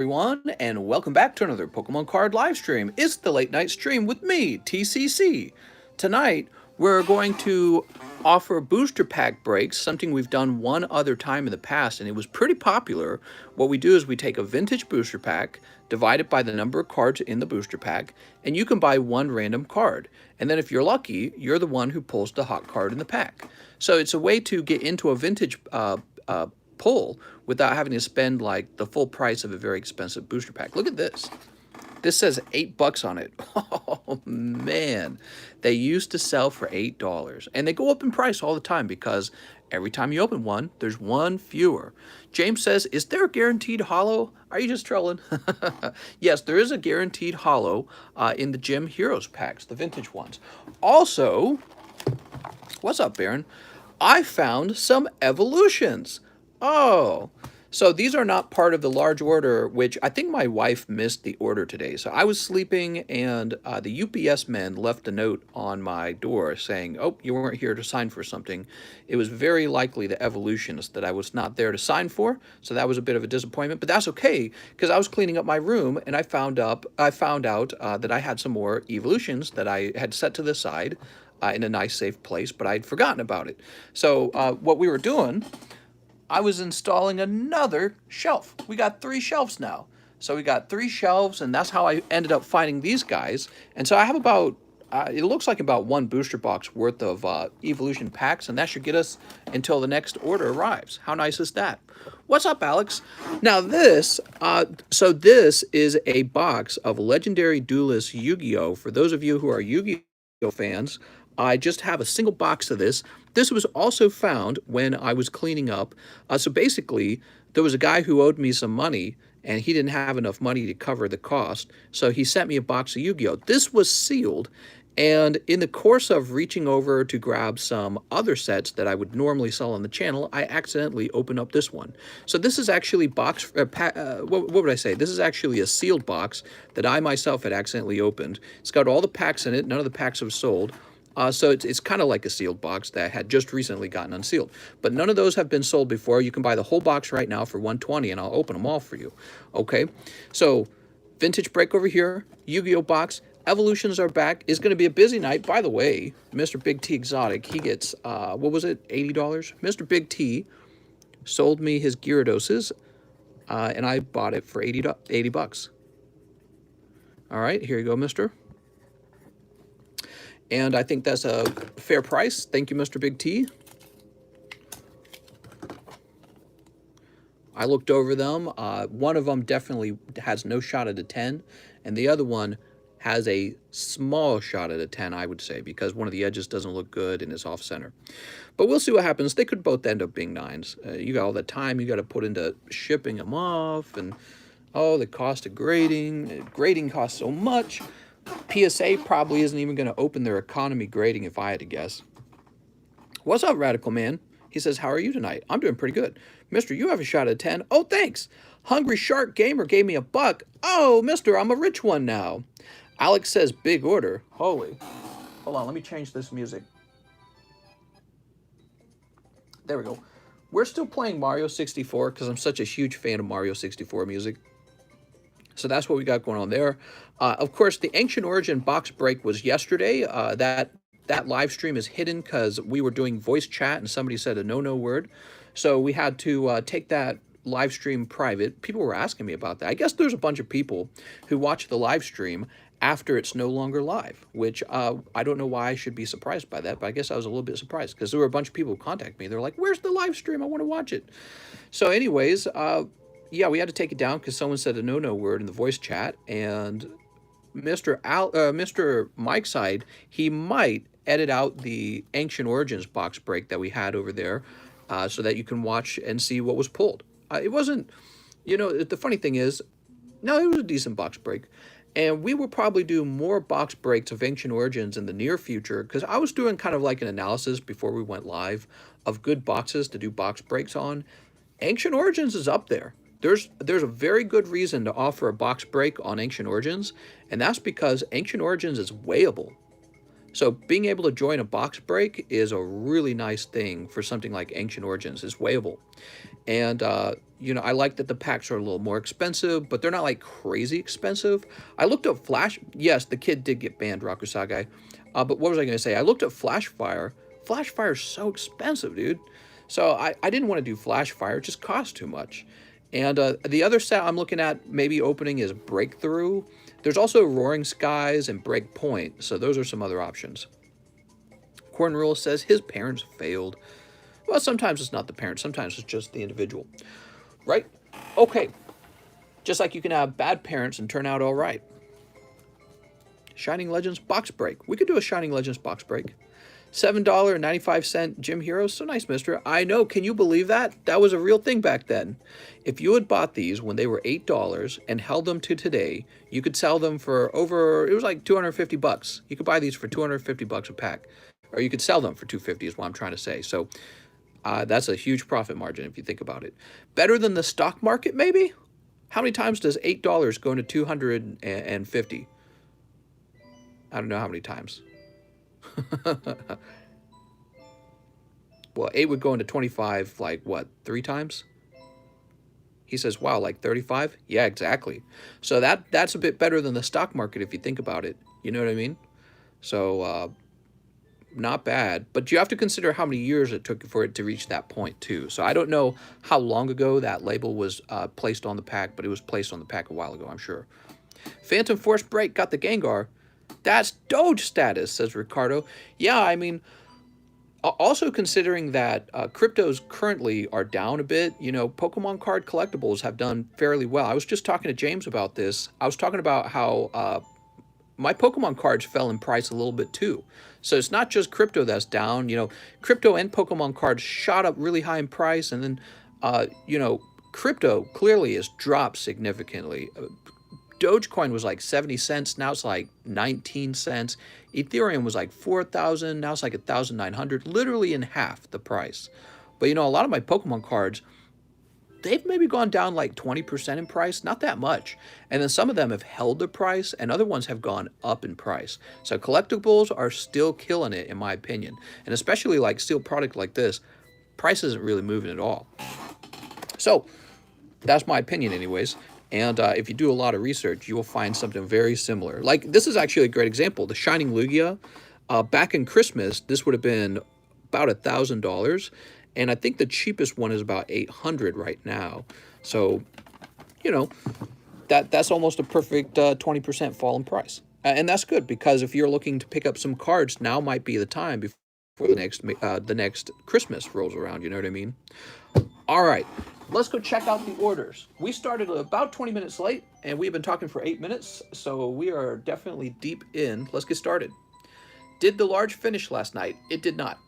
everyone, and welcome back to another Pokemon card live stream. It's the late night stream with me, TCC. Tonight, we're going to offer booster pack breaks, something we've done one other time in the past, and it was pretty popular. What we do is we take a vintage booster pack, divide it by the number of cards in the booster pack, and you can buy one random card. And then if you're lucky, you're the one who pulls the hot card in the pack. So it's a way to get into a vintage pull without having to spend like the full price of a very expensive booster pack. Look at this. This says $8 on it. Oh man, they used to sell for $8, and they go up in price all the time because every time you open one, there's one fewer. James says, "Is there a guaranteed holo? Are you just trolling?" Yes, there is a guaranteed holo in the Gym Heroes packs, the vintage ones. Also, what's up, Baron? I found some evolutions. Oh, so these are not part of the large order, which I think my wife missed the order today. So I was sleeping, and the UPS men left a note on my door saying, "Oh, you weren't here to sign for something." It was very likely the evolutions that I was not there to sign for, so that was a bit of a disappointment. But that's okay, because I was cleaning up my room, and I found out that I had some more evolutions that I had set to the side in a nice, safe place, but I'd forgotten about it. So what we were doing, I was installing another shelf. We got 3 shelves now. So we got 3 shelves, and that's how I ended up finding these guys. And so I have about, it looks like about 1 booster box worth of evolution packs, and that should get us until the next order arrives. How nice is that? What's up, Alex? Now this, so this is a box of Legendary Duelist Yu-Gi-Oh! For those of you who are Yu-Gi-Oh! Fans, I just have a single box of this. This was also found when I was cleaning up. So basically, there was a guy who owed me some money, and he didn't have enough money to cover the cost. So he sent me a box of Yu-Gi-Oh! This was sealed, and in the course of reaching over to grab some other sets that I would normally sell on the channel, I accidentally opened up this one. So this is actually what would I say? This is actually a sealed box that I myself had accidentally opened. It's got all the packs in it. None of the packs have sold. So it's kind of like a sealed box that had just recently gotten unsealed. But none of those have been sold before. You can buy the whole box right now for $120, and I'll open them all for you. Okay? So, vintage break over here, Yu-Gi-Oh! Box. Evolutions are back. It's going to be a busy night. By the way, Mr. Big T Exotic, he gets, what was it, $80? Mr. Big T sold me his Gyarados, and I bought it for $80 bucks. All right, here you go, mister. And I think that's a fair price. Thank you, Mr. Big T. I looked over them. One of them definitely has no shot at a 10, and the other one has a small shot at a 10, I would say, because one of the edges doesn't look good and is off-center. But we'll see what happens. They could both end up being 9s. You got all the time you got to put into shipping them off, and, oh, the cost of grading. Grading costs so much. PSA probably isn't even going to open their economy grading if I had to guess. What's up, Radical Man? He says, "How are you tonight?" I'm doing pretty good. Mister, you have a shot at 10. Oh, thanks. Hungry Shark Gamer gave me $1. Oh, mister, I'm a rich one now. Alex says, "Big order." Holy. Hold on, let me change this music. There we go. We're still playing Mario 64 because I'm such a huge fan of Mario 64 music. So that's what we got going on there. Of course, the Ancient Origin box break was yesterday. That live stream is hidden because we were doing voice chat and somebody said a no word. So we had to take that live stream private. People were asking me about that. I guess there's a bunch of people who watch the live stream after it's no longer live, which I don't know why I should be surprised by that, but I guess I was a little bit surprised because there were a bunch of people who contacted me. They're like, "Where's the live stream? I want to watch it." So anyways, yeah, we had to take it down because someone said a no word in the voice chat, and Mr. Mike's side, he might edit out the Ancient Origins box break that we had over there so that you can watch and see what was pulled. It wasn't, you know, the funny thing is, no, it was a decent box break. And we will probably do more box breaks of Ancient Origins in the near future because I was doing kind of like an analysis before we went live of good boxes to do box breaks on. Ancient Origins is up there. There's a very good reason to offer a box break on Ancient Origins, and that's because Ancient Origins is weighable. So being able to join a box break is a really nice thing for something like Ancient Origins. It's weighable. And, you know, I like that the packs are a little more expensive, but they're not like crazy expensive. I looked up Flash. Yes, the kid did get banned, Rakusagai. But what was I going to say? I looked up Flashfire. Flashfire's so expensive, dude. So I didn't want to do Flashfire. It just costs too much. And the other set I'm looking at maybe opening is Breakthrough. There's also Roaring Skies and Breakpoint. So those are some other options. Corn Rule says his parents failed. Well, sometimes it's not the parents. Sometimes it's just the individual. Right? Okay. Just like you can have bad parents and turn out all right. Shining Legends box break. We could do a Shining Legends box break. $7.95 Gym Heroes. So nice, mister. I know. Can you believe that? That was a real thing back then. If you had bought these when they were $8 and held them to today, you could sell them for over, it was like 250 bucks. You could buy these for 250 bucks a pack. Or you could sell them for 250 is what I'm trying to say. So that's a huge profit margin if you think about it. Better than the stock market, maybe? How many times does $8 go into 250? I don't know how many times. Well, 8 would go into 25, like, what, 3 times? He says, wow, like 35? Yeah, exactly. So that's a bit better than the stock market if you think about it. You know what I mean? So, not bad. But you have to consider how many years it took for it to reach that point, too. So I don't know how long ago that label was placed on the pack, but it was placed on the pack a while ago, I'm sure. Phantom Force Break got the Gengar. That's Doge status, says Ricardo. Yeah, I mean, also considering that cryptos currently are down a bit, you know, Pokemon card collectibles have done fairly well. I was just talking to James about this. I was talking about how my Pokemon cards fell in price a little bit too. So it's not just crypto that's down. You know, crypto and Pokemon cards shot up really high in price, and then, you know, crypto clearly has dropped significantly. Dogecoin was like 70 cents. Now it's like 19 cents. Ethereum was like 4,000. Now it's like 1,900, literally in half the price. But, you know, a lot of my Pokemon cards, they've maybe gone down like 20% in price, not that much. And then some of them have held their price and other ones have gone up in price. So collectibles are still killing it, in my opinion. And especially like steel product like this, price isn't really moving at all. So that's my opinion anyways. And if you do a lot of research, you will find something very similar. Like, this is actually a great example. The Shining Lugia, back in Christmas, this would have been about $1,000. And I think the cheapest one is about $800 right now. So, you know, that's almost a perfect 20% fall in price. And that's good, because if you're looking to pick up some cards, now might be the time before the next Christmas rolls around. You know what I mean? All right, let's go check out the orders. We started about 20 minutes late, and we've been talking for 8 minutes, so we are definitely deep in. Let's get started. Did the large finish last night? It did not.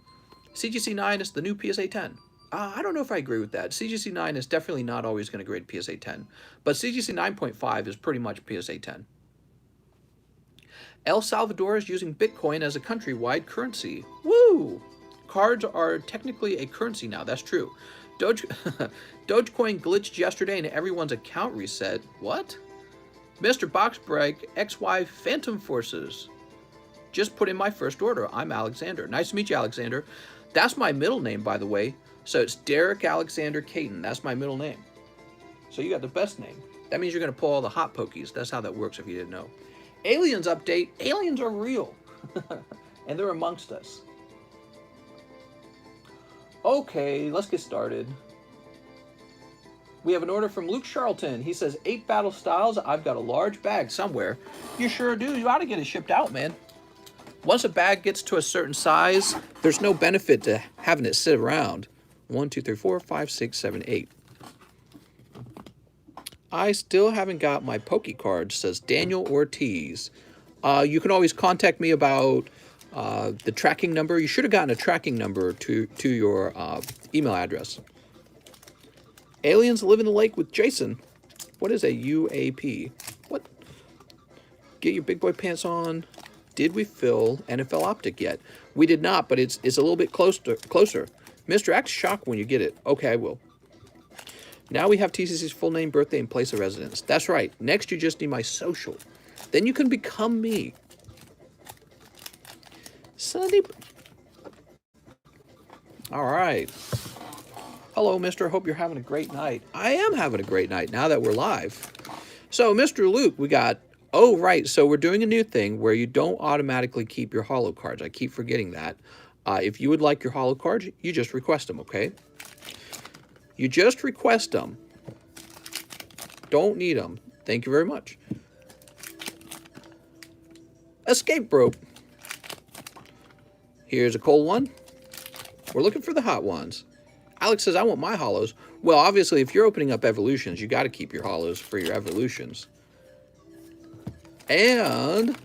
CGC 9 is the new PSA 10. I don't know if I agree with that. CGC 9 is definitely not always going to grade PSA 10, but CGC 9.5 is pretty much PSA 10. El Salvador is using Bitcoin as a countrywide currency. Woo! Cards are technically a currency now, that's true. Dogecoin glitched yesterday and everyone's account reset. What? Mr. Box Break, XY Phantom Forces. Just put in my first order. I'm Alexander. Nice to meet you, Alexander. That's my middle name, by the way. So it's Derek Alexander Caton. That's my middle name. So you got the best name. That means you're going to pull all the hot pokies. That's how that works if you didn't know. Aliens update. Aliens are real. And they're amongst us. Okay, let's get started. We have an order from Luke Charlton. He says, 8 battle styles. I've got a large bag somewhere. You sure do. You ought to get it shipped out, man. Once a bag gets to a certain size, there's no benefit to having it sit around. 1, 2, 3, 4, 5, 6, 7, 8. I still haven't got my Poke card, says Daniel Ortiz. You can always contact me about the tracking number. You should have gotten a tracking number to your email address. Aliens live in the lake with Jason. What is a UAP? What? Get your big boy pants on. Did we fill NFL Optic yet? We did not, but it's a little bit closer. Mr. Act shocked when you get it. Okay, I will. Now we have TCC's full name, birthday, and place of residence. That's right. Next, you just need my social. Then you can become me. Sunday. All right. Hello, mister. Hope you're having a great night. I am having a great night now that we're live. So, Mr. Luke, we got... Oh, right. So we're doing a new thing where you don't automatically keep your holo cards. I keep forgetting that. If you would like your holo cards, you just request them, okay? You just request them. Don't need them. Thank you very much. Escape rope. Here's a cold one. We're looking for the hot ones. Alex says, I want my holos. Well, obviously, if you're opening up evolutions, you got to keep your holos for your evolutions. And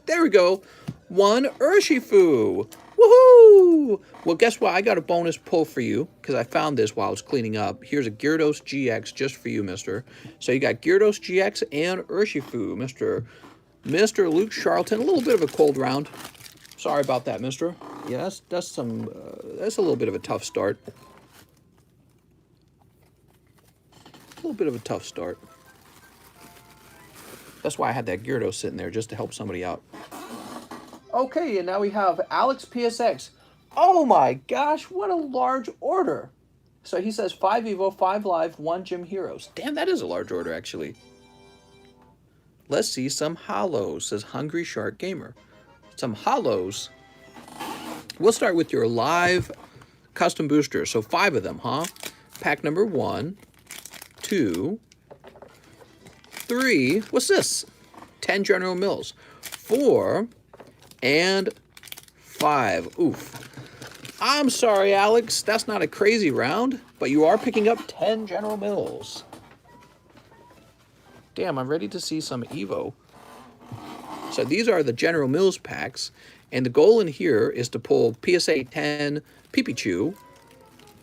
there we go. One Urshifu. Woohoo! Well, guess what? I got a bonus pull for you because I found this while I was cleaning up. Here's a Gyarados GX just for you, mister. So you got Gyarados GX and Urshifu, Mr. Luke Charlton. A little bit of a cold round. Sorry about that, mister. Yeah, that's a little bit of a tough start. A little bit of a tough start. That's why I had that Gyarados sitting there, just to help somebody out. Okay, and now we have Alex PSX. Oh my gosh, what a large order. So he says 5 Evo, 5 Live, 1 Gym Heroes. Damn, that is a large order, actually. Let's see some holos, says Hungry Shark Gamer. Some holos. We'll start with your live custom boosters. So 5 of them, huh? Pack number 1, 2, 3. What's this? 10 General Mills. 4 and 5. Oof. I'm sorry, Alex. That's not a crazy round, but you are picking up 10 General Mills. Damn, I'm ready to see some Evo. So these are the General Mills packs, and the goal in here is to pull PSA 10 Pipichu,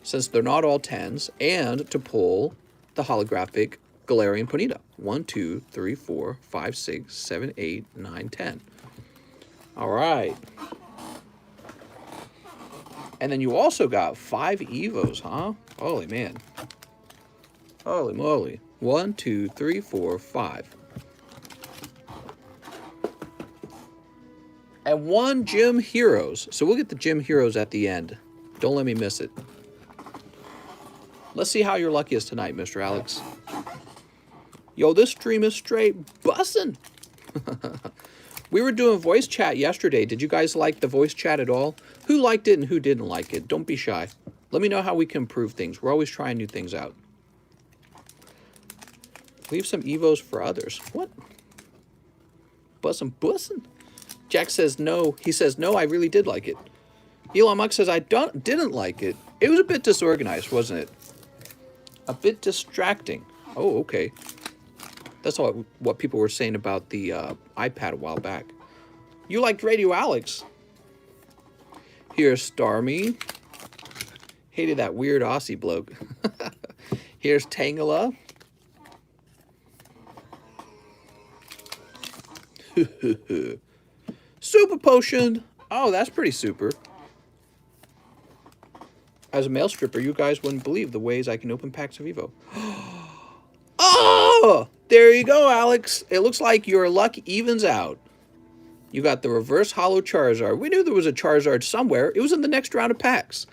since they're not all 10s, and to pull the holographic Galarian Ponyta. 1, 2, 3, 4, 5, 6, 7, 8, 9, 10. All right. And then you also got 5 Evos, huh? Holy man. Holy moly. 1, 2, 3, 4, 5. And 1 Gym Heroes. So we'll get the Gym Heroes at the end. Don't let me miss it. Let's see how your luck is tonight, Mr. Alex. Yo, this stream is straight bussin'. We were doing voice chat yesterday. Did you guys like the voice chat at all? Who liked it and who didn't like it? Don't be shy. Let me know how we can improve things. We're always trying new things out. Leave some Evos for others. What? Bussin'? Jack says no. He says, no, I really did like it. Elon Musk says, I didn't like it. It was a bit disorganized, wasn't it? A bit distracting. Oh, okay. That's all what people were saying about the iPad a while back. You liked Radio Alex. Here's Starmie. Hated that weird Aussie bloke. Here's Tangela. Super Potion. Oh, that's pretty super. As a mail stripper, you guys wouldn't believe the ways I can open packs of Evo. Oh! There you go, Alex. It looks like your luck evens out. You got the reverse holo Charizard. We knew there was a Charizard somewhere. It was in the next round of packs.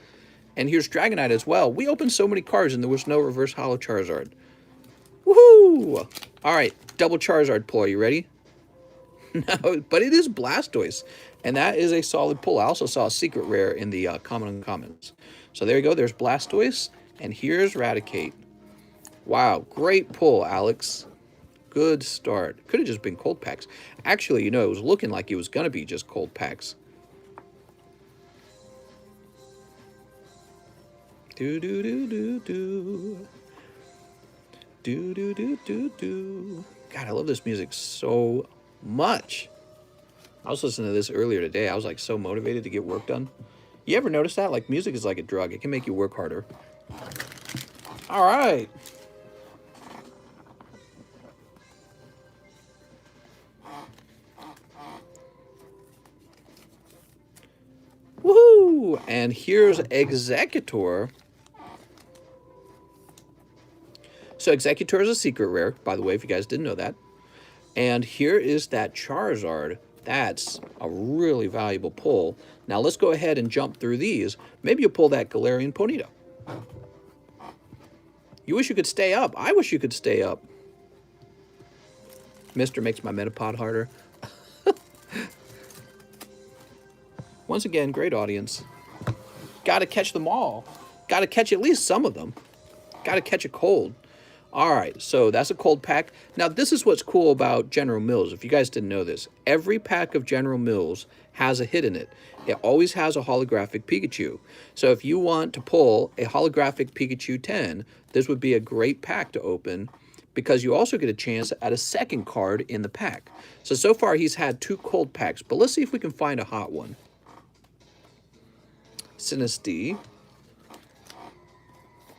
And here's Dragonite as well. We opened so many cards and there was no reverse holo Charizard. Woohoo! All right, double Charizard pull. Are you ready? No, but it is Blastoise. And that is a solid pull. I also saw a secret rare in the common and commons. So there you go. There's Blastoise. And here's Raticate. Wow, great pull, Alex. Good start. Could have just been cold packs. Actually, you know, it was looking like it was going to be just cold packs. Do-do-do-do-do. Do-do-do-do-do. God, I love this music so much. I was listening to this earlier today. I was like so motivated to get work done. You ever notice that? Like music is like a drug. It can make you work harder. All right. Woohoo! And here's Executor. So Executor is a secret rare, by the way, if you guys didn't know that. And here is that Charizard. That's a really valuable pull. Now let's go ahead and jump through these. Maybe you'll pull that Galarian Ponyta. You wish you could stay up. I wish you could stay up. Mister makes my Metapod harder. Once again, great audience. Got to catch them all. Got to catch at least some of them. Got to catch a cold. All right, so that's a cold pack. Now, this is what's cool about General Mills. If you guys didn't know this, every pack of General Mills has a hit in it. It always has a holographic Pikachu. So if you want to pull a holographic Pikachu 10, this would be a great pack to open because you also get a chance at a second card in the pack. So far he's had 2 cold packs, but let's see if we can find a hot one. Sinistea.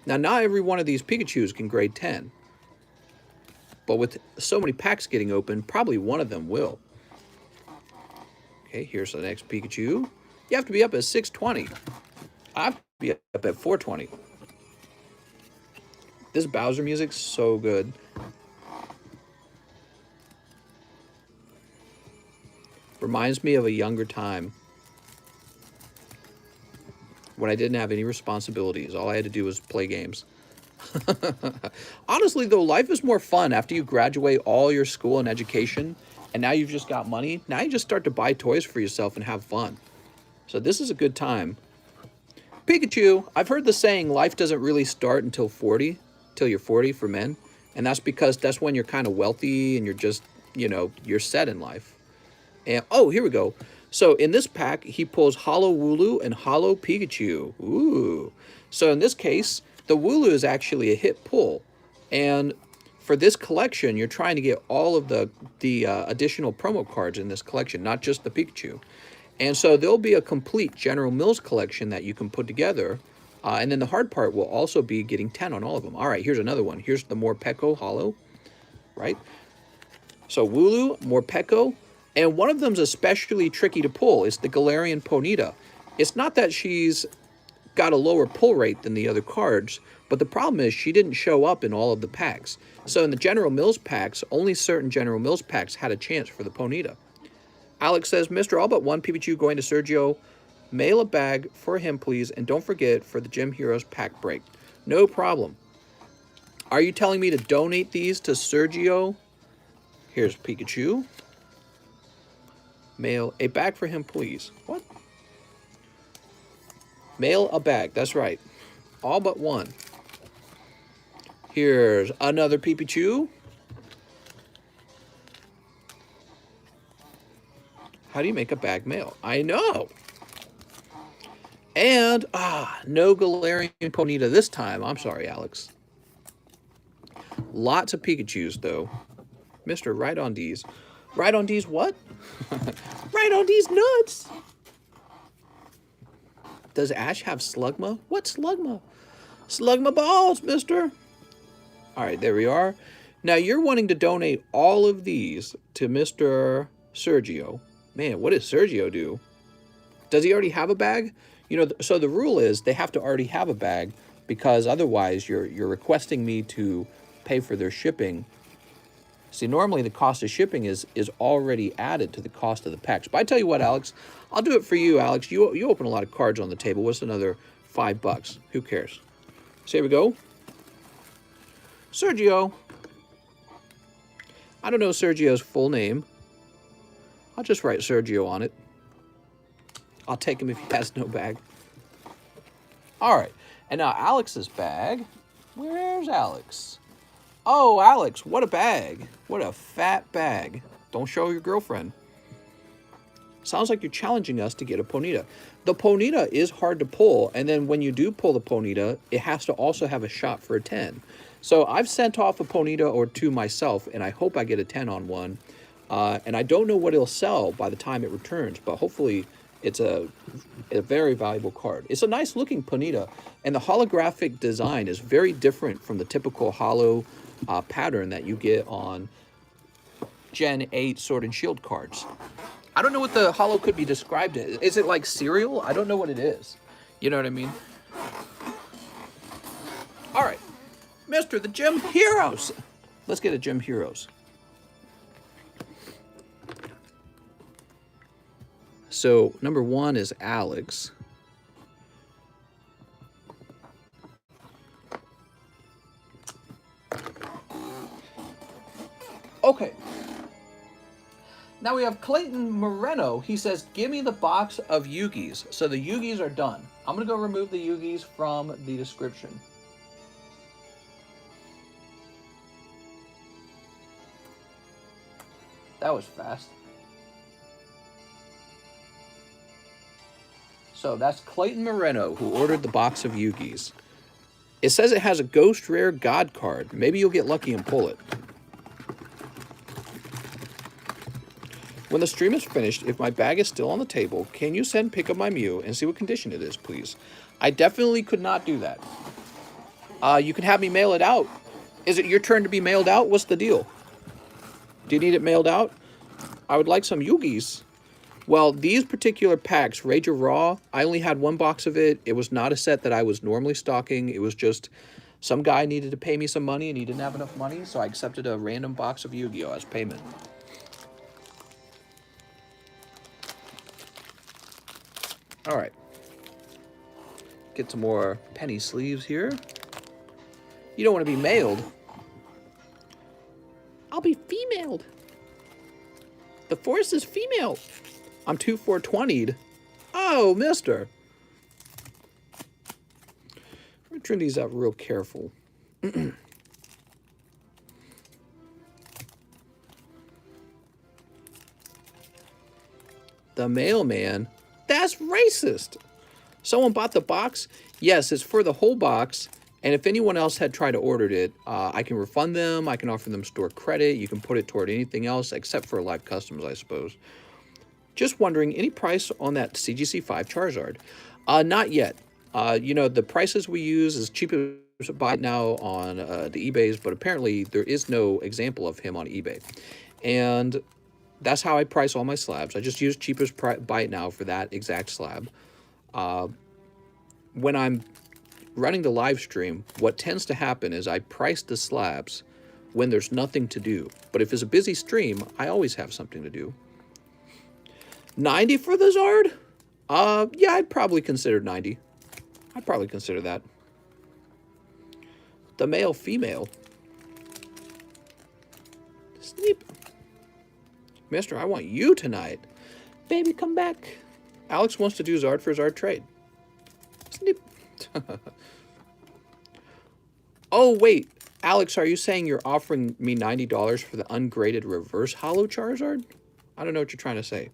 Now, not every one of these Pikachus can grade 10. But with so many packs getting open, probably one of them will. Okay, here's the next Pikachu. You have to be up at 620. I have to be up at 420. This Bowser music's so good. Reminds me of a younger time when I didn't have any responsibilities. All I had to do was play games. Honestly, though, life is more fun after you graduate all your school and education, and now you've just got money. Now you just start to buy toys for yourself and have fun. So this is a good time. Pikachu, I've heard the saying, life doesn't really start until 40, till you're 40 for men. And that's because that's when you're kind of wealthy and you're just, you know, you're set in life. And, oh, here we go. So in this pack, he pulls Holo Wooloo and Holo Pikachu. Ooh. So in this case, the Wooloo is actually a hit pull. And for this collection, you're trying to get all of the additional promo cards in this collection, not just the Pikachu. And so there'll be a complete General Mills collection that you can put together. And then the hard part will also be getting 10 on all of them. All right, here's another one. Here's the Morpeko Holo, right? So Wooloo, Morpeko. And one of them's especially tricky to pull. It's the Galarian Ponyta. It's not that she's got a lower pull rate than the other cards, but the problem is she didn't show up in all of the packs. So in the General Mills packs, only certain General Mills packs had a chance for the Ponyta. Alex says, Mr. All But One Pikachu going to Sergio. Mail a bag for him, please, and don't forget for the Gym Heroes pack break. No problem. Are you telling me to donate these to Sergio? Here's Pikachu. Mail a bag for him, please. What? Mail a bag. That's right. All but one. Here's another Pikachu. How do you make a bag mail? I know. And, no Galarian Ponyta this time. I'm sorry, Alex. Lots of Pikachus, though. Mr. Right on D's. Right on D's what? Right on D's nuts. Does Ash have Slugma? What Slugma? Slugma balls, mister. All right, there we are. Now, you're wanting to donate all of these to Mr. Sergio. Man, what does Sergio do? Does he already have a bag? You know, so the rule is they have to already have a bag because otherwise you're requesting me to pay for their shipping. See, normally the cost of shipping is already added to the cost of the packs. But I tell you what, Alex, I'll do it for you, Alex. You open a lot of cards on the table. What's another $5? Who cares? So here we go. Sergio. I don't know Sergio's full name. I'll just write Sergio on it. I'll take him if he has no bag. All right. And now Alex's bag. Where's Alex? Oh, Alex, what a bag. What a fat bag. Don't show your girlfriend. Sounds like you're challenging us to get a Ponyta. The Ponyta is hard to pull, and then when you do pull the Ponyta, it has to also have a shot for a 10. So I've sent off a Ponyta or two myself, and I hope I get a 10 on one. And I don't know what it'll sell by the time it returns, but hopefully it's a very valuable card. It's a nice looking Ponyta, and the holographic design is very different from the typical holo pattern that you get on Gen 8 Sword and Shield cards. I don't know what the holo could be described as. Is it like cereal? I don't know what it is. You know what I mean? All right. Mr. The Gym Heroes. Let's get a Gym Heroes. So number 1 is Alex. Okay. Now we have Clayton Moreno. He says, give me the box of Yugis. So the Yugis are done. I'm going to go remove the Yugis from the description. That was fast. So that's Clayton Moreno who ordered the box of Yugis. It says it has a Ghost Rare God card. Maybe you'll get lucky and pull it. When the stream is finished, if my bag is still on the table, can you send pick up my Mew and see what condition it is, please? I definitely could not do that. You can have me mail it out. Is it your turn to be mailed out? What's the deal? Do you need it mailed out? I would like some Yugis. Well, these particular packs, Rager Raw, I only had 1 box of it. It was not a set that I was normally stocking. It was just some guy needed to pay me some money and he didn't have enough money, so I accepted a random box of Yu-Gi-Oh! As payment. All right. Get some more penny sleeves here. You don't want to be mailed. I'll be femaled. The force is female. I'm 420'd. Oh, mister. I'm going to trim these out real careful. The mailman. That's racist. Someone bought the box? Yes, it's for the whole box. And if anyone else had tried to order it, I can refund them. I can offer them store credit. You can put it toward anything else except for live customs, I suppose. Just wondering, any price on that CGC5 Charizard? Not yet. You know, the prices we use is cheap as buy it now on the eBays, but apparently there is no example of him on eBay. And that's how I price all my slabs. I just use cheapest buy it now for that exact slab. When I'm running the live stream, what tends to happen is I price the slabs when there's nothing to do. But if it's a busy stream, I always have something to do. 90 for the Zard? Yeah, I'd probably consider 90. I'd probably consider that. The male, female. Sleep. Mister, I want you tonight. Baby, come back. Alex wants to do Zard for Zard trade. Sleep. Oh, wait. Alex, are you saying you're offering me $90 for the ungraded reverse holo Charizard? I don't know what you're trying to say.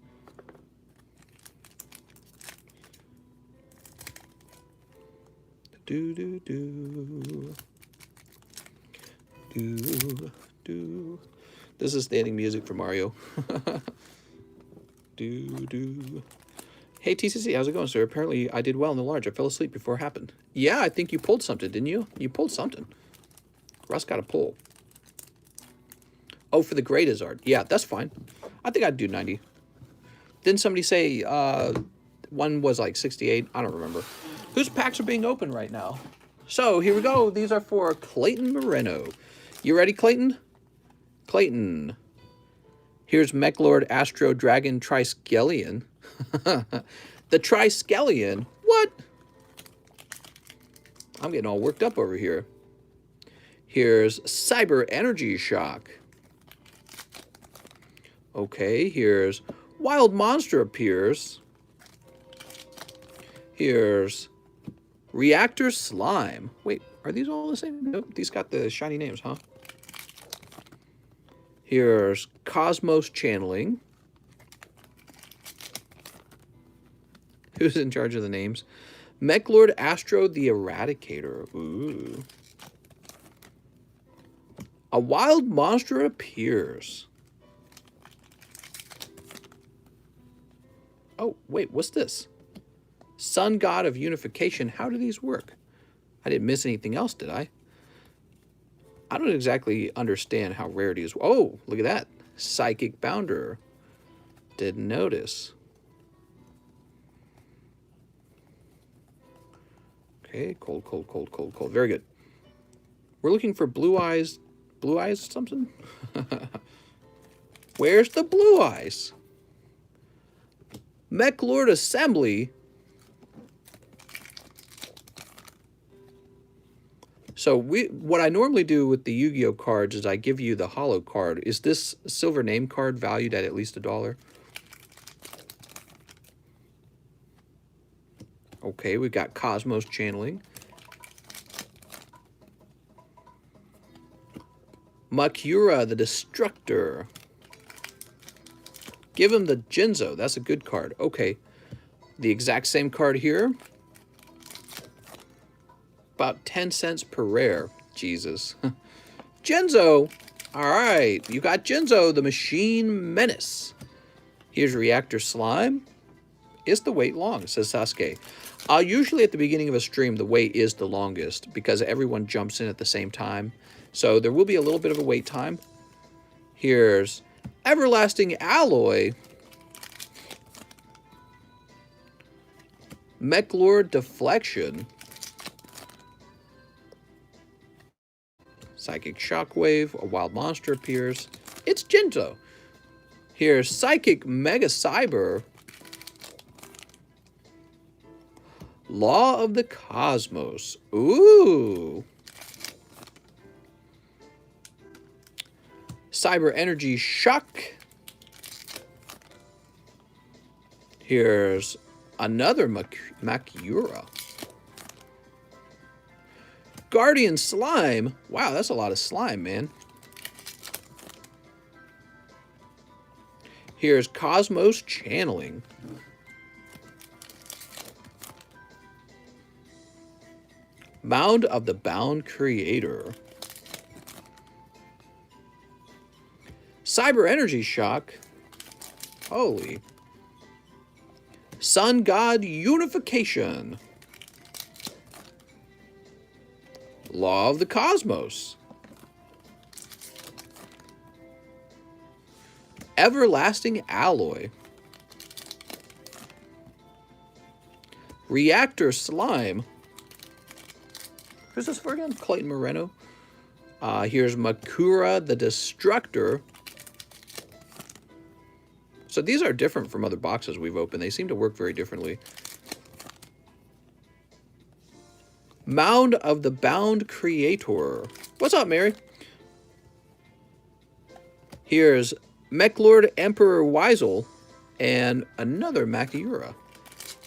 Do do do do do. This is standing music for Mario. Do do. Hey TCC, how's it going, sir? Apparently I did well in the large. I fell asleep before it happened. Yeah, I think you pulled something, didn't you? You pulled something. Russ got a pull. Oh, for the great Zard. Yeah, that's fine. I think I'd do 90. Didn't somebody say one was like 68? I don't remember. Whose packs are being opened right now? So, here we go. These are for Clayton Moreno. You ready, Clayton? Clayton. Here's Mechlord Astro Dragon Triskelion. The Triskelion? What? I'm getting all worked up over here. Here's Cyber Energy Shock. Okay, here's Wild Monster Appears. Here's Reactor Slime. Wait, are these all the same? Nope, these got the shiny names, huh? Here's Cosmos Channeling. Who's in charge of the names? Mechlord Astro the Eradicator. Ooh. A Wild Monster Appears. Oh, wait, what's this? Sun God of Unification. How do these work? I didn't miss anything else, did I? I don't exactly understand how rarities... Oh, look at that. Psychic Bounder. Didn't notice. Okay, cold, cold, cold, cold, cold. Very good. We're looking for Blue Eyes... Blue Eyes something? Where's the Blue Eyes? Mech Lord Assembly. So what I normally do with the Yu-Gi-Oh cards is I give you the holo card. Is this silver name card valued at least $1? Okay, we've got Cosmos Channeling. Makura the Destructor. Give him the Jinzo. That's a good card. Okay. The exact same card here. About 10 cents per rare. Jesus. Jinzo. All right. You got Jinzo, the Machine Menace. Here's Reactor Slime. Is the wait long, says Sasuke. Usually at the beginning of a stream, the wait is the longest because everyone jumps in at the same time. So there will be a little bit of a wait time. Here's Everlasting Alloy. Mech Lord Deflection. Psychic Shockwave. A wild monster appears. It's Jinzo. Here's Psychic Mega Cyber. Law of the Cosmos. Ooh. Cyber Energy Shock. Here's another Makura. Guardian Slime. Wow, that's a lot of slime, man. Here's Cosmos Channeling. Mound of the Bound Creator. Cyber Energy Shock. Holy. Sun God Unification. Law of the Cosmos. Everlasting Alloy. Reactor Slime. Who's this for again? Clayton Moreno. Here's Makura the Destructor. So these are different from other boxes we've opened. They seem to work very differently. Mound of the Bound Creator. What's up, Mary? Here's Mech Lord Emperor Weisel and another Makura.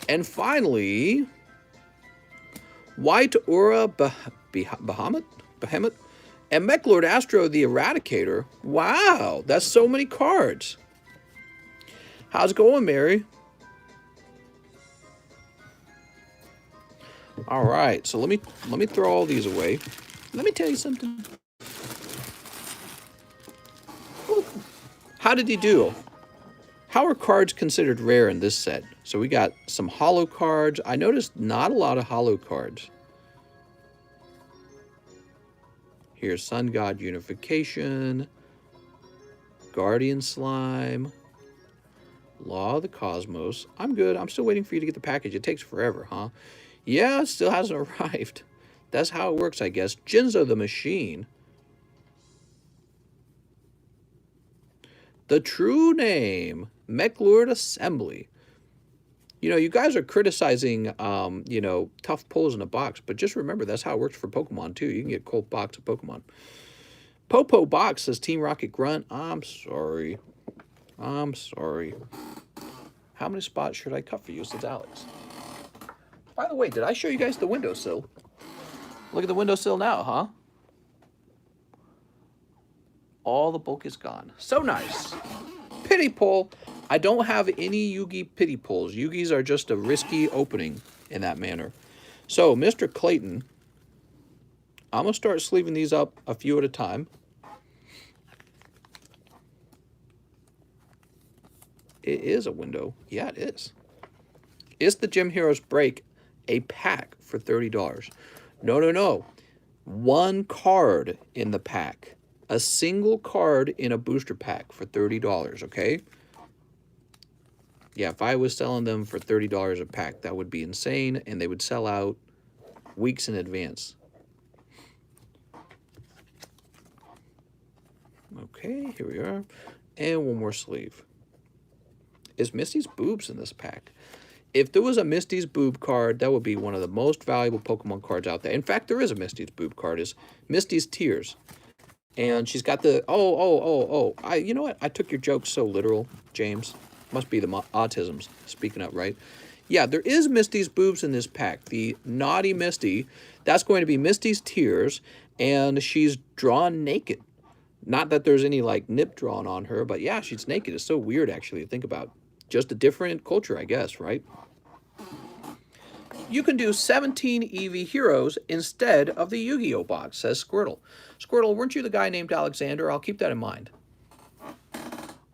And finally, White Aura Behemoth and Mech Lord Astro the Eradicator. Wow, that's so many cards. How's it going, Mary? All right, so let me throw all these away. Let me tell you something. Ooh. How did he do? How are cards considered rare in this set? So we got some holo cards. I noticed not a lot of holo cards. Here's Sun God Unification, Guardian Slime, Law of the Cosmos. I'm good. I'm still waiting for you to get the package. It takes forever, huh? Yeah, it still hasn't arrived. That's how it works, I guess. Jinzo the Machine. The true name, Mech Lord Assembly. You know, you guys are criticizing, you know, tough pulls in a box, but just remember that's how it works for Pokemon, too. You can get a cold box of Pokemon. Popo Box says Team Rocket Grunt. I'm sorry. I'm sorry. How many spots should I cut for you, says Alex? By the way, did I show you guys the windowsill? Look at the windowsill now, huh? All the bulk is gone. So nice. Pity pull. I don't have any Yugi pity pulls. Yugis are just a risky opening in that manner. So, Mr. Clayton, I'm going to start sleeving these up a few at a time. It is a window. Yeah, it is. Is the Gym Heroes Break a pack for $30? No, no, no. One card in the pack. A single card in a booster pack for $30, okay? Yeah, if I was selling them for $30 a pack, that would be insane, and they would sell out weeks in advance. Okay, here we are. And one more sleeve. is Misty's boobs in this pack. If there was a Misty's boob card, that would be one of the most valuable Pokemon cards out there. In fact, there is a Misty's boob card. Is Misty's Tears. And she's got the, you know what? I took your joke so literal, James. Must be the autisms speaking up, right? Yeah, there is Misty's boobs in this pack. The naughty Misty, that's going to be Misty's Tears, and she's drawn naked. Not that there's any, like, nip drawn on her, but yeah, she's naked. It's so weird, actually, to think about. Just a different culture, I guess, right? You can do 17 Eevee heroes instead of the Yu-Gi-Oh box, says Squirtle. Squirtle, weren't you the guy named Alexander? I'll keep that in mind.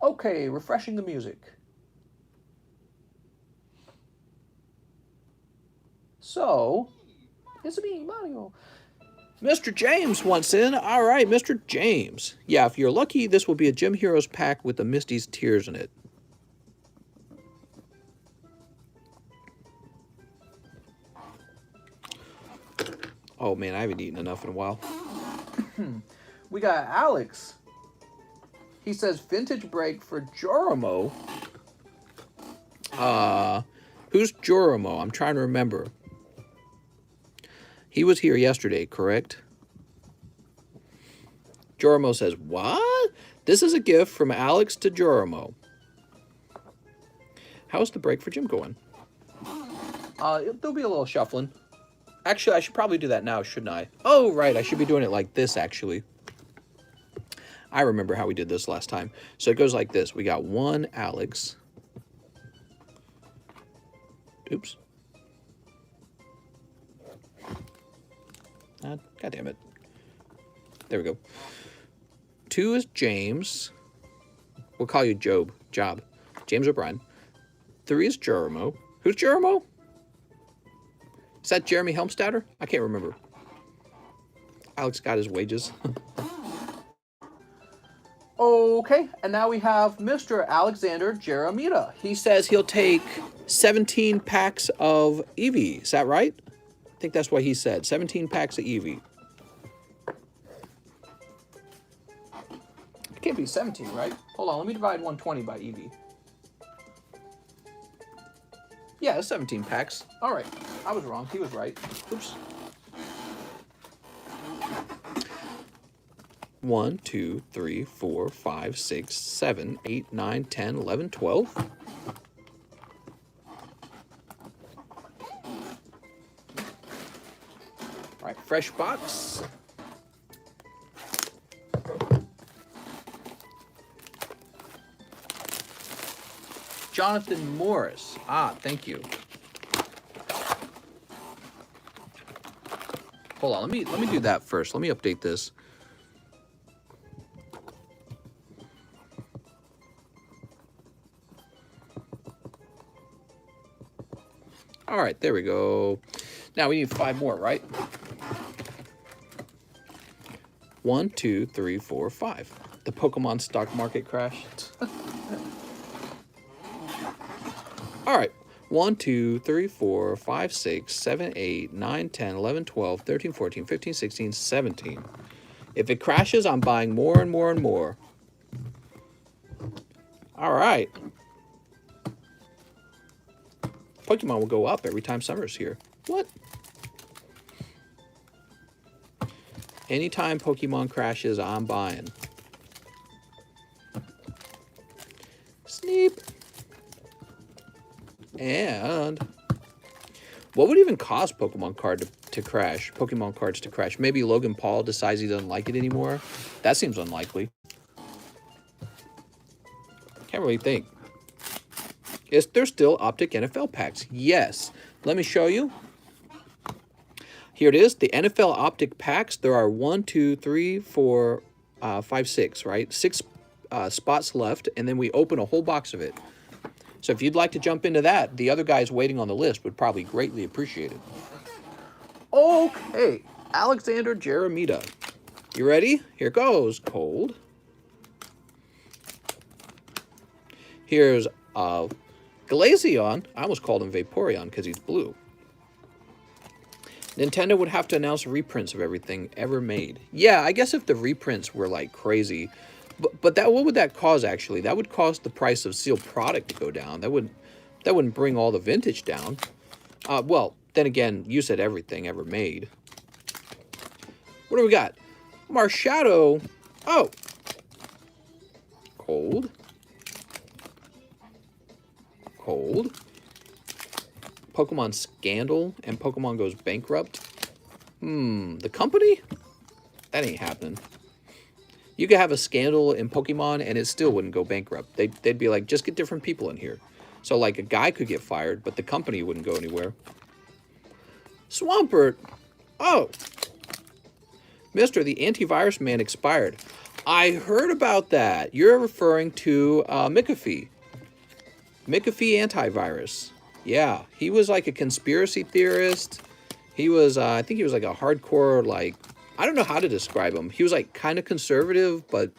Okay, refreshing the music. So, it's me, Mario. Mr. James wants in. All right, Mr. James. Yeah, if you're lucky, this will be a Gym Heroes pack with the Misty's Tears in it. Oh, man, I haven't eaten enough in a while. We got Alex. He says, vintage break for Joromo. Who's Joromo? I'm trying to remember. He was here yesterday, correct? Joromo says, what? This is a gift from Alex to Joromo. How's the break for Jim going? There'll be a little shuffling. Actually, I should probably do that now, shouldn't I? Oh, right. I should be doing it like this, actually. I remember how we did this last time. So it goes like this. We got one Alex. Oops. God damn it. There we go. 2 is James. We'll call you Job. James O'Brien. 3 is Joromo. Who's Joromo? Is that Jeremy Helmstadter? I can't remember. Alex got his wages. Okay, and now we have Mr. Alexander Jeremita. He says he'll take 17 packs of Eevee. Is that right? I think that's what he said. 17 packs of Eevee. It can't be 17, right? Hold on, let me divide 120 by Eevee. Yeah, it's 17 packs. All right, I was wrong. He was right. Oops. 1, 2, 3, 4, 5, 6, 7, 8, 9, 10, 11, 12. All right, fresh box. Jonathan Morris. Ah, thank you. Hold on, let me do that first. Let me update this. All right, there we go. Now we need 5 more, right? 1, 2, 3, 4, 5. The Pokemon stock market crashed. All right. 1, 2, 3, 4, 5, 6, 7, 8, 9, 10, 11, 12, 13, 14, 15, 16, 17. If it crashes, I'm buying more and more and more. All right. Pokemon will go up every time summer's here. What? Anytime Pokemon crashes, I'm buying. Sneep. And what would even cause Pokemon cards to crash? Maybe Logan Paul decides he doesn't like it anymore. That seems unlikely. Can't really think. Is there still Optic NFL packs? Yes. Let me show you. Here it is, the NFL Optic packs. There are 1, 2, 3, 4, 5, 6, right? 6 spots left, and then we open a whole box of it. So if you'd like to jump into that, the other guys waiting on the list would probably greatly appreciate it. Okay, Alexander Jeremita. You ready? Here goes. Cold. Here's Glaceon. I almost called him Vaporeon because he's blue. Nintendo would have to announce reprints of everything ever made. Yeah, I guess if the reprints were like crazy, But that, what would that cause actually? That would cause the price of sealed product to go down. That wouldn't bring all the vintage down. Well, then again, you said everything ever made. What do we got? Marshadow. Oh. Cold. Cold. Pokemon Scandal and Pokemon goes bankrupt. The company? That ain't happening. You could have a scandal in Pokemon and it still wouldn't go bankrupt. They'd be like, just get different people in here. So like a guy could get fired, but the company wouldn't go anywhere. Swampert. Oh. Mister, the antivirus man expired. I heard about that. You're referring to McAfee. McAfee antivirus. Yeah, he was like a conspiracy theorist. He was, I think he was like a hardcore, like, I don't know how to describe him. He was like kind of conservative, but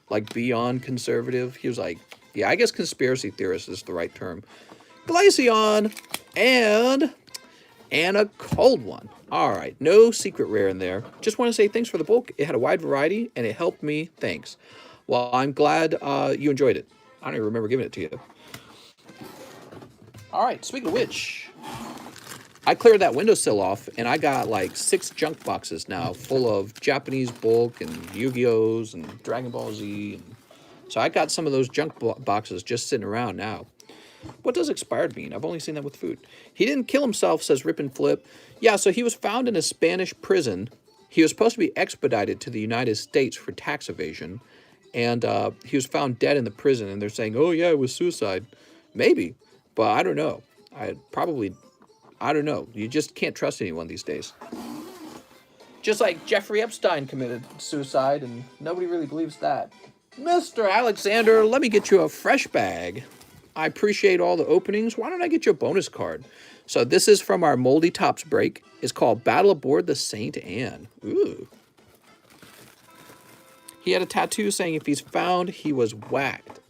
like beyond conservative. He was like, yeah, I guess conspiracy theorist is the right term. Glaceon and a cold one. All right, no secret rare in there. Just want to say thanks for the bulk. It had a wide variety and it helped me. Thanks. Well, I'm glad you enjoyed it. I don't even remember giving it to you. All right, speaking of which, I cleared that windowsill off, and I got like 6 junk boxes now full of Japanese bulk and Yu-Gi-Ohs and Dragon Ball Z. So I got some of those junk boxes just sitting around now. What does expired mean? I've only seen that with food. He didn't kill himself, says Rip and Flip. Yeah, so he was found in a Spanish prison. He was supposed to be expedited to the United States for tax evasion, and he was found dead in the prison, and they're saying, oh yeah, it was suicide. Maybe, but I don't know. I don't know. You just can't trust anyone these days. Just like Jeffrey Epstein committed suicide, and nobody really believes that. Mr. Alexander, let me get you a fresh bag. I appreciate all the openings. Why don't I get you a bonus card? So this is from our Moldy Tops break. It's called Battle Aboard the Saint Anne. Ooh. He had a tattoo saying if he's found, he was whacked.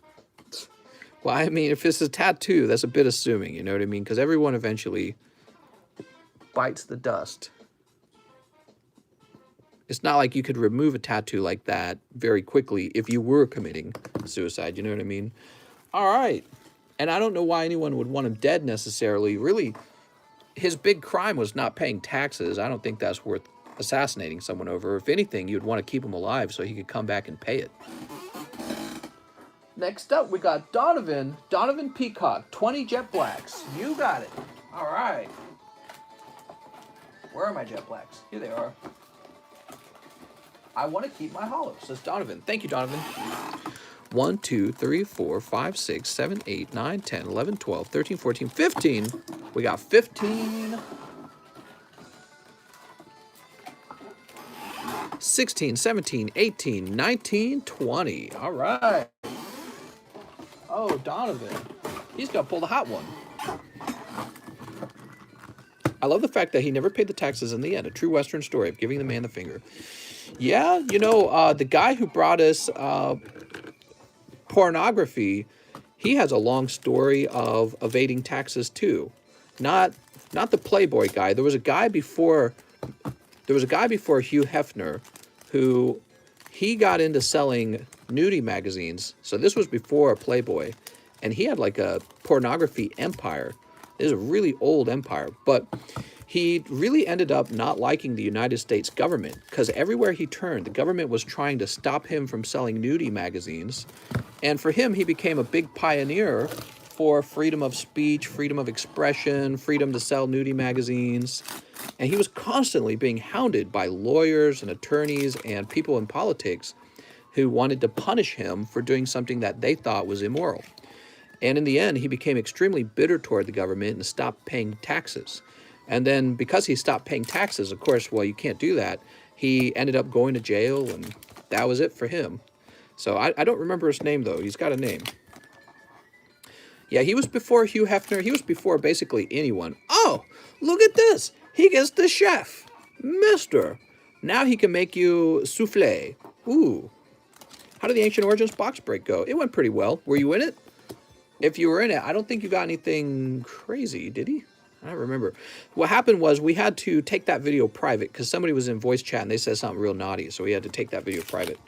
Well, I mean, if it's a tattoo, that's a bit assuming, you know what I mean? Because everyone eventually bites the dust. It's not like you could remove a tattoo like that very quickly if you were committing suicide, you know what I mean? All right. And I don't know why anyone would want him dead necessarily. Really, his big crime was not paying taxes. I don't think that's worth assassinating someone over. If anything, you'd want to keep him alive so he could come back and pay it. Next up, we got Donovan Peacock, 20 Jet Blacks. You got it. All right. Where are my Jet Blacks? Here they are. I want to keep my hollow, says Donovan. Thank you, Donovan. 1, 2, 3, 4, 5, 6, 7, 8, 9, 10, 11, 12, 13, 14, 15. We got 15. 16, 17, 18, 19, 20. All right. Oh, Donovan. He's got to pull the hot one. I love the fact that he never paid the taxes in the end. A true Western story of giving the man the finger. Yeah, you know, the guy who brought us pornography, he has a long story of evading taxes too. Not the Playboy guy. There was a guy before Hugh Hefner who he got into selling nudie magazines. So this was before Playboy, and he had like a pornography empire. It is a really old empire, but he really ended up not liking the United States government because everywhere he turned, the government was trying to stop him from selling nudie magazines. And for him, he became a big pioneer for freedom of speech, freedom of expression, freedom to sell nudie magazines. And he was constantly being hounded by lawyers and attorneys and people in politics who wanted to punish him for doing something that they thought was immoral. And in the end, he became extremely bitter toward the government and stopped paying taxes. And then because he stopped paying taxes, of course, well, you can't do that. He ended up going to jail, and that was it for him. So I don't remember his name, though. He's got a name. Yeah, he was before Hugh Hefner. He was before basically anyone. Oh, look at this. He gets the chef. Mister. Now he can make you souffle. Ooh. How did the Ancient Origins box break go? It went pretty well. Were you in it? If you were in it, I don't think you got anything crazy, did he? I don't remember. What happened was we had to take that video private because somebody was in voice chat and they said something real naughty, so we had to take that video private.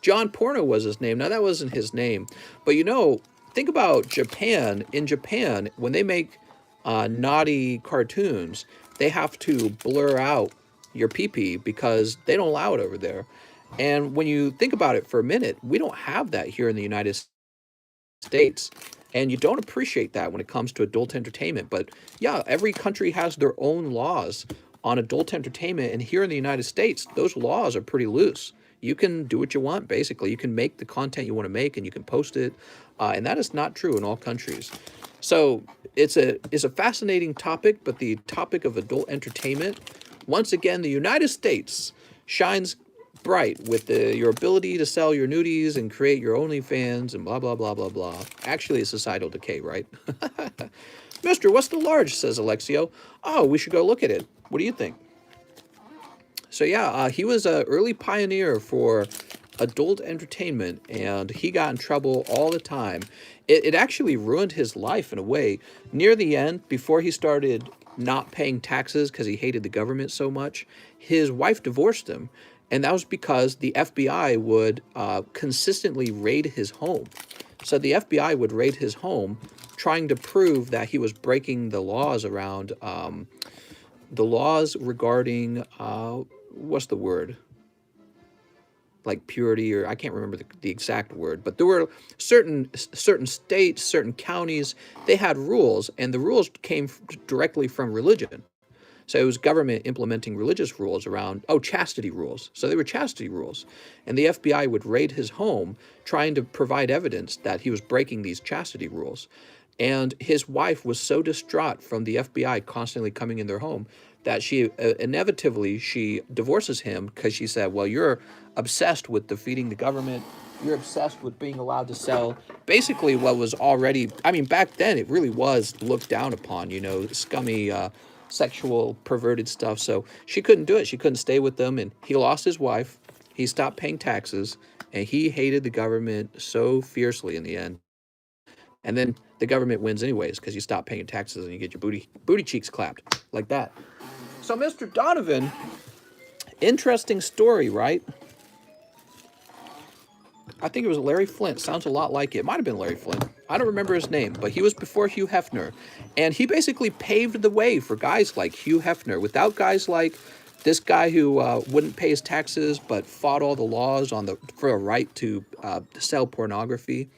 John Porno was his name. Now, that wasn't his name. But, you know, think about Japan. In Japan, when they make naughty cartoons, they have to blur out your pee-pee because they don't allow it over there. And when you think about it for a minute, we don't have that here in the United States. And you don't appreciate that when it comes to adult entertainment. But yeah, every country has their own laws on adult entertainment. And here in the United States, those laws are pretty loose. You can do what you want, basically. You can make the content you want to make and you can post it. And that is not true in all countries. So it's a fascinating topic, but the topic of adult entertainment, once again, the United States shines bright with your ability to sell your nudies and create your OnlyFans and blah, blah, blah, blah, blah. Actually, it's societal decay, right? Mister, what's the large, says Alexio. Oh, we should go look at it. What do you think? So yeah, he was an early pioneer for adult entertainment, and he got in trouble all the time. It actually ruined his life in a way. Near the end, before he started not paying taxes because he hated the government so much, his wife divorced him. And that was because the FBI would consistently raid his home. So the FBI would raid his home, trying to prove that he was breaking the laws around, the laws regarding, what's the word? Like purity, or I can't remember the exact word. But there were certain states, certain counties, they had rules, and the rules came directly from religion. So it was government implementing religious rules around, chastity rules. So they were chastity rules. And the FBI would raid his home trying to provide evidence that he was breaking these chastity rules. And his wife was so distraught from the FBI constantly coming in their home that she inevitably divorces him because she said, well, you're obsessed with defeating the government. You're obsessed with being allowed to sell basically what was already, I mean, back then it really was looked down upon, you know, scummy, sexual perverted stuff. So she couldn't do it. She couldn't stay with them. And he lost his wife. He stopped paying taxes. And he hated the government so fiercely in the end. And then the government wins anyways because you stop paying taxes and you get your booty cheeks clapped like that. So Mr. Donovan, interesting story, right? I think it was Larry Flint. Sounds a lot like it. It might have been Larry Flint. I don't remember his name, but he was before Hugh Hefner. And he basically paved the way for guys like Hugh Hefner. Without guys like this guy who wouldn't pay his taxes but fought all the laws for a right to sell pornography,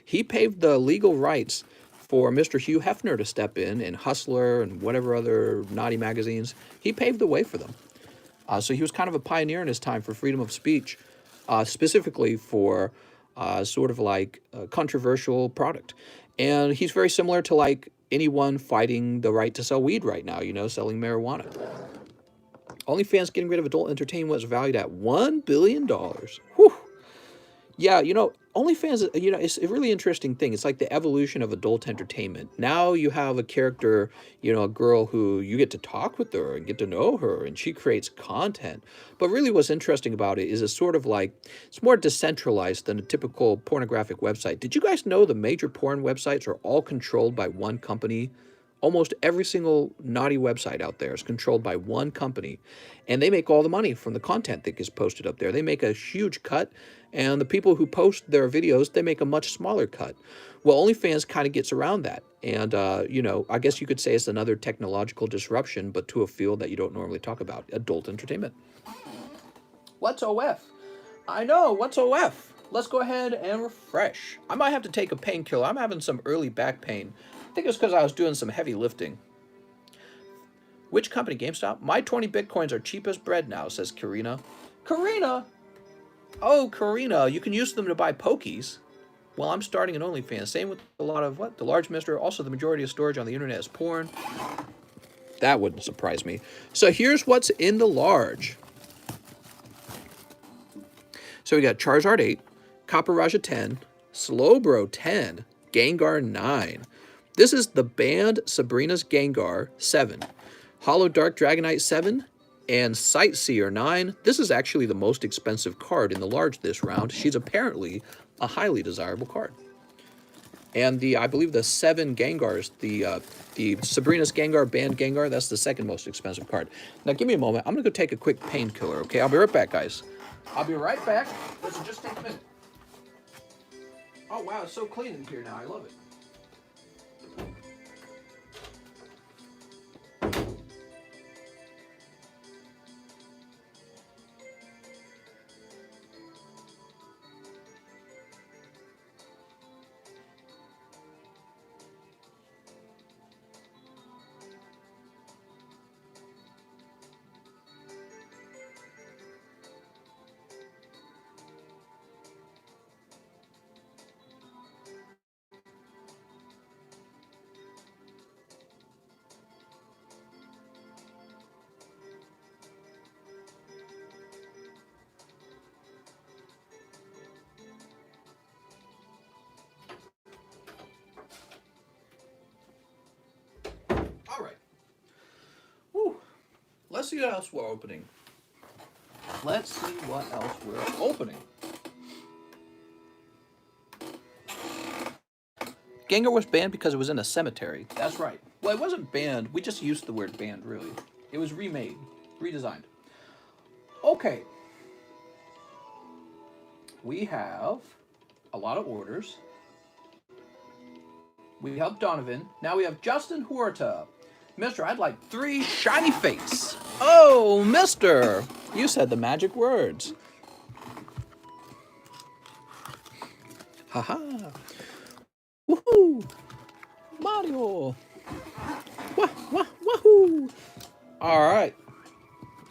he paved the legal rights for Mr. Hugh Hefner to step in, and Hustler and whatever other naughty magazines. He paved the way for them. So he was kind of a pioneer in his time for freedom of speech. Specifically for sort of like a controversial product. And he's very similar to like anyone fighting the right to sell weed right now, you know, selling marijuana. OnlyFans getting rid of adult entertainment was valued at $1 billion. Whew. Yeah, you know, OnlyFans, you know, it's a really interesting thing. It's like the evolution of adult entertainment. Now you have a character, you know, a girl who you get to talk with her and get to know her, and she creates content. But really what's interesting about it is it's sort of like, it's more decentralized than a typical pornographic website. Did you guys know the major porn websites are all controlled by one company? Almost every single naughty website out there is controlled by one company, and they make all the money from the content that gets posted up there. They make a huge cut, and the people who post their videos, they make a much smaller cut. Well, OnlyFans kind of gets around that, and you know, I guess you could say it's another technological disruption, but to a field that you don't normally talk about, adult entertainment. What's OF? I know, what's OF? Let's go ahead and refresh. I might have to take a painkiller. I'm having some early back pain. I think it's because I was doing some heavy lifting. Which company? GameStop? My 20 bitcoins are cheap as bread now, says Karina. Karina? Oh, Karina, you can use them to buy pokies. Well, I'm starting an OnlyFans. Same with a lot of what? The large mister. Also, the majority of storage on the internet is porn. That wouldn't surprise me. So here's what's in the large. So we got Charizard 8, Copper Raja 10, Slowbro 10, Gengar 9. This is the banned Sabrina's Gengar 7, Hollow Dark Dragonite 7, and Sightseer 9. This is actually the most expensive card in the large this round. She's apparently a highly desirable card. And I believe the 7 Gengars, the Sabrina's Gengar, banned Gengar, that's the second most expensive card. Now give me a moment. I'm going to go take a quick painkiller, okay? I'll be right back, guys. I'll be right back. This will just take a minute. Oh, wow, it's so clean in here now. I love it. All right. Woo. Let's see what else we're opening. Let's see what else we're opening. Gengar was banned because it was in a cemetery. That's right. Well, it wasn't banned. We just used the word banned, really. It was remade, redesigned. Okay. We have a lot of orders. We have Donovan. Now we have Justin Huerta. Mister, I'd like 3 shiny face. Oh, mister. You said the magic words. Haha. Woohoo. Mario. Wah, wah, wahoo. All right.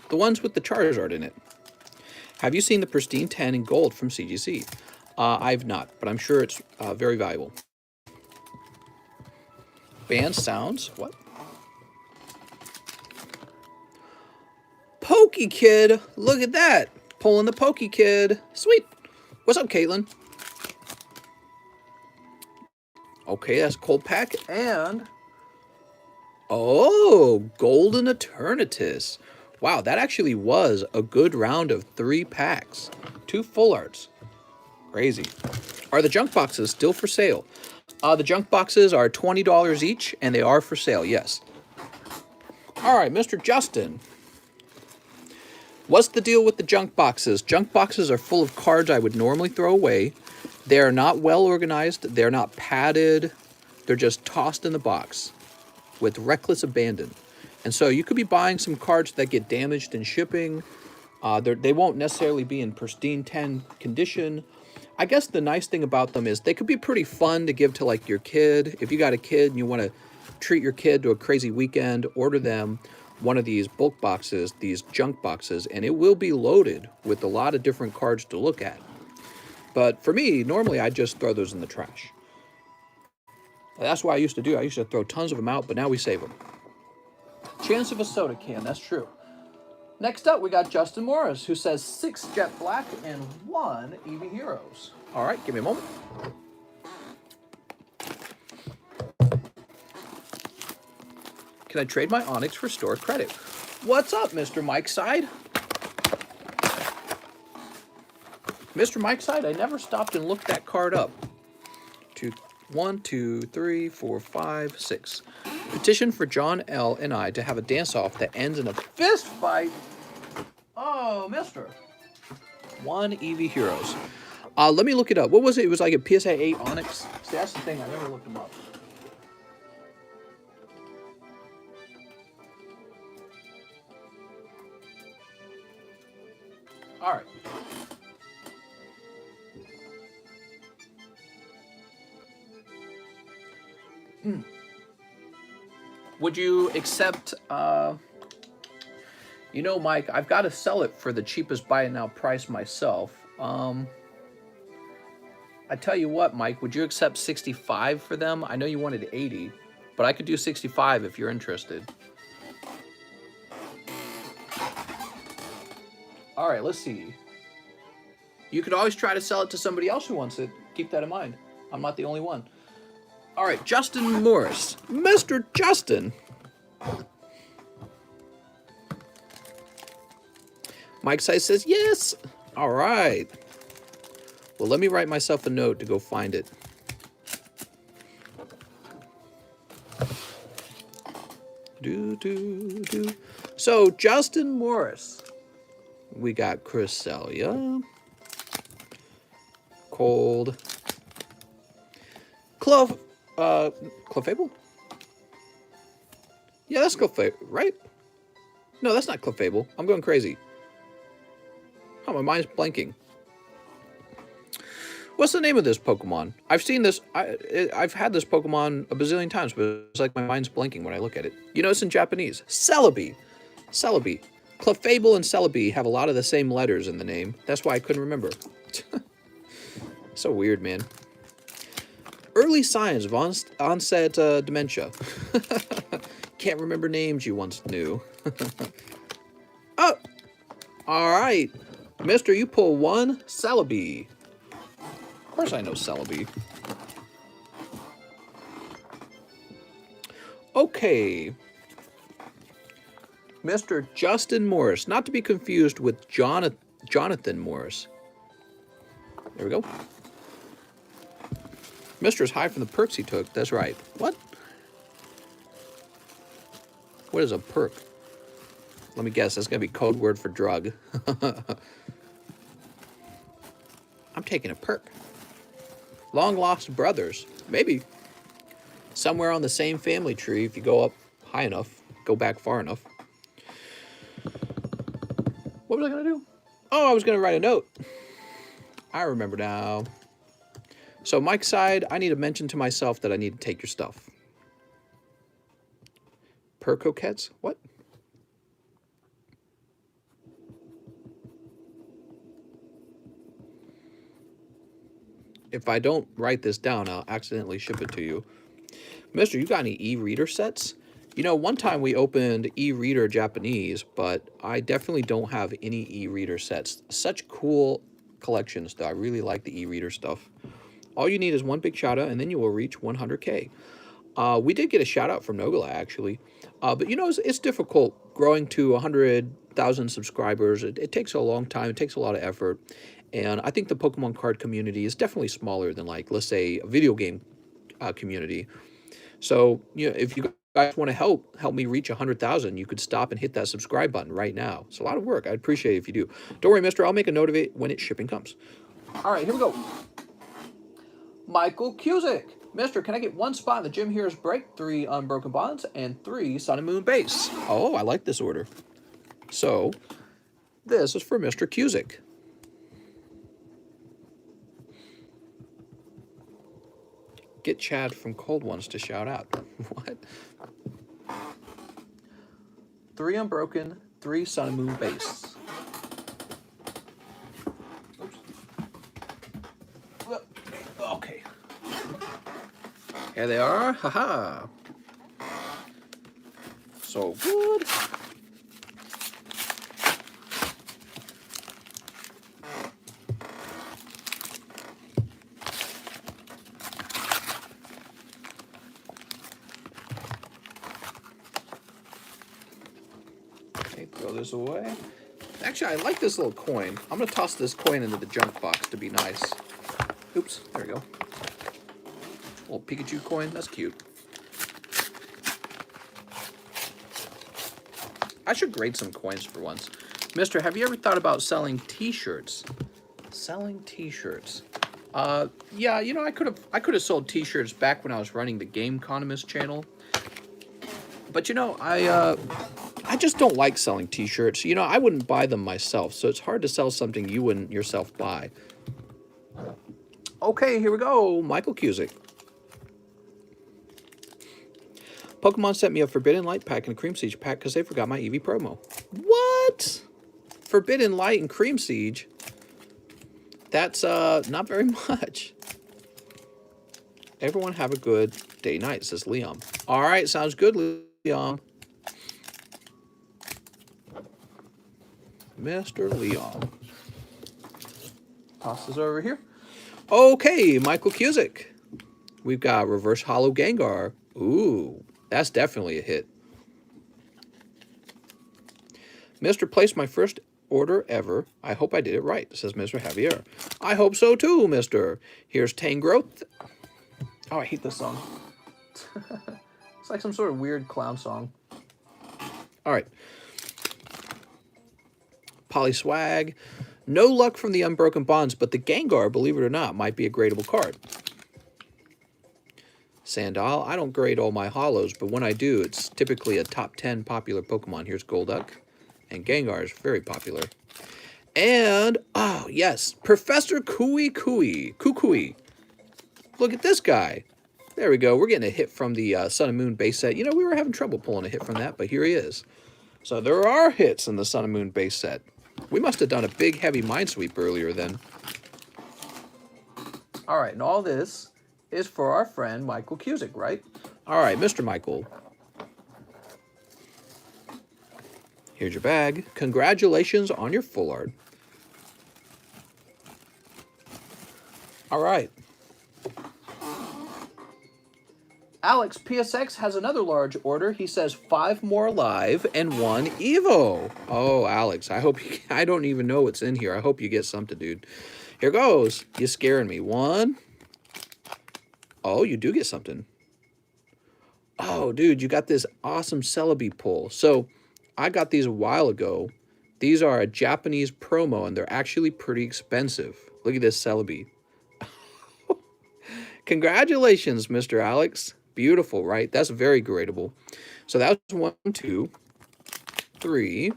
The ones with the Charizard in it. Have you seen the pristine 10 in gold from CGC? I've not, but I'm sure it's very valuable. Band sounds. What? Pokey Kid. Look at that. Pulling the Pokey Kid. Sweet. What's up, Caitlin? Okay, that's Cold Pack. And... oh, Golden Eternatus. Wow, that actually was a good round of 3 packs. 2 full arts. Crazy. Are the junk boxes still for sale? The junk boxes are $20 each, and they are for sale, yes. All right, Mr. Justin. What's the deal with the junk boxes? Junk boxes are full of cards I would normally throw away. They're not well organized. They're not padded. They're just tossed in the box with reckless abandon. And so you could be buying some cards that get damaged in shipping. They won't necessarily be in pristine 10 condition. I guess the nice thing about them is they could be pretty fun to give to like your kid. If you got a kid and you want to treat your kid to a crazy weekend, order them one of these bulk boxes, these junk boxes, and it will be loaded with a lot of different cards to look at. But for me, normally I just throw those in the trash. That's what I used to do. I used to throw tons of them out, but now we save them. Chance of a soda can, that's true. Next up, we got Justin Morris, who says 6 Jet Black and 1 Eevee Heroes. All right, give me a moment. Can I trade my Onyx for store credit? What's up, Mr. Mike Side? Mr. Mike Side, I never stopped and looked that card up. 1, 2, 3, 4, 5, 6. Petition for John L. and I to have a dance-off that ends in a fist fight. Oh, mister. 1 Eevee Heroes. Let me look it up. What was it? It was like a PSA 8 Onyx. See, that's the thing. I never looked them up. All right. Would you accept, you know, Mike, I've got to sell it for the cheapest buy it now price myself. I tell you what, Mike, would you accept 65 for them? I know you wanted 80, but I could do 65 if you're interested. All right, let's see. You could always try to sell it to somebody else who wants it. Keep that in mind. I'm not the only one. All right, Justin Morris. Mr. Justin. Mike Size says, yes. All right. Well, let me write myself a note to go find it. So, Justin Morris. We got Cresselia. Cold. Clefable? Yeah, that's Clefable, right? No, that's not Clefable. I'm going crazy. Oh, my mind's blanking. What's the name of this Pokemon? I've seen this. I've had this Pokemon a bazillion times, but it's like my mind's blanking when I look at it. You know, it's in Japanese. Celebi. Celebi. Clefable and Celebi have a lot of the same letters in the name. That's why I couldn't remember. So weird, man. Early signs of onset dementia. Can't remember names you once knew. Oh! Alright. Mister, you pull one Celebi. Of course I know Celebi. Okay. Mr. Justin Morris. Not to be confused with Jonathan Morris. There we go. Mister's high from the perks he took. That's right. What? What is a perk? Let me guess. That's going to be code word for drug. I'm taking a perk. Long lost brothers. Maybe. Somewhere on the same family tree if you go up high enough. Go back far enough. What was I going to do? Oh, I was going to write a note. I remember now. So Mike's side, I need to mention to myself that I need to take your stuff. Per coquettes? What? If I don't write this down, I'll accidentally ship it to you. Mister, you got any e-reader sets? You know, one time we opened e-reader Japanese, but I definitely don't have any e-reader sets. Such cool collections, though. I really like the e-reader stuff. All you need is one big shout out, and then you will reach 100K. We did get a shout out from Nogala, actually. But, you know, it's difficult growing to 100,000 subscribers. It takes a long time. It takes a lot of effort. And I think the Pokemon card community is definitely smaller than, like, let's say, a video game community. So, you know, if you guys want to help me reach 100,000, you could stop and hit that subscribe button right now. It's a lot of work. I'd appreciate it if you do. Don't worry, mister. I'll make a note of it when its shipping comes. All right, here we go. Michael Cusick. Mister, can I get one spot in the Gym Heroes break, 3 Unbroken Bonds, and 3 Sun and Moon base? Oh, I like this order. So, this is for Mr. Cusick. Get Chad from Cold Ones to shout out. What? 3 Unbroken, 3 Sun and Moon base. Okay. Here they are. Haha. So good. Okay, throw this away. Actually, I like this little coin. I'm going to toss this coin into the junk box to be nice. Oops, there we go. Little Pikachu coin, that's cute. I should grade some coins for once. Mister, have you ever thought about selling t-shirts? Selling t-shirts. Yeah, you know, I could have sold t-shirts back when I was running the TheCardconomist channel. But you know, I just don't like selling t-shirts. You know, I wouldn't buy them myself, so it's hard to sell something you wouldn't yourself buy. Okay, here we go. Michael Cusick. Pokemon sent me a Forbidden Light pack and a Cream Siege pack because they forgot my Eevee promo. What? Forbidden Light and Cream Siege? That's not very much. Everyone have a good day night, says Liam. All right, sounds good, Liam. Mr. Leon. Toss this over here. Okay, Michael Cusick. We've got Reverse Hollow Gengar. Ooh, that's definitely a hit. Mr. placed my first order ever. I hope I did it right, says Mr. Javier. I hope so too, mister. Here's Tangrowth. Oh, I hate this song. It's like some sort of weird clown song. All right. Polyswag. No luck from the Unbroken Bonds, but the Gengar, believe it or not, might be a gradable card. Sandal. I don't grade all my holos, but when I do, it's typically a top 10 popular Pokemon. Here's Golduck, and Gengar is very popular. And, oh, yes, Professor Kukui. Look at this guy. There we go. We're getting a hit from the Sun and Moon base set. You know, we were having trouble pulling a hit from that, but here he is. So there are hits in the Sun and Moon base set. We must have done a big, heavy Minesweep earlier then. All right, and all this is for our friend Michael Cusick, right? All right, Mr. Michael. Here's your bag. Congratulations on your full art. All right. Alex PSX has another large order. He says 5 more live and 1 Evo. Oh, Alex, I hope you, I don't even know what's in here. I hope you get something, dude. Here goes. You're scaring me. 1. Oh, you do get something. Oh, dude, you got this awesome Celebi pull. So I got these a while ago. These are a Japanese promo, and they're actually pretty expensive. Look at this Celebi. Congratulations, Mr. Alex. Beautiful, right? That's very gradable. So that was 1, 2, 3.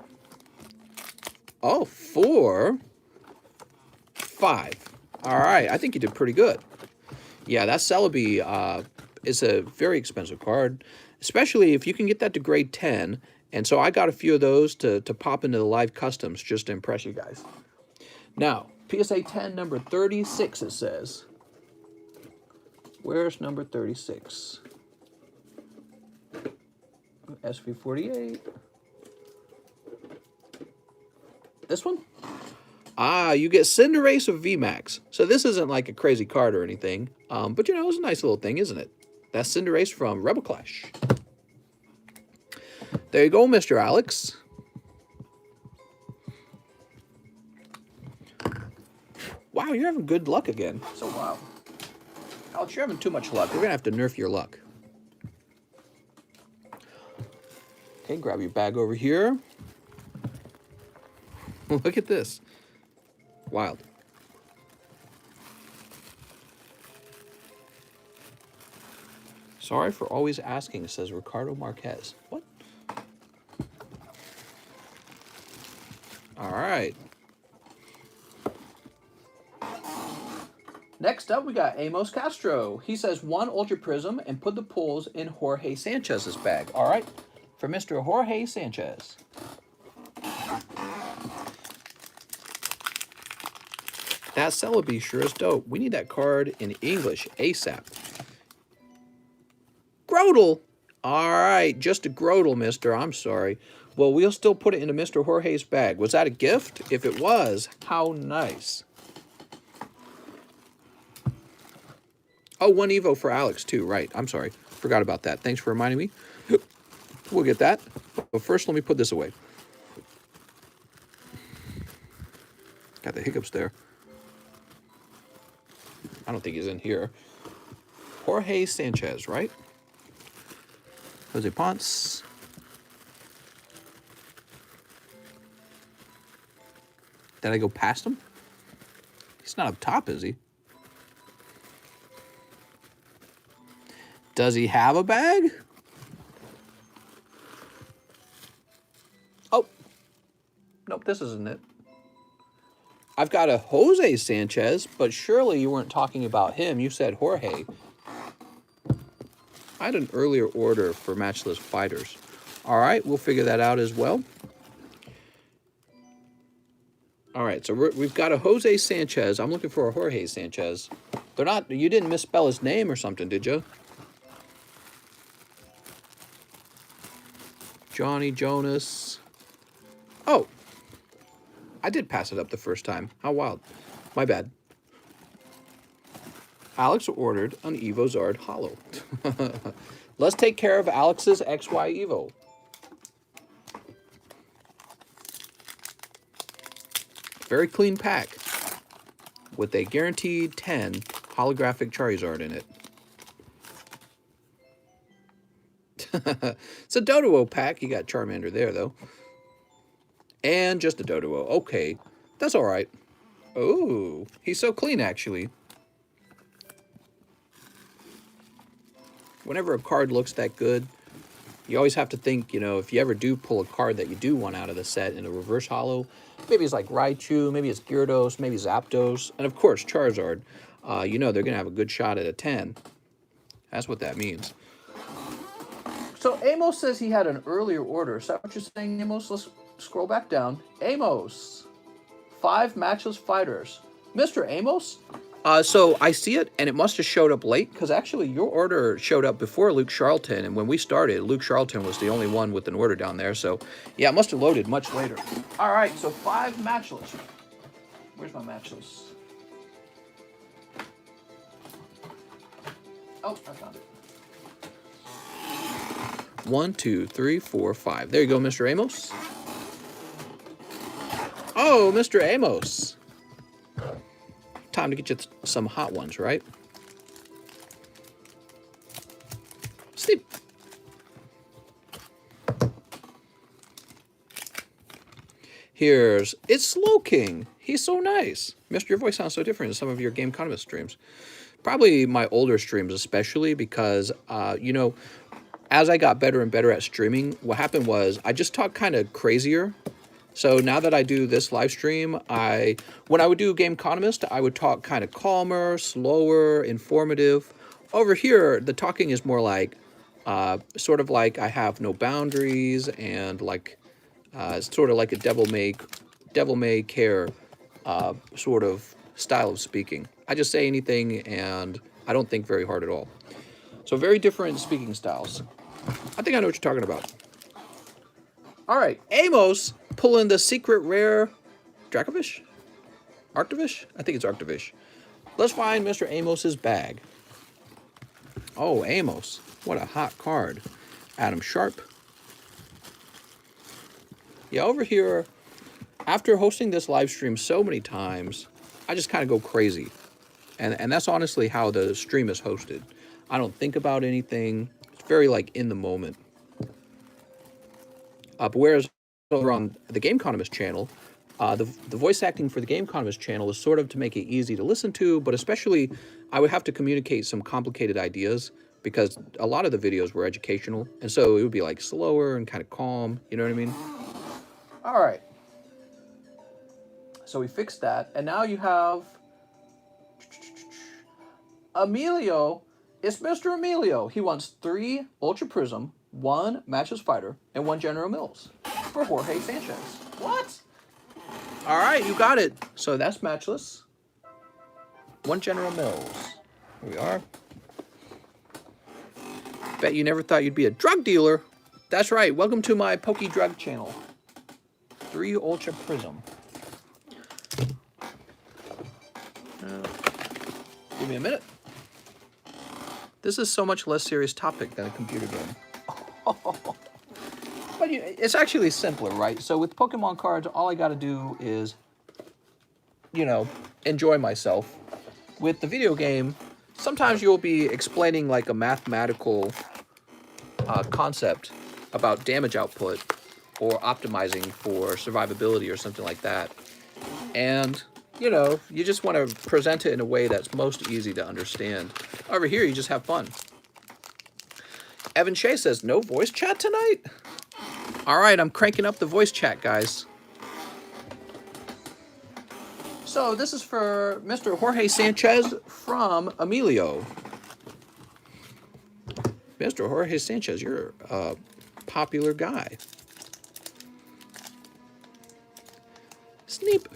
Oh, 4, 5. All right, I think you did pretty good. Yeah, that Celebi is a very expensive card, especially if you can get that to grade 10. And so I got a few of those to pop into the live customs just to impress you guys. Now, PSA 10 number 36, it says. Where's number 36? SV48. This one? Ah, you get Cinderace of VMAX. So this isn't like a crazy card or anything. But, you know, it's a nice little thing, isn't it? That's Cinderace from Rebel Clash. There you go, Mr. Alex. Wow, you're having good luck again. So wow. Alex, you're having too much luck. We're going to have to nerf your luck. Okay, grab your bag over here. Look at this. Wild. Sorry for always asking, says Ricardo Marquez. What? All right. Next up, we got Amos Castro. He says 1 Ultra Prism and put the pulls in Jorge Sanchez's bag. All right, for Mr. Jorge Sanchez. That Celebi sure is dope. We need that card in English ASAP. Grodel. All right, just a Grodel, mister. I'm sorry. Well, we'll still put it into Mr. Jorge's bag. Was that a gift? If it was, how nice. Oh, 1 Evo for Alex, too. Right. I'm sorry. Forgot about that. Thanks for reminding me. We'll get that. But first, let me put this away. Got the hiccups there. I don't think he's in here. Jorge Sanchez, right? Jose Ponce. Did I go past him? He's not up top, is he? Does he have a bag? Oh. Nope, this isn't it. I've got a Jose Sanchez, but surely you weren't talking about him. You said Jorge. I had an earlier order for Matchless Fighters. All right, we'll figure that out as well. All right, so we've got a Jose Sanchez. I'm looking for a Jorge Sanchez. They're not, you didn't misspell his name or something, did you? Johnny Jonas. Oh, I did pass it up the first time. How wild. My bad. Alex ordered an Evo Zard Holo. Let's take care of Alex's XY Evo. Very clean pack with a guaranteed 10 holographic Charizard in it. It's a Doduo pack. You got Charmander there, though. And just a Doduo. Okay, that's all right. Oh, he's so clean, actually. Whenever a card looks that good, you always have to think, you know, if you ever do pull a card that you do want out of the set in a reverse holo, maybe it's like Raichu, maybe it's Gyarados, maybe Zapdos, and of course Charizard, you know they're going to have a good shot at a 10. That's what that means. So Amos says he had an earlier order. Is that what you're saying, Amos? Let's scroll back down. Amos, 5 matchless fighters. Mr. Amos? So I see it, and it must have showed up late, because actually your order showed up before Luke Charlton, and when we started, Luke Charlton was the only one with an order down there, so yeah, it must have loaded much later. All right, so 5 matchless. Where's my matchless? Oh, I found it. 1, 2, 3, 4, 5. There you go, Mr. Amos. Oh, Mr. Amos. Time to get you some hot ones, right? Sleep. Here's It's Slow King. He's so nice. Mister, your voice sounds so different in some of your TheCardconomist streams. Probably my older streams especially because, you know, as I got better and better at streaming, what happened was I just talked kind of crazier. So now that I do this live stream, when I would do TheCardconomist, I would talk kind of calmer, slower, informative. Over here, the talking is more like, sort of like I have no boundaries and like, sort of like a devil may care sort of style of speaking. I just say anything and I don't think very hard at all. So very different speaking styles. I think I know what you're talking about. All right, Amos pulling the secret rare Dracovish? Arctovish? I think it's Arctovish. Let's find Mr. Amos's bag. Oh, Amos. What a hot card. Adam Sharp. Yeah, over here, after hosting this live stream so many times, I just kind of go crazy. And that's honestly how the stream is hosted. I don't think about anything. It's very like in the moment. But whereas over on the TheCardconomist channel, the voice acting for the TheCardconomist channel is sort of to make it easy to listen to, but especially I would have to communicate some complicated ideas because a lot of the videos were educational. And so it would be like slower and kind of calm. You know what I mean? All right. So we fixed that. And now you have Emilio. It's Mr. Emilio. He wants 3 Ultra Prism, 1 Matches Fighter, and 1 General Mills for Jorge Sanchez. What? All right, you got it. So that's matchless. 1 General Mills. Here we are. Bet you never thought you'd be a drug dealer. That's right. Welcome to my Pokey Drug channel. 3 Ultra Prism. Give me a minute. This is so much less serious topic than a computer game. But it's actually simpler, right? So with Pokemon cards, all I got to do is, you know, enjoy myself. With the video game, sometimes you'll be explaining like a mathematical concept about damage output or optimizing for survivability or something like that. And, you know, you just want to present it in a way that's most easy to understand. Over here, you just have fun. Evan Shea says, no voice chat tonight? All right, I'm cranking up the voice chat, guys. So this is for Mr. Jorge Sanchez from Emilio. Mr. Jorge Sanchez, you're a popular guy. Sneep.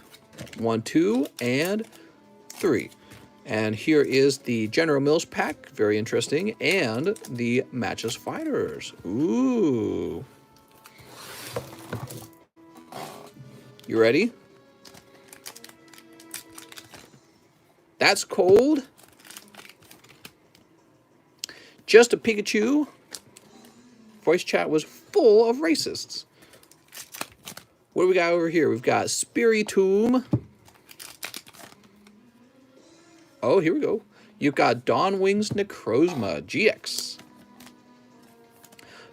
1, 2, and 3. And here is the General Mills pack, very interesting, and the Matches Fighters. Ooh. You ready? That's cold. Just a Pikachu. Voice chat was full of racists. What do we got over here? We've got Spiritomb. Oh, here we go. You've got Dawnwing's Necrozma GX.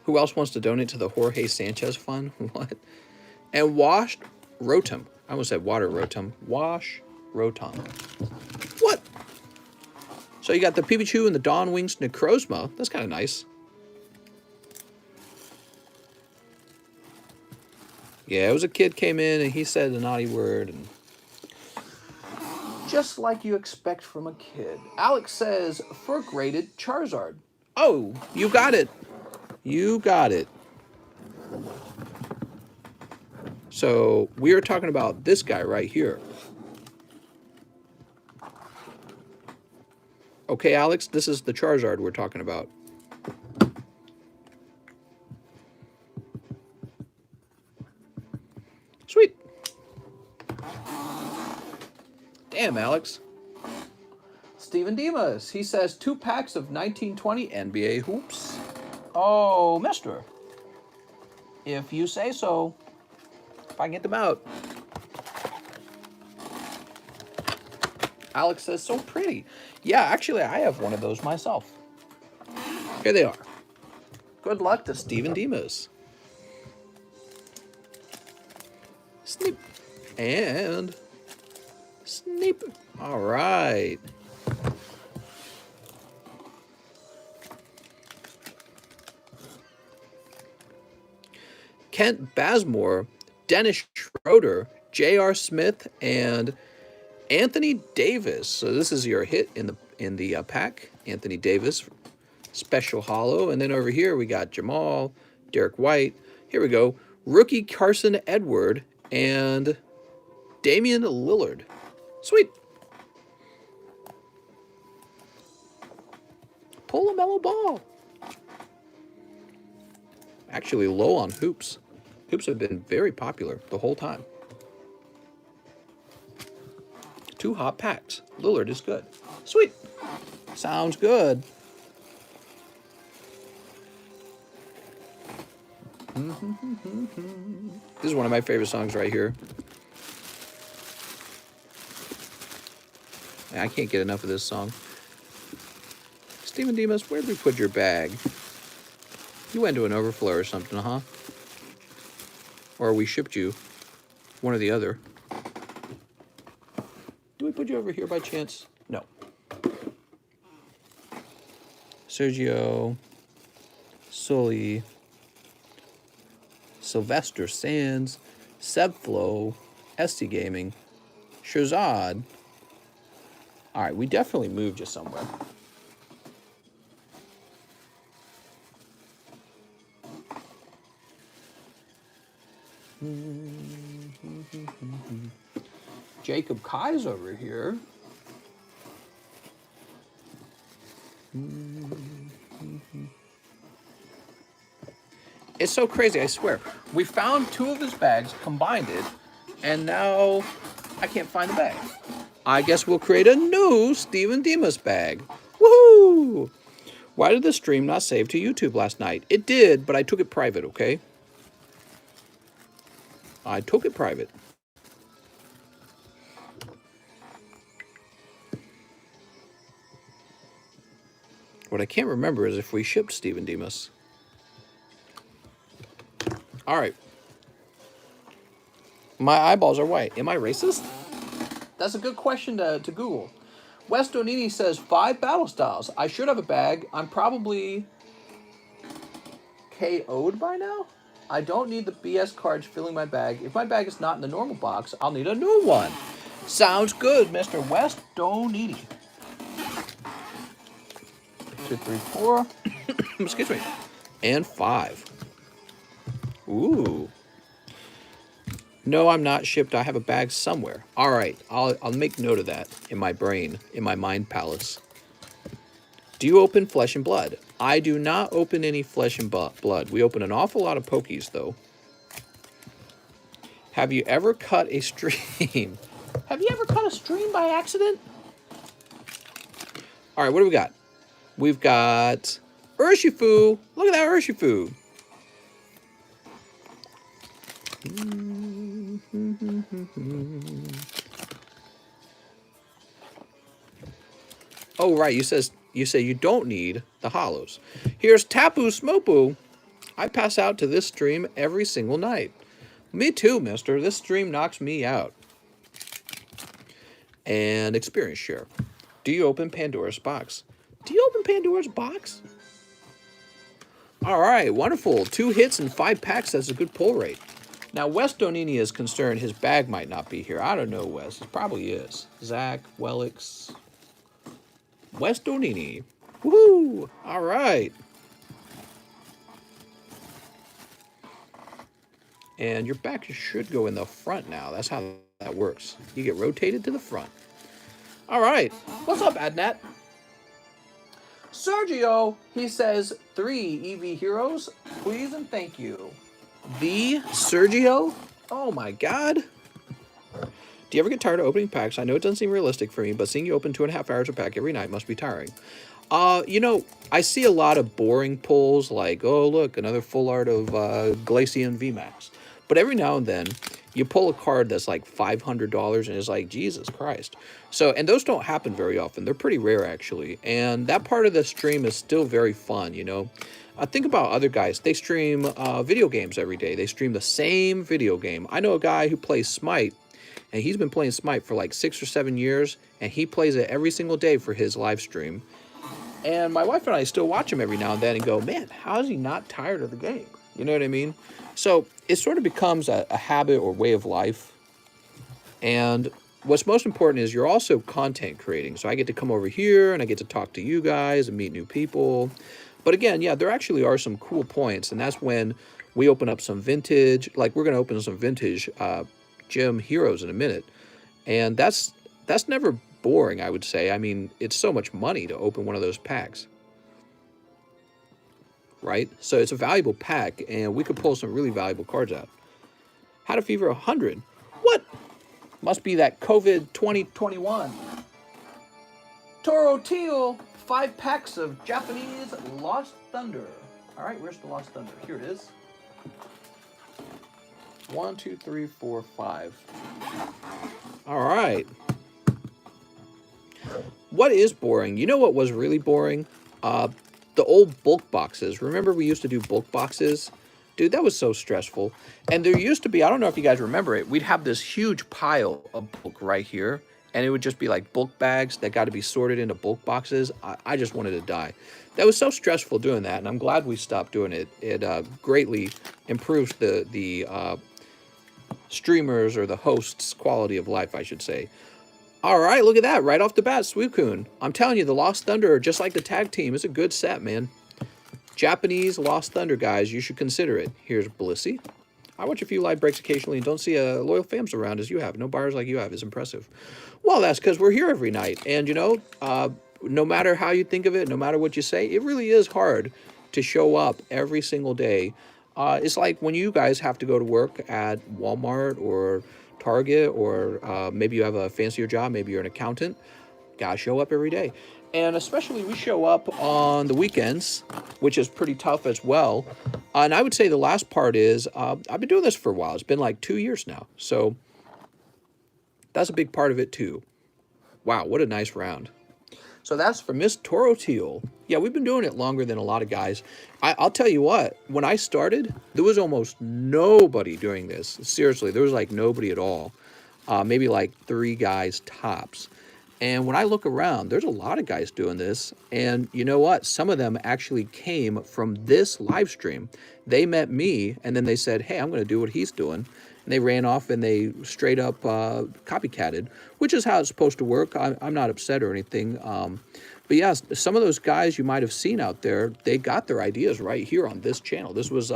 Who else wants to donate to the Jorge Sanchez Fund? What? And washed Rotom. I almost said water Rotom. Wash Rotom. What? So you got the Pikachu and the Dawn Wings Necrozma. That's kind of nice. Yeah, it was a kid came in and he said a naughty word. And just like you expect from a kid. Alex says, for graded Charizard. Oh, you got it. You got it. So we are talking about this guy right here. Okay, Alex, this is the Charizard we're talking about. Sweet. Damn, Alex. Steven Dimas, he says 2 packs of 1920 NBA hoops. Oh, mister. If you say so. If I can get them out. Alex says, so pretty. Yeah, actually, I have one of those myself. Here they are. Good luck to Steven Dimas. Snip. And snip. All right. Kent Bazemore, Dennis Schroeder, J.R. Smith, and Anthony Davis. So this is your hit in the pack. Anthony Davis, special holo. And then over here we got Jamal, Derek White. Here we go. Rookie Carson Edward and Damian Lillard. Sweet. Pull a mellow ball. Actually low on hoops. Hoops have been very popular the whole time. 2 hot packs. Lillard is good. Sweet. Sounds good. This is one of my favorite songs right here. I can't get enough of this song. Steven Dimas, where did we put your bag? You went to an overflow or something, huh? Or we shipped you. One or the other. Did we put you over here by chance? No. Sergio, Sully, Sylvester Sands, Sebflow, ST Gaming, Shazad. All right, we definitely moved you somewhere. Jacob Kai's over here. It's so crazy, I swear. We found 2 of his bags, combined it, and now I can't find the bag. I guess we'll create a new Steven Dimas bag. Woohoo! Why did the stream not save to YouTube last night? It did, but I took it private, okay? I took it private. What I can't remember is if we shipped Steven Dimas. All right. My eyeballs are white. Am I racist? That's a good question to Google. Wes Donini says 5 battle styles. I should have a bag. I'm probably KO'd by now. I don't need the BS cards filling my bag. If my bag is not in the normal box, I'll need a new one. Sounds good, Mr. Wes Donini. 2, 3, 4. Excuse me. And 5. Ooh. No, I'm not shipped. I have a bag somewhere. All right. I'll make note of that in my brain, in my mind palace. Do you open Flesh and Blood? I do not open any Flesh and Blood. We open an awful lot of Pokies, though. Have you ever cut a stream? Have you ever cut a stream by accident? All right, what do we got? We've got Urshifu. Look at that Urshifu. Oh, right. You say you don't need the hollows. Here's Tapu Smopu. I pass out to this stream every single night. Me too, mister. This stream knocks me out. And experience share. Do you open Pandora's box? Do you open Pandora's box? All right, wonderful. 2 hits and 5 packs. That's a good pull rate. Now, Wes Donini is concerned his bag might not be here. I don't know, Wes. It probably is. Zach, Wellix, Wes Donini. Woohoo! All right. And your back should go in the front now. That's how that works. You get rotated to the front. All right. What's up, Adnat? Sergio, he says, 3 EV heroes, please and thank you. The Sergio? Oh my God. Do you ever get tired of opening packs? I know it doesn't seem realistic for me, but seeing you open 2.5 hours a pack every night must be tiring. You know, I see a lot of boring pulls like, oh, look, another full art of Glacian VMAX. But every now and then, you pull a card that's like $500 and it's like, Jesus Christ. So, and those don't happen very often. They're pretty rare, actually. And that part of the stream is still very fun, you know. Think about other guys. They stream video games every day. They stream the same video game. I know a guy who plays Smite, and he's been playing Smite for like 6 or 7 years, and he plays it every single day for his live stream. And my wife and I still watch him every now and then and go, man, how is he not tired of the game? You know what I mean? So it sort of becomes a habit or way of life. And what's most important is you're also content creating. So I get to come over here and I get to talk to you guys and meet new people. But again, yeah, there actually are some cool points. And that's when we open up some vintage, like we're going to open some vintage gym heroes in a minute. And that's never boring, I would say. I mean, it's so much money to open one of those packs. Right? So it's a valuable pack, and we could pull some really valuable cards out. How to Fever 100. What? Must be that COVID 2021. Toro Teal, 5 packs of Japanese Lost Thunder. All right, where's the Lost Thunder? Here it is. 1, 2, 3, 4, 5. All right. What is boring? You know what was really boring? The old bulk boxes. Remember we used to do bulk boxes? Dude, that was so stressful. And there used to be, I don't know if you guys remember it, we'd have this huge pile of bulk right here, and it would just be like bulk bags that got to be sorted into bulk boxes. I just wanted to die. That was so stressful doing that, and I'm glad we stopped doing it. It greatly improves the streamers or the hosts' quality of life, I should say. All right, look at that. Right off the bat, Suicune. I'm telling you, the Lost Thunder, just like the tag team, is a good set, man. Japanese Lost Thunder, guys. You should consider it. Here's Blissey. I watch a few live breaks occasionally and don't see a loyal fans around as you have. No buyers like you have is impressive. Well, that's because we're here every night. And, you know, no matter how you think of it, no matter what you say, it really is hard to show up every single day. It's like when you guys have to go to work at Walmart or Target, or maybe you have a fancier job, maybe you're an accountant, gotta show up every day. And especially we show up on the weekends, which is pretty tough as well. And I would say the last part is, I've been doing this for a while. It's been like 2 years now. So that's a big part of it too. Wow, what a nice round. So that's for Miss Toro Teal. Yeah, we've been doing it longer than a lot of guys. I'll tell you what, when I started, there was almost nobody doing this. Seriously, there was like nobody at all. Maybe like 3 guys tops. And when I look around, there's a lot of guys doing this. And you know what? Some of them actually came from this live stream. They met me, and then they said, hey, I'm going to do what he's doing. And they ran off and they straight up copycatted, which is how it's supposed to work. I'm not upset or anything. But yeah, some of those guys you might have seen out there, they got their ideas right here on this channel. This was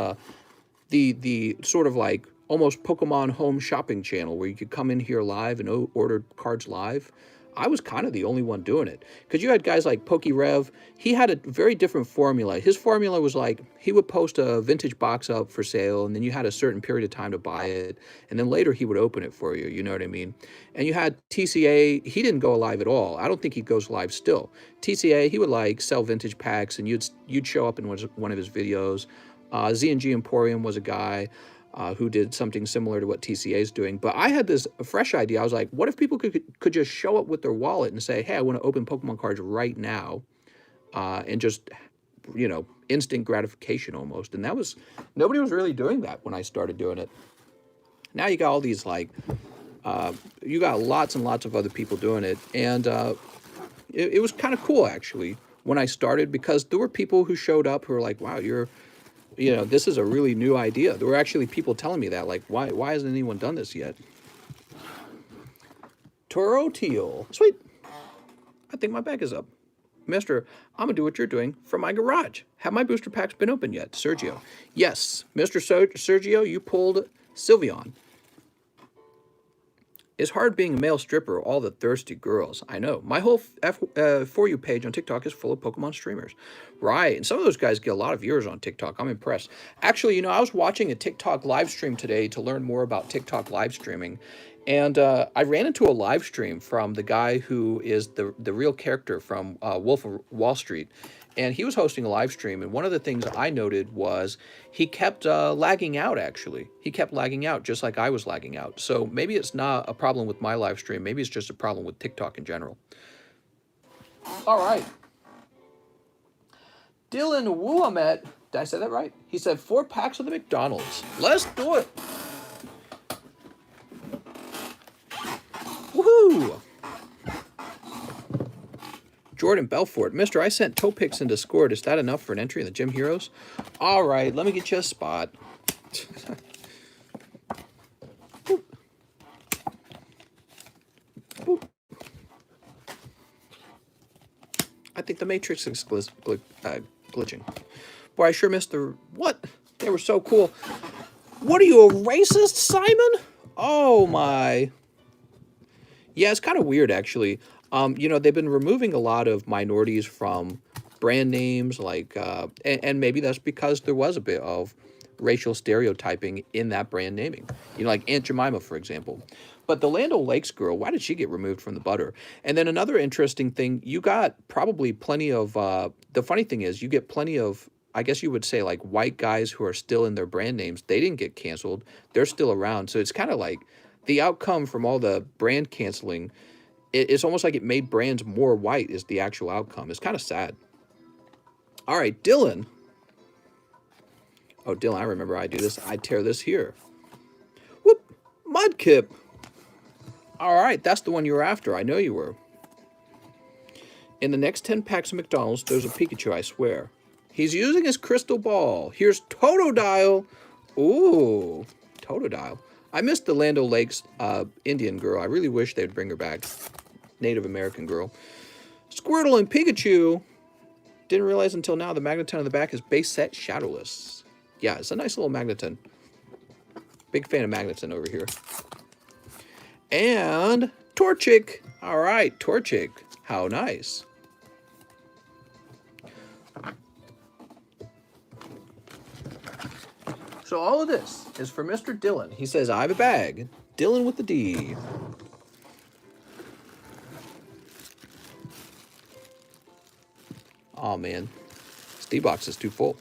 the sort of like almost Pokemon home shopping channel where you could come in here live and order cards live. I was kind of the only one doing it, because you had guys like PokeRev. He had a very different formula. His formula was like, he would post a vintage box up for sale, and then you had a certain period of time to buy it, and then later he would open it for you, you know what I mean? And you had TCA, he didn't go live at all. I don't think he goes live still. TCA, he would like sell vintage packs, and you'd show up in one of his videos. Z&G Emporium was a guy who did something similar to what TCA is doing. But I had this fresh idea. I was like, what if people could just show up with their wallet and say, hey, I want to open Pokemon cards right now, and just, you know, instant gratification almost. And nobody was really doing that when I started doing it. Now you got all these, like, you got lots and lots of other people doing it. And it was kind of cool, actually, when I started, because there were people who showed up who were like, wow, this is a really new idea. There were actually people telling me that, like, why hasn't anyone done this yet? Toro Teal. Sweet. I think my bag is up. Mister, I'm going to do what you're doing from my garage. Have my booster packs been open yet? Sergio. Yes. Mr. Sergio, you pulled Sylveon. It's hard being a male stripper, all the thirsty girls. I know. My whole For You page on TikTok is full of Pokemon streamers. Right. And some of those guys get a lot of viewers on TikTok. I'm impressed. Actually, I was watching a TikTok live stream today to learn more about TikTok live streaming. And I ran into a live stream from the guy who is the real character from Wolf of Wall Street. And he was hosting a live stream. And one of the things I noted was he kept lagging out, actually. He kept lagging out, just like I was lagging out. So maybe it's not a problem with my live stream. Maybe it's just a problem with TikTok in general. All right. Dylan Wuamet, did I say that right? He said 4 packs of the McDonald's. Let's do it. Woohoo! Jordan Belfort. Mister, I sent toe picks in Discord. Is that enough for an entry in the Gym Heroes? All right, let me get you a spot. Boop. Boop. I think the Matrix is glitching. Boy, I sure missed the... What? They were so cool. What are you, a racist, Simon? Oh, my... Yeah, it's kind of weird, actually. They've been removing a lot of minorities from brand names, like, and maybe that's because there was a bit of racial stereotyping in that brand naming. Like Aunt Jemima, for example. But the Land O'Lakes girl, why did she get removed from the butter? And then another interesting thing, you got probably plenty of, the funny thing is, you get plenty of, I guess you would say, like, white guys who are still in their brand names. They didn't get canceled. They're still around. So it's kind of like, the outcome from all the brand canceling, it's almost like it made brands more white is the actual outcome. It's kind of sad. All right, Dylan. Oh, Dylan, I remember I do this. I tear this here. Whoop, Mudkip. All right, that's the one you were after. I know you were. In the next 10 packs of McDonald's, there's a Pikachu, I swear. He's using his crystal ball. Here's Totodile. Ooh, Totodile. I missed the Land O'Lakes Indian girl. I really wish they'd bring her back. Native American girl. Squirtle and Pikachu. Didn't realize until now the Magneton on the back is base set shadowless. Yeah, it's a nice little Magneton. Big fan of Magneton over here. And Torchic. All right, Torchic. How nice. So all of this is for Mr. Dylan. He says, I have a bag. Dylan with the D. Oh, man. This D-box is too full.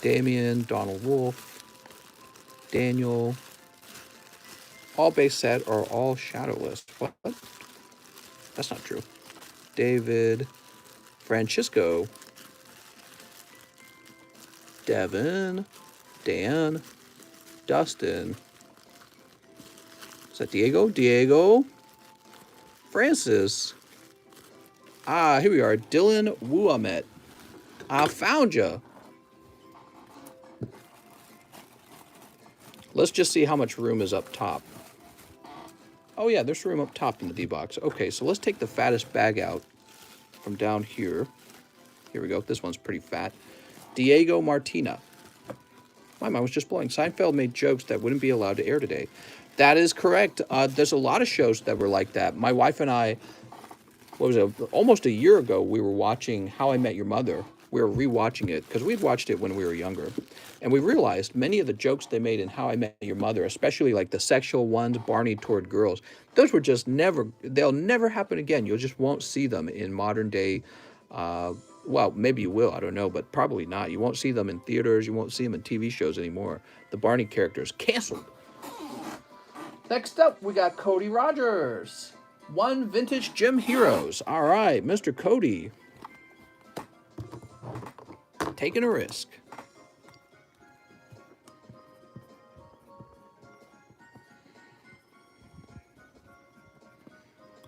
Damien, Donald Wolf, Daniel. All base set or all shadowless. What? That's not true. David, Francisco, Devin, Dan, Dustin. Is that Diego? Diego, Francis. Ah, here we are. Dylan Wuamet. I found you. Let's just see how much room is up top. Oh, yeah, there's room up top in the D-box. Okay, so let's take the fattest bag out from down here. Here we go. This one's pretty fat. Diego Martina. My mind was just blowing. Seinfeld made jokes that wouldn't be allowed to air today. That is correct. There's a lot of shows that were like that. My wife and I, what was it, almost a year ago, we were watching How I Met Your Mother. We were rewatching it because we'd watched it when we were younger. And we realized many of the jokes they made in How I Met Your Mother, especially like the sexual ones, Barney toward girls, those were just never, they'll never happen again. You just won't see them in modern day, well, maybe you will, I don't know, but probably not. You won't see them in theaters. You won't see them in TV shows anymore. The Barney characters canceled. Next up, we got Cody Rogers. One Vintage Gym Heroes. All right, Mr. Cody. Taking a risk.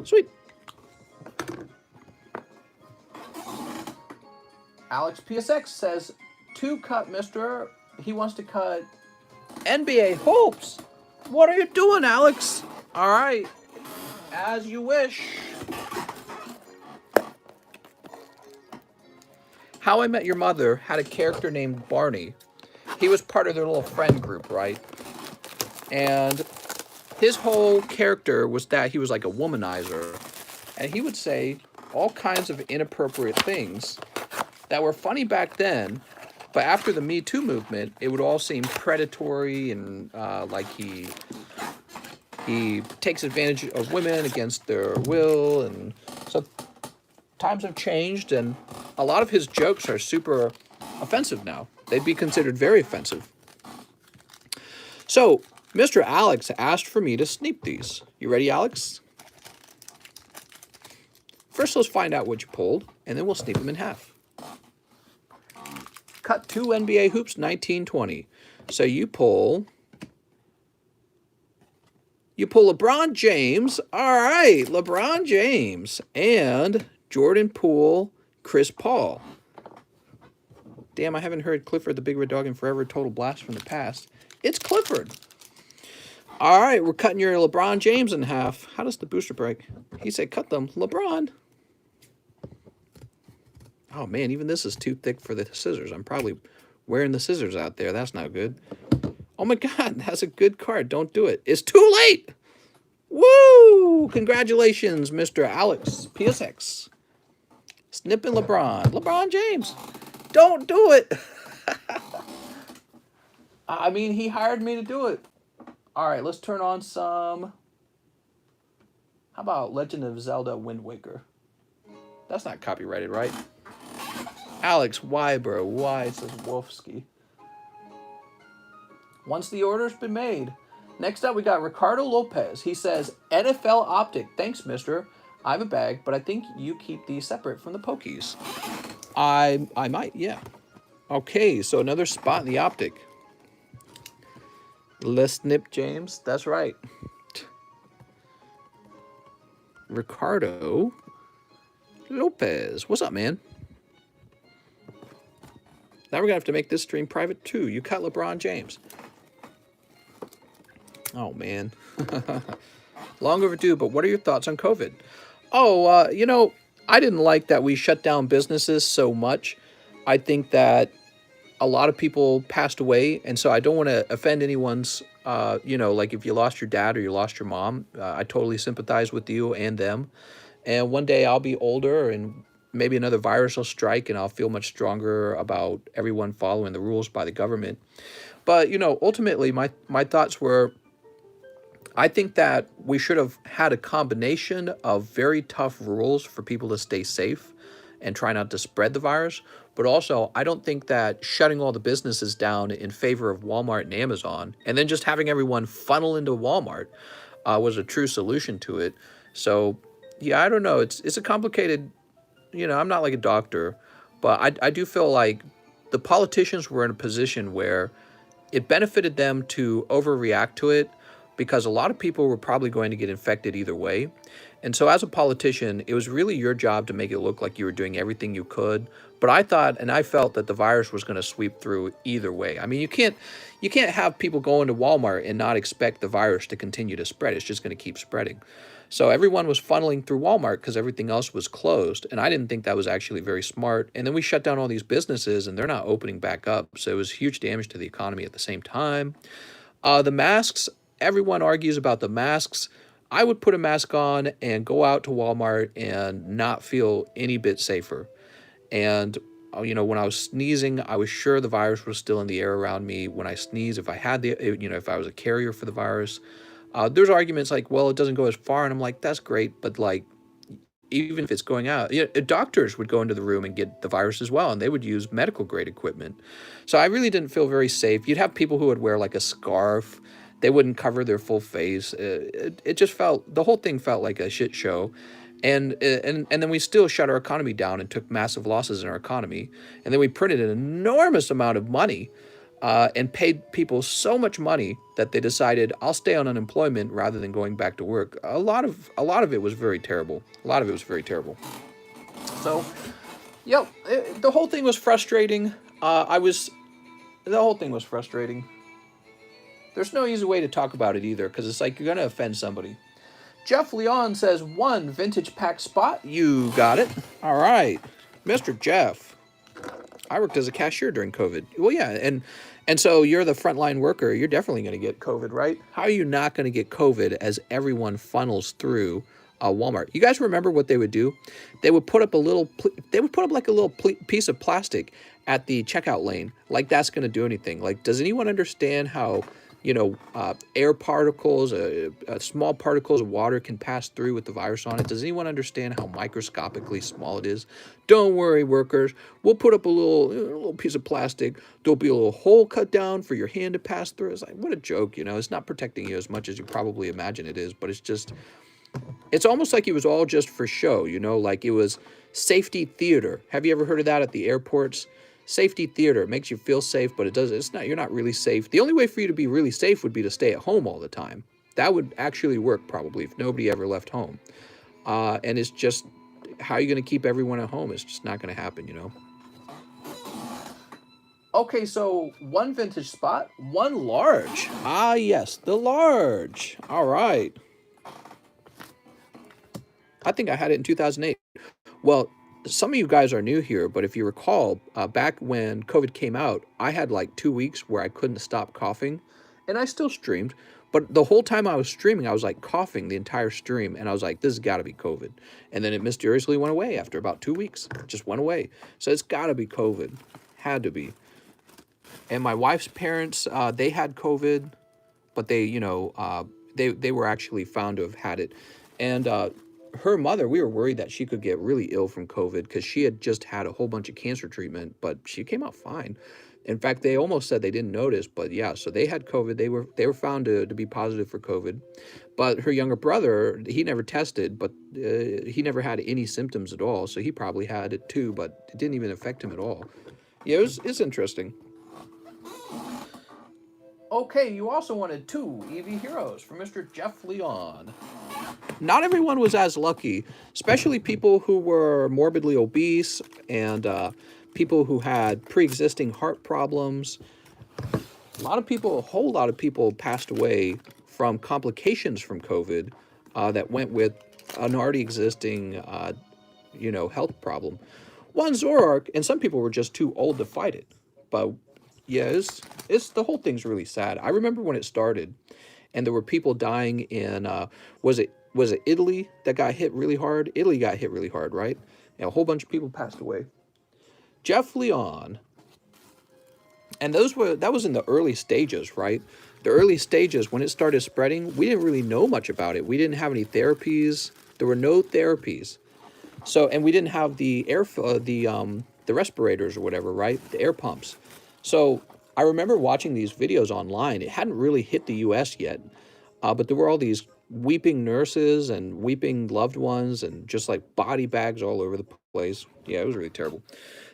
Sweet. Alex PSX says, to cut, mister. He wants to cut NBA hoops. What are you doing, Alex? All right. As you wish. How I Met Your Mother had a character named Barney. He was part of their little friend group, right? And his whole character was that he was like a womanizer. And he would say all kinds of inappropriate things that were funny back then, but after the Me Too movement, it would all seem predatory and like he takes advantage of women against their will. And so times have changed, and a lot of his jokes are super offensive now. They'd be considered very offensive. So Mr. Alex asked for me to sneak these. You ready, Alex? First, let's find out what you pulled, and then we'll sneak them in half. Cut 2 NBA hoops, 1920. So you pull LeBron James. All right, LeBron James and Jordan Poole, Chris Paul. Damn, I haven't heard Clifford the Big Red Dog in forever. Total blast from the past. It's Clifford. All right, we're cutting your LeBron James in half. How does the booster break? He said cut them. LeBron. Oh, man, even this is too thick for the scissors. I'm probably wearing the scissors out there. That's not good. Oh, my God, that's a good card. Don't do it. It's too late. Woo! Congratulations, Mr. Alex PSX. Snipping LeBron. LeBron James. Don't do it. I mean, he hired me to do it. All right, let's turn on some... How about Legend of Zelda Wind Waker? That's not copyrighted, right? Alex, why, bro? Why? It says Wolfsky. Once the order's been made. Next up, we got Ricardo Lopez. He says, NFL Optic. Thanks, mister. I have a bag, but I think you keep these separate from the Pokies. I might, yeah. Okay, so another spot in the Optic. Let's snip James. That's right. Ricardo Lopez. What's up, man? Now we're going to have to make this stream private, too. You cut LeBron James. Oh, man. Long overdue, but what are your thoughts on COVID? Oh, you know, I didn't like that we shut down businesses so much. I think that a lot of people passed away, and so I don't want to offend anyone's, you know, like if you lost your dad or you lost your mom, I totally sympathize with you and them. And one day I'll be older and maybe another virus will strike and I'll feel much stronger about everyone following the rules by the government. But, you know, ultimately my thoughts were, I think that we should have had a combination of very tough rules for people to stay safe and try not to spread the virus. But also, I don't think that shutting all the businesses down in favor of Walmart and Amazon and then just having everyone funnel into Walmart was a true solution to it. So, yeah, I don't know. It's a complicated, you know, I'm not like a doctor, but I do feel like the politicians were in a position where it benefited them to overreact to it because a lot of people were probably going to get infected either way. And so as a politician, it was really your job to make it look like you were doing everything you could. But I thought and I felt that the virus was going to sweep through either way. I mean, you can't have people go into Walmart and not expect the virus to continue to spread. It's just going to keep spreading. So everyone was funneling through Walmart because everything else was closed. And I didn't think that was actually very smart. And then we shut down all these businesses and they're not opening back up. So it was huge damage to the economy at the same time. The masks, everyone argues about the masks. I would put a mask on and go out to Walmart and not feel any bit safer. And, you know, when I was sneezing, I was sure the virus was still in the air around me. When I sneezed, if I had the, you know, if I was a carrier for the virus, there's arguments like, well, it doesn't go as far. And I'm like, that's great. But like, even if it's going out, you know, doctors would go into the room and get the virus as well. And they would use medical grade equipment. So I really didn't feel very safe. You'd have people who would wear like a scarf. They wouldn't cover their full face. It just felt, the whole thing felt like a shit show. And then we still shut our economy down and took massive losses in our economy. And then we printed an enormous amount of money and paid people so much money that they decided I'll stay on unemployment rather than going back to work. A lot of it was very terrible. A lot of it was very terrible. So, yep, the whole thing was frustrating. The whole thing was frustrating. There's no easy way to talk about it either, because it's like you're gonna offend somebody. Jeff Leon says 1 vintage pack spot. You got it. All right, Mr. Jeff. I worked as a cashier during COVID. Well, yeah, and so you're the frontline worker. You're definitely going to get COVID, right? How are you not going to get COVID as everyone funnels through Walmart? You guys remember what they would do? They would put up like a little piece of plastic at the checkout lane, like that's going to do anything. Like, does anyone understand how, air particles, small particles of water can pass through with the virus on it? Does anyone understand how microscopically small it is? Don't worry, workers. We'll put up a little piece of plastic. There'll be a little hole cut down for your hand to pass through. It's like, what a joke, It's not protecting you as much as you probably imagine it is, but it's almost like it was all just for show, like it was safety theater. Have you ever heard of that at the airports? Safety theater. It makes you feel safe, but you're not really safe. The only way for you to be really safe would be to stay at home all the time. That would actually work probably if nobody ever left home. And it's just, how are you going to keep everyone at home? It's just not going to happen, Okay, so 1 vintage spot, 1 large. Ah, yes, the large. All right. I think I had it in 2008. Well, some of you guys are new here, but if you recall, back when COVID came out, I had like 2 weeks where I couldn't stop coughing, and I still streamed. But the whole time I was streaming, I was like coughing the entire stream, and I was like, this has got to be COVID. And then it mysteriously went away after about 2 weeks. It just went away. So it's got to be COVID. Had to be. And my wife's parents, they had COVID, but they were actually found to have had it. And her mother, we were worried that she could get really ill from COVID because she had just had a whole bunch of cancer treatment, but she came out fine. In fact, they almost said they didn't notice, but yeah, so they had COVID. They were found to be positive for COVID. But her younger brother, he never tested, but he never had any symptoms at all. So he probably had it too, but it didn't even affect him at all. Yeah, it's interesting. Okay, you also wanted 2 EV Heroes from Mr. Jeff Leon. Not everyone was as lucky, especially people who were morbidly obese and people who had pre-existing heart problems. A whole lot of people passed away from complications from COVID that went with an already existing, health problem. 1 Zorark, and some people were just too old to fight it. But yeah, it's the whole thing's really sad. I remember when it started, and there were people dying in was it Italy that got hit really hard? Italy got hit really hard, right? And a whole bunch of people passed away. Jeff Leon, and that was in the early stages, right? The early stages when it started spreading, we didn't really know much about it. We didn't have any therapies. There were no therapies. So, and we didn't have the the respirators or whatever, right? The air pumps. So I remember watching these videos online. It hadn't really hit the U.S. yet, but there were all these weeping nurses and weeping loved ones and just like body bags all over the place. Yeah, it was really terrible.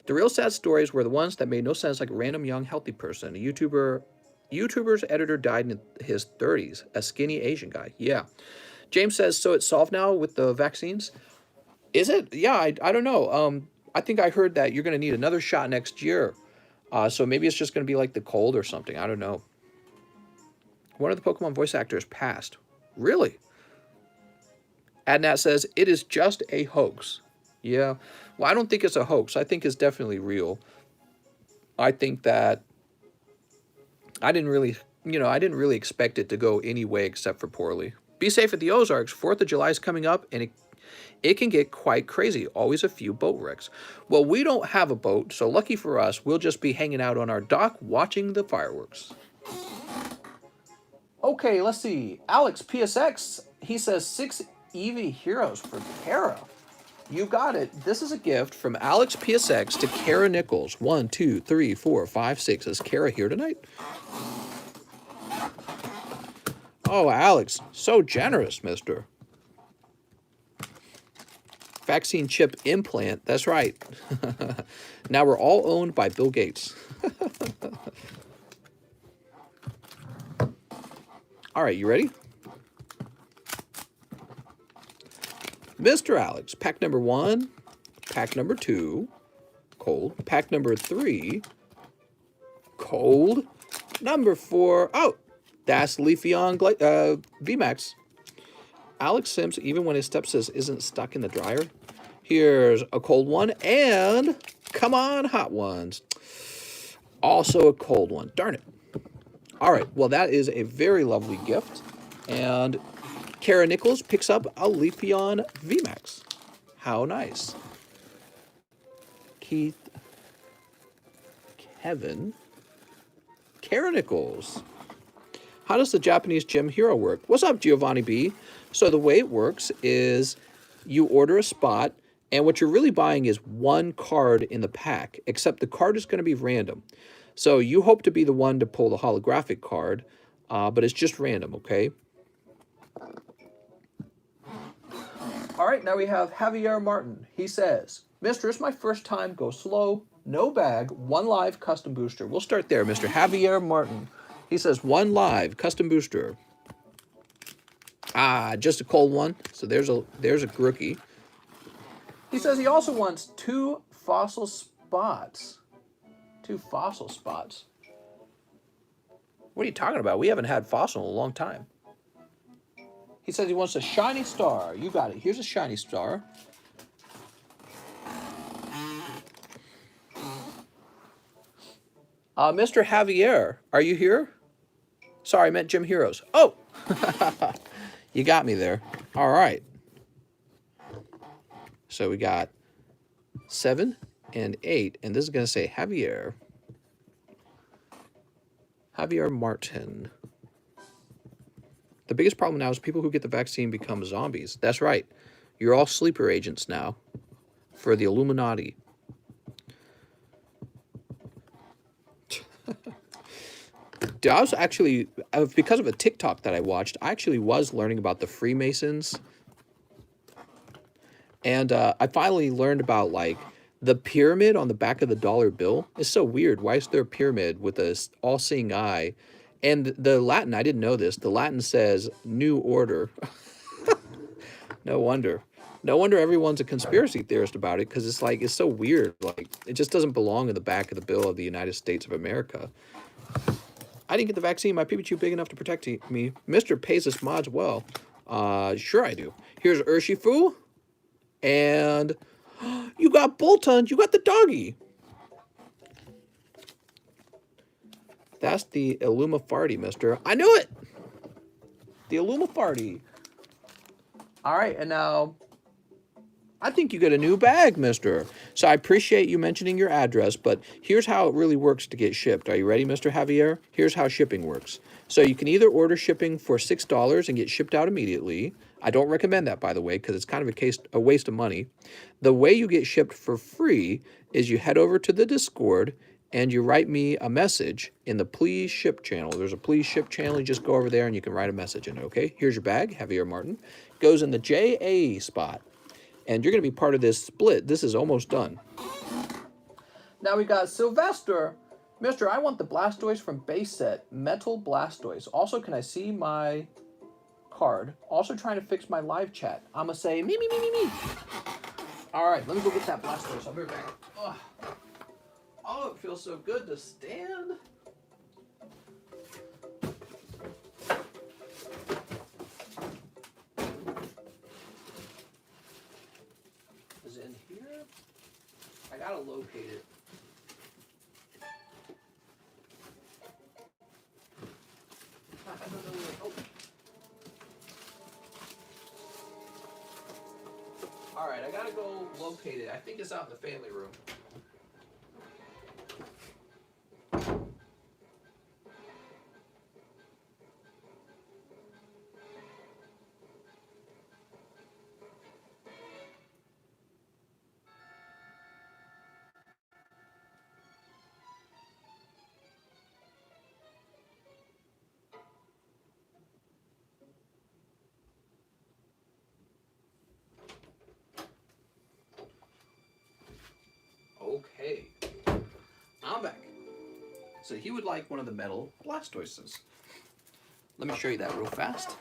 The real sad stories were the ones that made no sense, like a random young healthy person. A YouTuber's editor died in his 30s, a skinny Asian guy. Yeah. James says, so it's solved now with the vaccines? Is it? Yeah, I don't know. I think I heard that you're going to need another shot next year. So maybe it's just going to be like the cold or something. I don't know. One of the Pokemon voice actors passed. Really? Adnat says, it is just a hoax. Yeah. Well, I don't think it's a hoax. I think it's definitely real. I think that I didn't really expect it to go any way except for poorly. Be safe at the Ozarks. 4th of July is coming up, and it can get quite crazy. Always a few boat wrecks. Well, we don't have a boat, so lucky for us, we'll just be hanging out on our dock watching the fireworks. Okay, let's see. Alex PSX, he says 6 EV Heroes for Kara. You got it. This is a gift from Alex PSX to Kara Nichols. 1, 2, 3, 4, 5, 6. Is Kara here tonight? Oh, Alex, so generous, mister. Vaccine chip implant. That's right. Now we're all owned by Bill Gates. All right, you ready? Mr. Alex, pack number 1, pack number 2, cold. Pack number 3, cold. Number 4, oh, that's Leafeon VMAX. Alex Sims, even when his stepsis isn't stuck in the dryer. Here's a cold one, and come on, hot ones. Also a cold one. Darn it. All right, well, that is a very lovely gift. And Kara Nichols picks up a Leafeon VMAX. How nice. Keith, Kevin, Kara Nichols. How does the Japanese gym hero work? What's up, Giovanni B? So the way it works is you order a spot, and what you're really buying is one card in the pack, except the card is going to be random. So you hope to be the one to pull the holographic card, but it's just random, okay? All right, now we have Javier Martin. He says, Mister, it's my first time. Go slow, no bag, 1 live custom booster. We'll start there, Mr. Javier Martin. He says 1 live custom booster. Ah, just a cold one. So there's a rookie. He says he also wants 2 fossil spots. 2 fossil spots. What are you talking about? We haven't had fossil in a long time. He says he wants a shiny star. You got it. Here's a shiny star. Mr. Javier, are you here? Sorry, I meant Gym Heroes. Oh! You got me there. All right. So we got 7 and 8, and this is going to say Javier. Javier Martin. The biggest problem now is people who get the vaccine become zombies. That's right. You're all sleeper agents now for the Illuminati. I was actually, because of a TikTok that I watched, I actually was learning about the Freemasons. And I finally learned about, like, the pyramid on the back of the dollar bill. It's so weird. Why is there a pyramid with a all-seeing eye? And the Latin, I didn't know this. The Latin says New Order. No wonder. No wonder everyone's a conspiracy theorist about it, because it's like, it's so weird. Like, it just doesn't belong in the back of the bill of the United States of America. I didn't get the vaccine. My Pikachu big enough to protect me. Mr. pays us mods well. Sure I do. Here's Urshifu. And you got Bolton. You got the doggy. That's the Illumifarty, mister. I knew it. The Illumifarty. All right, and now I think you get a new bag, mister. So I appreciate you mentioning your address, but here's how it really works to get shipped. Are you ready, Mr. Javier? Here's how shipping works. So you can either order shipping for $6 and get shipped out immediately. I don't recommend that, by the way, because it's kind of a waste of money. The way you get shipped for free is you head over to the Discord and you write me a message in the Please Ship channel. There's a Please Ship channel. You just go over there and you can write a message in it, okay? Here's your bag, Javier Martin. Goes in the JA spot. And you're going to be part of this split. This is almost done. Now we got Sylvester. Mister, I want the Blastoise from base set. Metal Blastoise. Also, can I see my card? Also trying to fix my live chat. I'm going to say me. All right, let me go get that Blastoise. I'll be right back. Ugh. Oh, it feels so good to stand. Is it in here? I gotta locate it. I don't know where. Oh. All right, I gotta go locate it. I think it's out in the family room. Okay, I'm back. So he would like one of the metal Blastoises. Let me show you that real fast.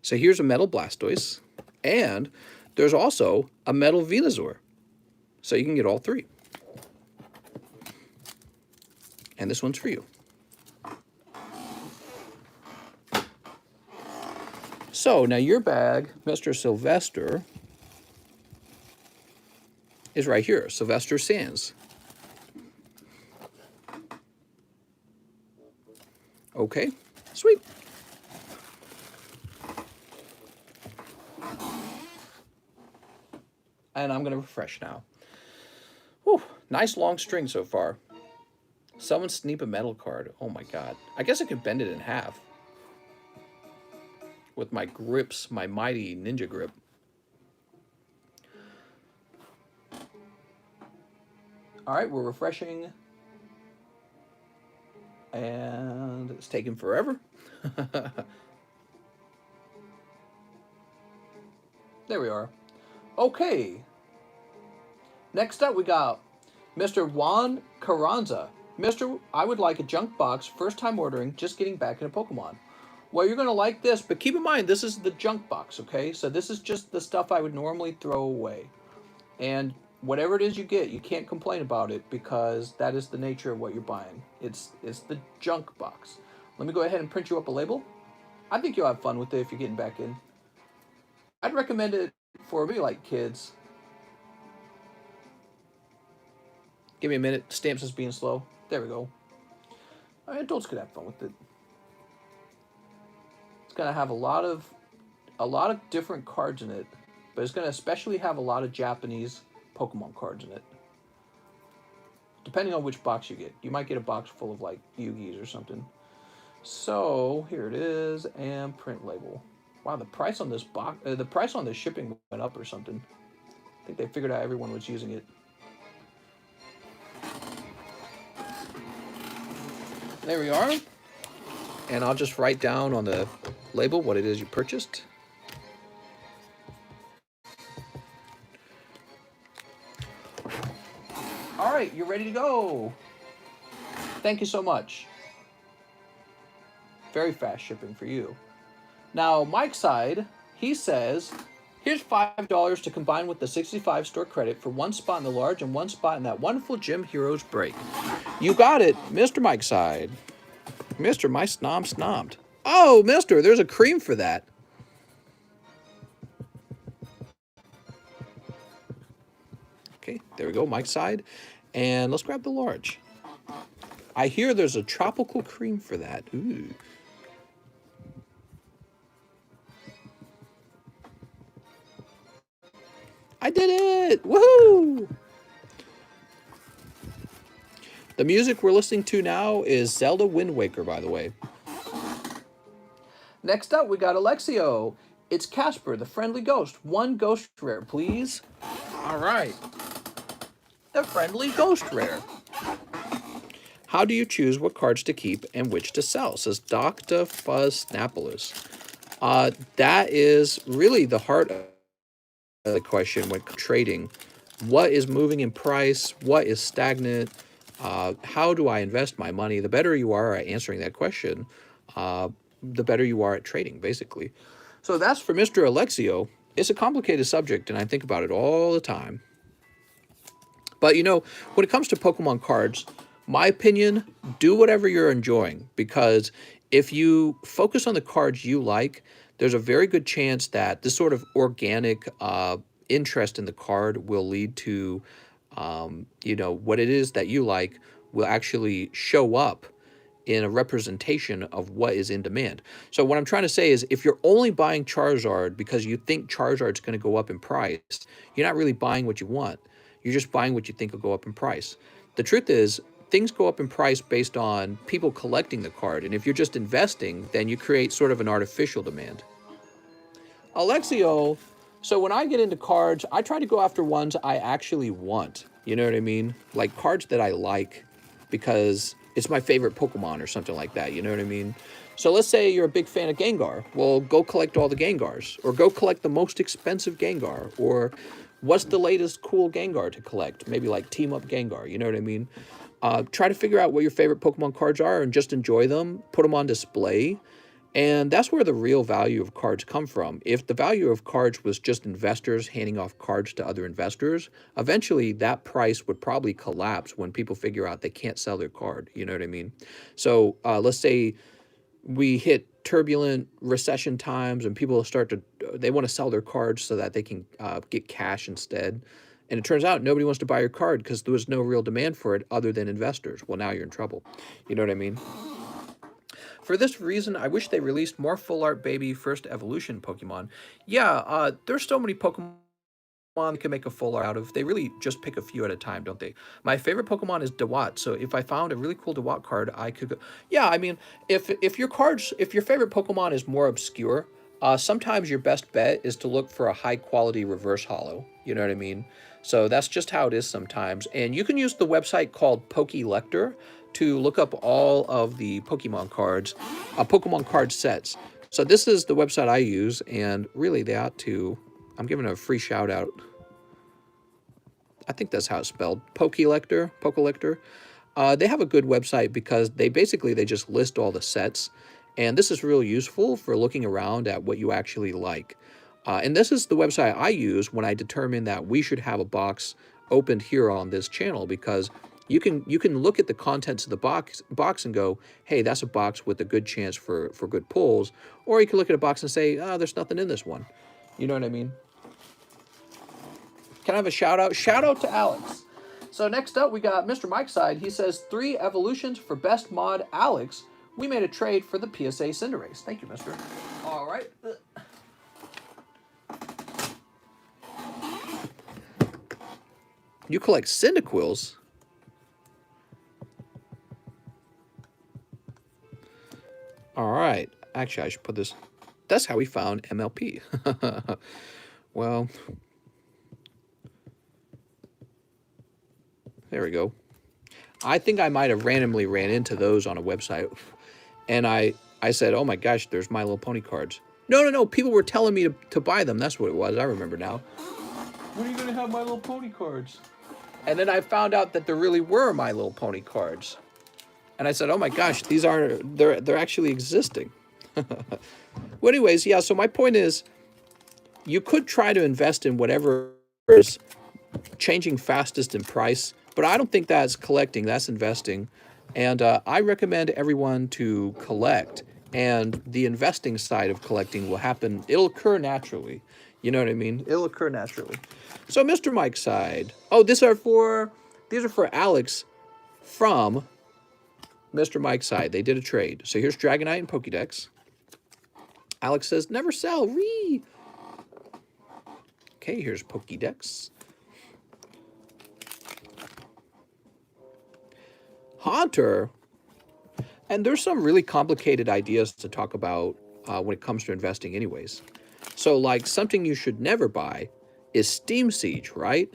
So here's a metal Blastoise, and there's also a metal Venusaur. So you can get all three. And this one's for you. So now your bag, Mr. Sylvester, is right here, Sylvester Sands. Okay, sweet. And I'm going to refresh now. Whew, nice long string so far. Someone sneak a metal card. Oh my god. I guess I could bend it in half. With my grips, my mighty ninja grip. Alright, we're refreshing. And it's taking forever. There we are. Okay. Next up we got Mr. Juan Carranza. Mr. I would like a junk box, first time ordering, just getting back into Pokemon. Well, you're going to like this, but keep in mind, this is the junk box, okay? So this is just the stuff I would normally throw away. And whatever it is you get, you can't complain about it because that is the nature of what you're buying. It's the junk box. Let me go ahead and print you up a label. I think you'll have fun with it if you're getting back in. I'd recommend it for maybe like kids. Give me a minute. Stamps is being slow. There we go. Adults could have fun with it. It's gonna have a lot of different cards in it, but it's gonna especially have a lot of Japanese Pokemon cards in it. Depending on which box you get, you might get a box full of like Yu-Gi's or something. So here it is, and print label. Wow, the price on this box, the price on this shipping went up or something. I think they figured out everyone was using it. There we are. And I'll just write down on the label what it is you purchased. All right, you're ready to go. Thank you so much. Very fast shipping for you. Now, Mike's side, he says, here's $5 to combine with the 65 store credit for one spot in the large and one spot in that wonderful Gym Heroes break. You got it, Mr. Mike's side. Mr. My snom snobbed. Oh, mister, there's a cream for that. Okay, there we go, Mike's side. And let's grab the large. I hear there's a tropical cream for that. Ooh. I did it! Woohoo! The music we're listening to now is Zelda Wind Waker, by the way. Next up, we got Alexio. It's Casper, the friendly ghost. One ghost rare, please. All right. The friendly ghost rare. How do you choose what cards to keep and which to sell? Says Dr. Fuzz Snappalus. That is really the heart of the question when trading. What is moving in price? What is stagnant? How do I invest my money? The better you are at answering that question, the better you are at trading, basically. So that's for Mr. Alexio. It's a complicated subject, and I think about it all the time. But, you know, when it comes to Pokemon cards, my opinion, do whatever you're enjoying. Because if you focus on the cards you like, there's a very good chance that this sort of organic interest in the card will lead to, you know, what it is that you like will actually show up in a representation of what is in demand. So what I'm trying to say is if you're only buying Charizard because you think Charizard's going to go up in price, you're not really buying what you want. You're just buying what you think will go up in price. The truth is, things go up in price based on people collecting the card. And if you're just investing, then you create sort of an artificial demand. Alexio, so when I get into cards, I try to go after ones I actually want. You know what I mean? Like cards that I like because it's my favorite Pokemon or something like that. You know what I mean? So let's say you're a big fan of Gengar. Well, go collect all the Gengars. Or go collect the most expensive Gengar. Or What's the latest cool Gengar to collect? Maybe like Team Up Gengar, you know what I mean? Try to figure out what your favorite Pokemon cards are and just enjoy them. Put them on display. And that's where the real value of cards come from. If the value of cards was just investors handing off cards to other investors, eventually that price would probably collapse when people figure out they can't sell their card. You know what I mean? So let's say we hit turbulent recession times and people start to, they want to sell their cards so that they can get cash instead. And it turns out nobody wants to buy your card because there was no real demand for it other than investors. Well, now you're in trouble. You know what I mean? For this reason, I wish they released more Full Art Baby First Evolution Pokemon. Yeah, there's so many Pokemon they can make a full art out of. They really just pick a few at a time, don't they? My favorite Pokemon is Dewott, so if I found a really cool Dewott card, I could go. Yeah, I mean, if your favorite Pokemon is more obscure, sometimes your best bet is to look for a high quality reverse holo. You know what I mean? So that's just how it is sometimes. And you can use the website called Pokelector to look up all of the Pokemon cards, Pokemon card sets. So this is the website I use, and really they ought to. I'm giving a free shout out. I think that's how it's spelled. Pokelector. They have a good website because they just list all the sets. And this is real useful for looking around at what you actually like. And this is the website I use when I determine that we should have a box opened here on this channel, because you can look at the contents of the box and go, hey, that's a box with a good chance for good pulls. Or you can look at a box and say, oh, there's nothing in this one. You know what I mean? Can I have a shout out? Shout out to Alex. So next up, we got Mr. Mike's side. He says 3 evolutions for best mod Alex. We made a trade for the PSA Cinderace. Thank you, mister. All right. You collect Cyndaquils? All right. Actually, I should put this. That's how we found MLP. Well, there we go. I think I might have randomly ran into those on a website. And I said, oh my gosh, there's My Little Pony cards. No. People were telling me to buy them. That's what it was. I remember now. When are you going to have My Little Pony cards? And then I found out that there really were My Little Pony cards. And I said, oh my gosh, these they're actually existing. Well, anyways, yeah, so my point is, you could try to invest in whatever is changing fastest in price, but I don't think that's collecting, that's investing. And I recommend everyone to collect, and the investing side of collecting will happen. It'll occur naturally. You know what I mean? It'll occur naturally. So Mr. Mike's side. Oh, these are for Alex from Mr. Mike's side. They did a trade. So here's Dragonite and Pokédex. Alex says, never sell. Ree. Okay, here's Pokédex. Haunter. And there's some really complicated ideas to talk about when it comes to investing anyways. So like something you should never buy is Steam Siege, right?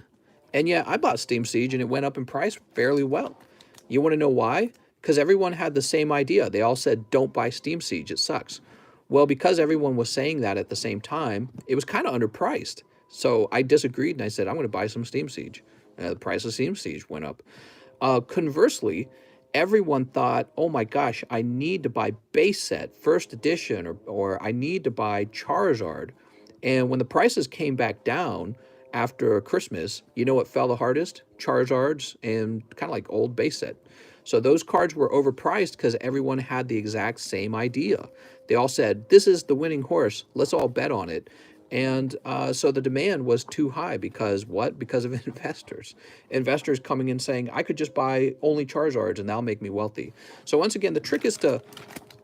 And yeah, I bought Steam Siege and it went up in price fairly well. You want to know why? Because everyone had the same idea. They all said, don't buy Steam Siege, it sucks. Well, because everyone was saying that at the same time, it was kind of underpriced. So I disagreed and I said, I'm going to buy some Steam Siege. The price of Steam Siege went up. Conversely, everyone thought, oh my gosh, I need to buy base set, first edition, or I need to buy Charizard. And when the prices came back down after Christmas, you know what fell the hardest? Charizards and kind of like old base set. So those cards were overpriced because everyone had the exact same idea. They all said, this is the winning horse. Let's all bet on it. And so the demand was too high because what? Because of investors. Investors coming in saying, I could just buy only Charizards and that'll make me wealthy. So once again, the trick is to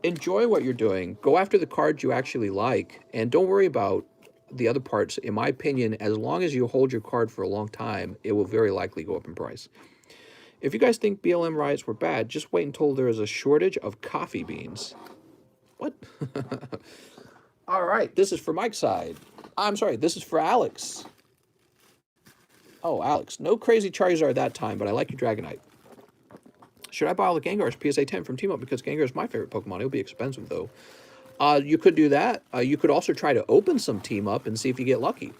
enjoy what you're doing. Go after the cards you actually like. And don't worry about the other parts. In my opinion, as long as you hold your card for a long time, it will very likely go up in price. If you guys think BLM riots were bad, just wait until there is a shortage of coffee beans. What? All right, this is for Mike's side. I'm sorry, this is for Alex. Oh, Alex, no crazy Charizard that time, but I like your Dragonite. Should I buy all the Gengars PSA 10 from Team Up? Because Gengar is my favorite Pokemon. It'll be expensive, though. You could do that. You could also try to open some Team Up and see if you get lucky.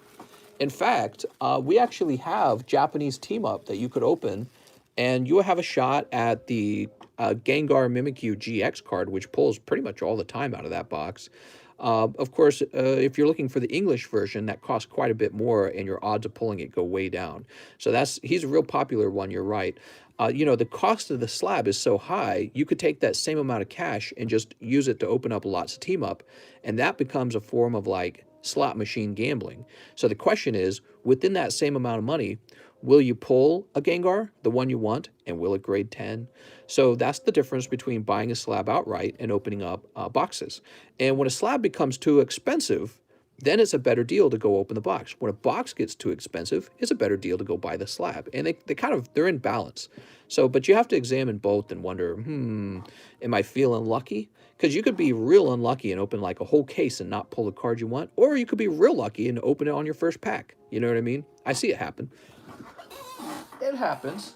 In fact, we actually have Japanese team up that you could open, and you will have a shot at the Gengar Mimikyu GX card, which pulls pretty much all the time out of that box. Of course, if you're looking for the English version, that costs quite a bit more, and your odds of pulling it go way down. So he's a real popular one, you're right. You know, the cost of the slab is so high, you could take that same amount of cash and just use it to open up lots of team up, and that becomes a form of like slot machine gambling. So the question is, within that same amount of money, will you pull a Gengar, the one you want, and will it grade 10? So that's the difference between buying a slab outright and opening up boxes. And when a slab becomes too expensive, then it's a better deal to go open the box. When a box gets too expensive, it's a better deal to go buy the slab. And they're in balance. So, but you have to examine both and wonder, am I feeling lucky? Because you could be real unlucky and open like a whole case and not pull the card you want, or you could be real lucky and open it on your first pack. You know what I mean? I see it happen. It happens.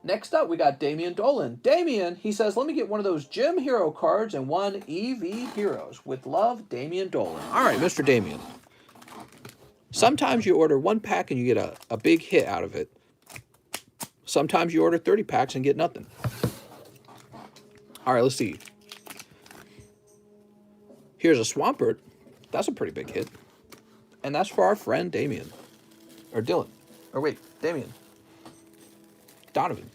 Next up, we got Damian Dolan. Damian, he says, let me get one of those Gym Hero cards and one EV Heroes. With love, Damian Dolan. All right, Mr. Damian. Sometimes you order one pack and you get a big hit out of it. Sometimes you order 30 packs and get nothing. All right, let's see. Here's a Swampert. That's a pretty big hit. And that's for our friend Damian. Or Dylan. Or wait, Damian. Donovan.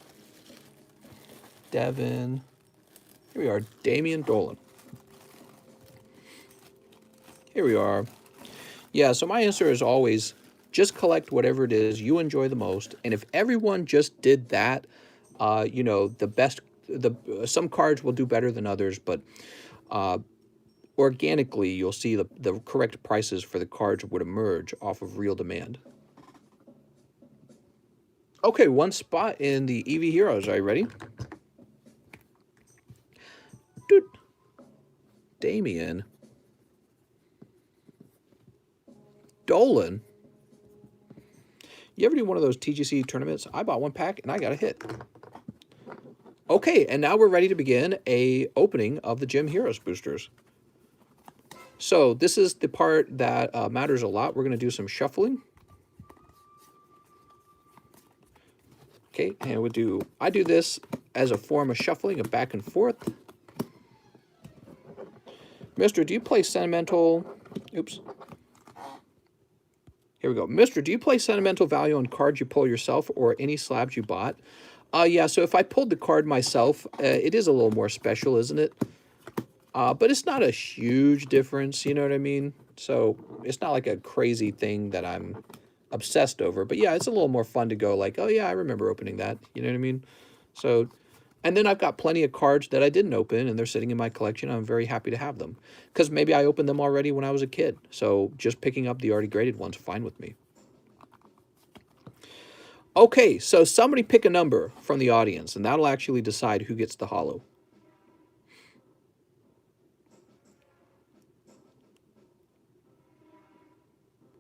Devin. Here we are, Damian Dolan. Here we are. Yeah, so my answer is always just collect whatever it is you enjoy the most. And if everyone just did that, you know, some cards will do better than others, but organically you'll see the correct prices for the cards would emerge off of real demand. Okay, one spot in the EV Heroes. Are you ready? Dude. Damian. Dolan. You ever do one of those TGC tournaments? I bought one pack and I got a hit. Okay, and now we're ready to begin a opening of the Gym Heroes boosters. So this is the part that matters a lot. We're going to do some shuffling. Okay, and I do this as a form of shuffling, a back and forth. Mister, do you play sentimental? Oops. Here we go. Mister, do you play sentimental value on cards you pull yourself or any slabs you bought? Yeah, so if I pulled the card myself, it is a little more special, isn't it? But it's not a huge difference, you know what I mean? So it's not like a crazy thing that I'm obsessed over. But yeah, it's a little more fun to go like, oh yeah, I remember opening that. You know what I mean? So, and then I've got plenty of cards that I didn't open and they're sitting in my collection. I'm very happy to have them because maybe I opened them already when I was a kid. So just picking up the already graded ones, fine with me. Okay, so somebody pick a number from the audience and that'll actually decide who gets the holo.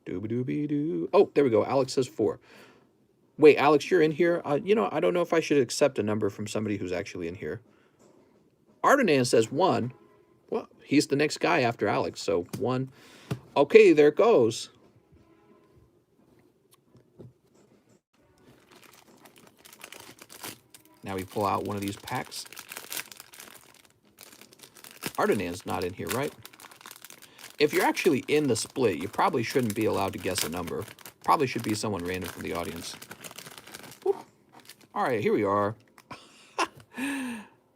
Dooby-dooby-doo. Oh, there we go. Alex says 4. Wait, Alex, you're in here? You know, I don't know if I should accept a number from somebody who's actually in here. Ardenan says 1. Well, he's the next guy after Alex, so 1. Okay, there it goes. Now we pull out one of these packs. Ardenan's not in here, right? If you're actually in the split, you probably shouldn't be allowed to guess a number. Probably should be someone random from the audience. Whoop. All right, here we are.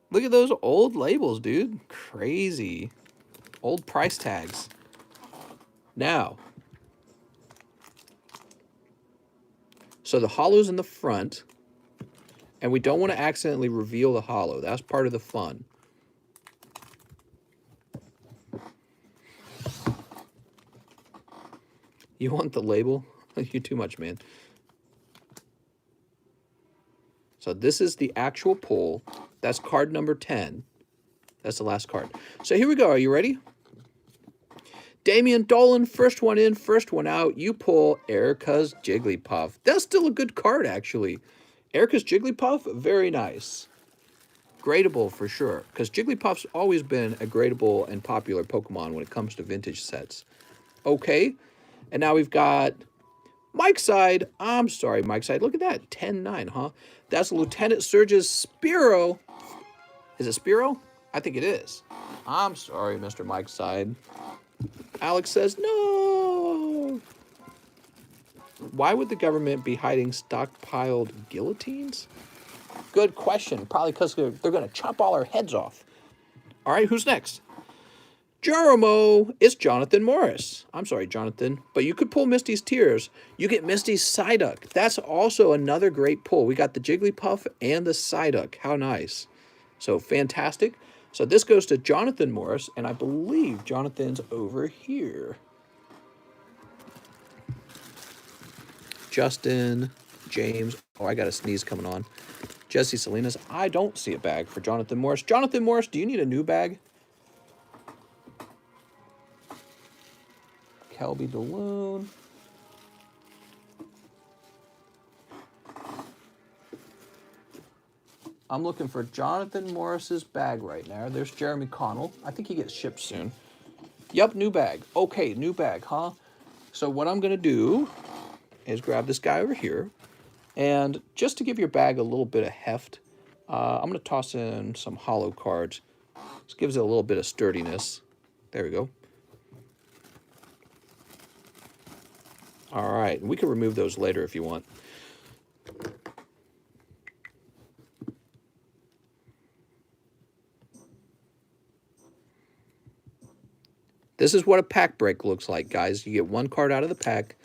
Look at those old labels, dude. Crazy. Old price tags. Now, so the holo's in the front, and we don't want to accidentally reveal the holo. That's part of the fun. You want the label? You too much, man. So this is the actual pull. That's card number 10. That's the last card. So here we go. Are you ready? Damian Dolan, first one in, first one out. You pull Erica's Jigglypuff. That's still a good card, actually. Erica's Jigglypuff, very nice. Gradable for sure, because Jigglypuff's always been a gradable and popular Pokemon when it comes to vintage sets. Okay, And now we've got Mike's side. I'm sorry, Mike's side. Look at that. 10-9, huh? That's Lieutenant Surge's Spiro. Is it Spiro? I think it is. I'm sorry, Mr. Mike's side. Alex says, no. Why would the government be hiding stockpiled guillotines? Good question. Probably because they're going to chop all our heads off. All right, who's next? Jeromo. It's Jonathan Morris. I'm sorry, Jonathan. But you could pull Misty's Tears. You get Misty's Psyduck. That's also another great pull. We got the Jigglypuff and the Psyduck. How nice. So fantastic. So this goes to Jonathan Morris, and I believe Jonathan's over here. Justin, James. Oh, I got a sneeze coming on. Jesse Salinas. I don't see a bag for Jonathan Morris. Jonathan Morris, do you need a new bag? Kelby DeLune. I'm looking for Jonathan Morris's bag right now. There's Jeremy Connell. I think he gets shipped soon. Yep, new bag. Okay, new bag, huh? So what I'm going to do is grab this guy over here. And just to give your bag a little bit of heft, I'm going to toss in some hollow cards. This gives it a little bit of sturdiness. There we go. All right, we can remove those later if you want. This is what a pack break looks like, guys. You get one card out of the pack,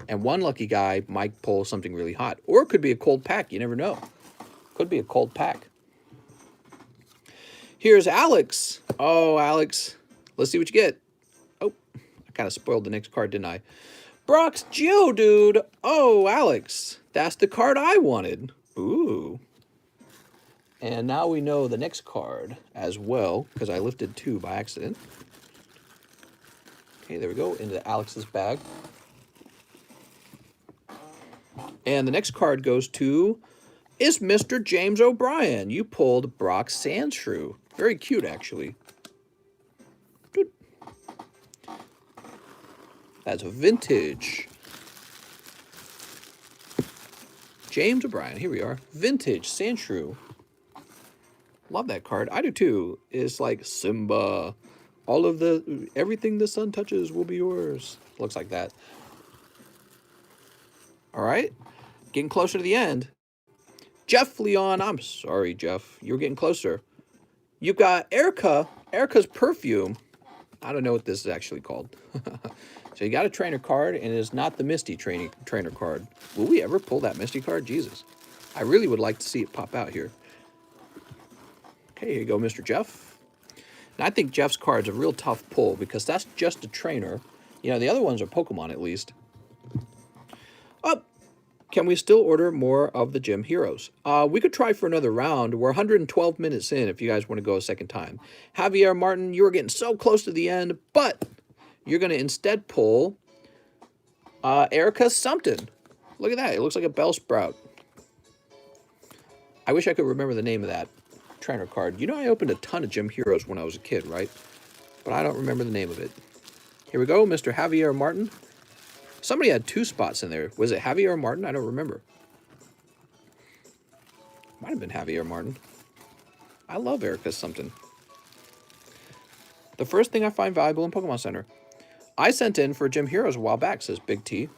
and one lucky guy might pull something really hot. Or it could be a cold pack. You never know. Could be a cold pack. Here's Alex. Oh, Alex. Let's see what you get. Oh, I kind of spoiled the next card, didn't I? Brock's Geodude. Oh, Alex. That's the card I wanted. Ooh. And now we know the next card as well, because I lifted 2 by accident. Okay, there we go, into Alex's bag. And the next card goes to is Mr. James O'Brien. You pulled Brock Sandshrew. Very cute, actually. Good. That's a vintage. James O'Brien, here we are. Vintage Sandshrew. Love that card. I do too. It's like Simba. All of everything the sun touches will be yours. Looks like that. All right. Getting closer to the end. Jeff Leon. I'm sorry, Jeff. You're getting closer. You've got Erica. Erica's Perfume. I don't know what this is actually called. So you got a trainer card, and it is not the Misty trainer card. Will we ever pull that Misty card? Jesus. I really would like to see it pop out here. Okay, here you go, Mr. Jeff. And I think Jeff's card's a real tough pull because that's just a trainer. You know, the other ones are Pokemon at least. Oh, can we still order more of the Gym Heroes? We could try for another round. We're 112 minutes in if you guys want to go a second time. Javier Martin, you were getting so close to the end, but you're going to instead pull Erica something. Look at that. It looks like a Bellsprout. I wish I could remember the name of that trainer card. You know, I opened a ton of Gym Heroes when I was a kid, right? But I don't remember the name of it. Here we go, Mr. Javier Martin. Somebody had 2 spots in there. Was it Javier Martin? I don't remember. Might have been Javier Martin. I love Erica something. The first thing I find valuable in Pokemon Center. I sent in for Gym Heroes a while back, says Big T.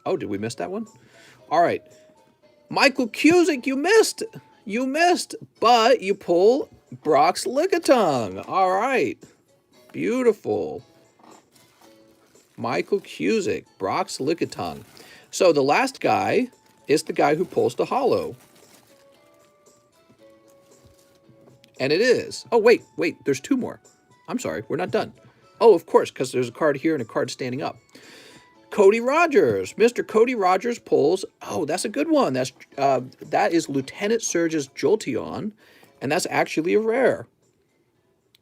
Oh, did we miss that one? All right. Michael Cusick, you missed. You missed, but you pull Brock's Lickitung. All right. Beautiful. Michael Cusick, Brock's Lickitung. So the last guy is the guy who pulls the holo. And it is. Oh, wait. There's 2 more. I'm sorry. We're not done. Oh, of course, because there's a card here and a card standing up. Cody Rogers. Mr. Cody Rogers pulls. Oh, that's a good one. That is Lieutenant Surge's Jolteon, and that's actually a rare.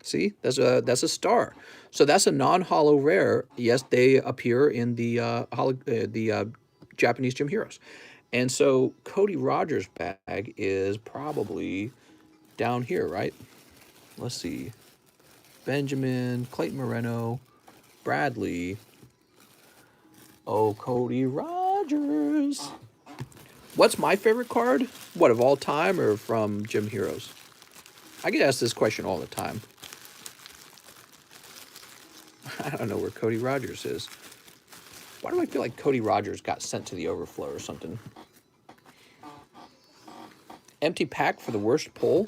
See, that's a star. So that's a non-holo rare. Yes, they appear in the Japanese Gym Heroes, and so Cody Rogers' bag is probably down here, right? Let's see. Benjamin, Clayton Moreno, Bradley. Oh, Cody Rogers. What's my favorite card? What, of all time or from Gym Heroes? I get asked this question all the time. I don't know where Cody Rogers is. Why do I feel like Cody Rogers got sent to the overflow or something? Empty pack for the worst pull?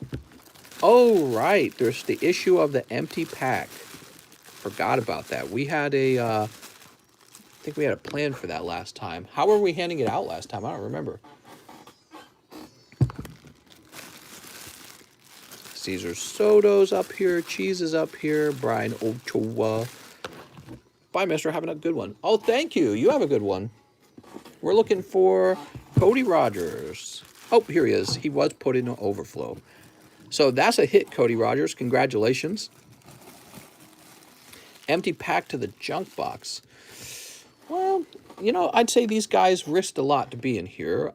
Oh, right. There's the issue of the empty pack. Forgot about that. We had a, I think we had a plan for that last time. How were we handing it out last time? I don't remember. Cesar Soto's up here. Cheese is up here. Brian Ochoa. Bye, mister. Having a good one. Oh, thank you. You have a good one. We're looking for Cody Rogers. Oh, here he is. He was put in an overflow. So that's a hit, Cody Rogers. Congratulations. Empty pack to the junk box. Well, you know, I'd say these guys risked a lot to be in here.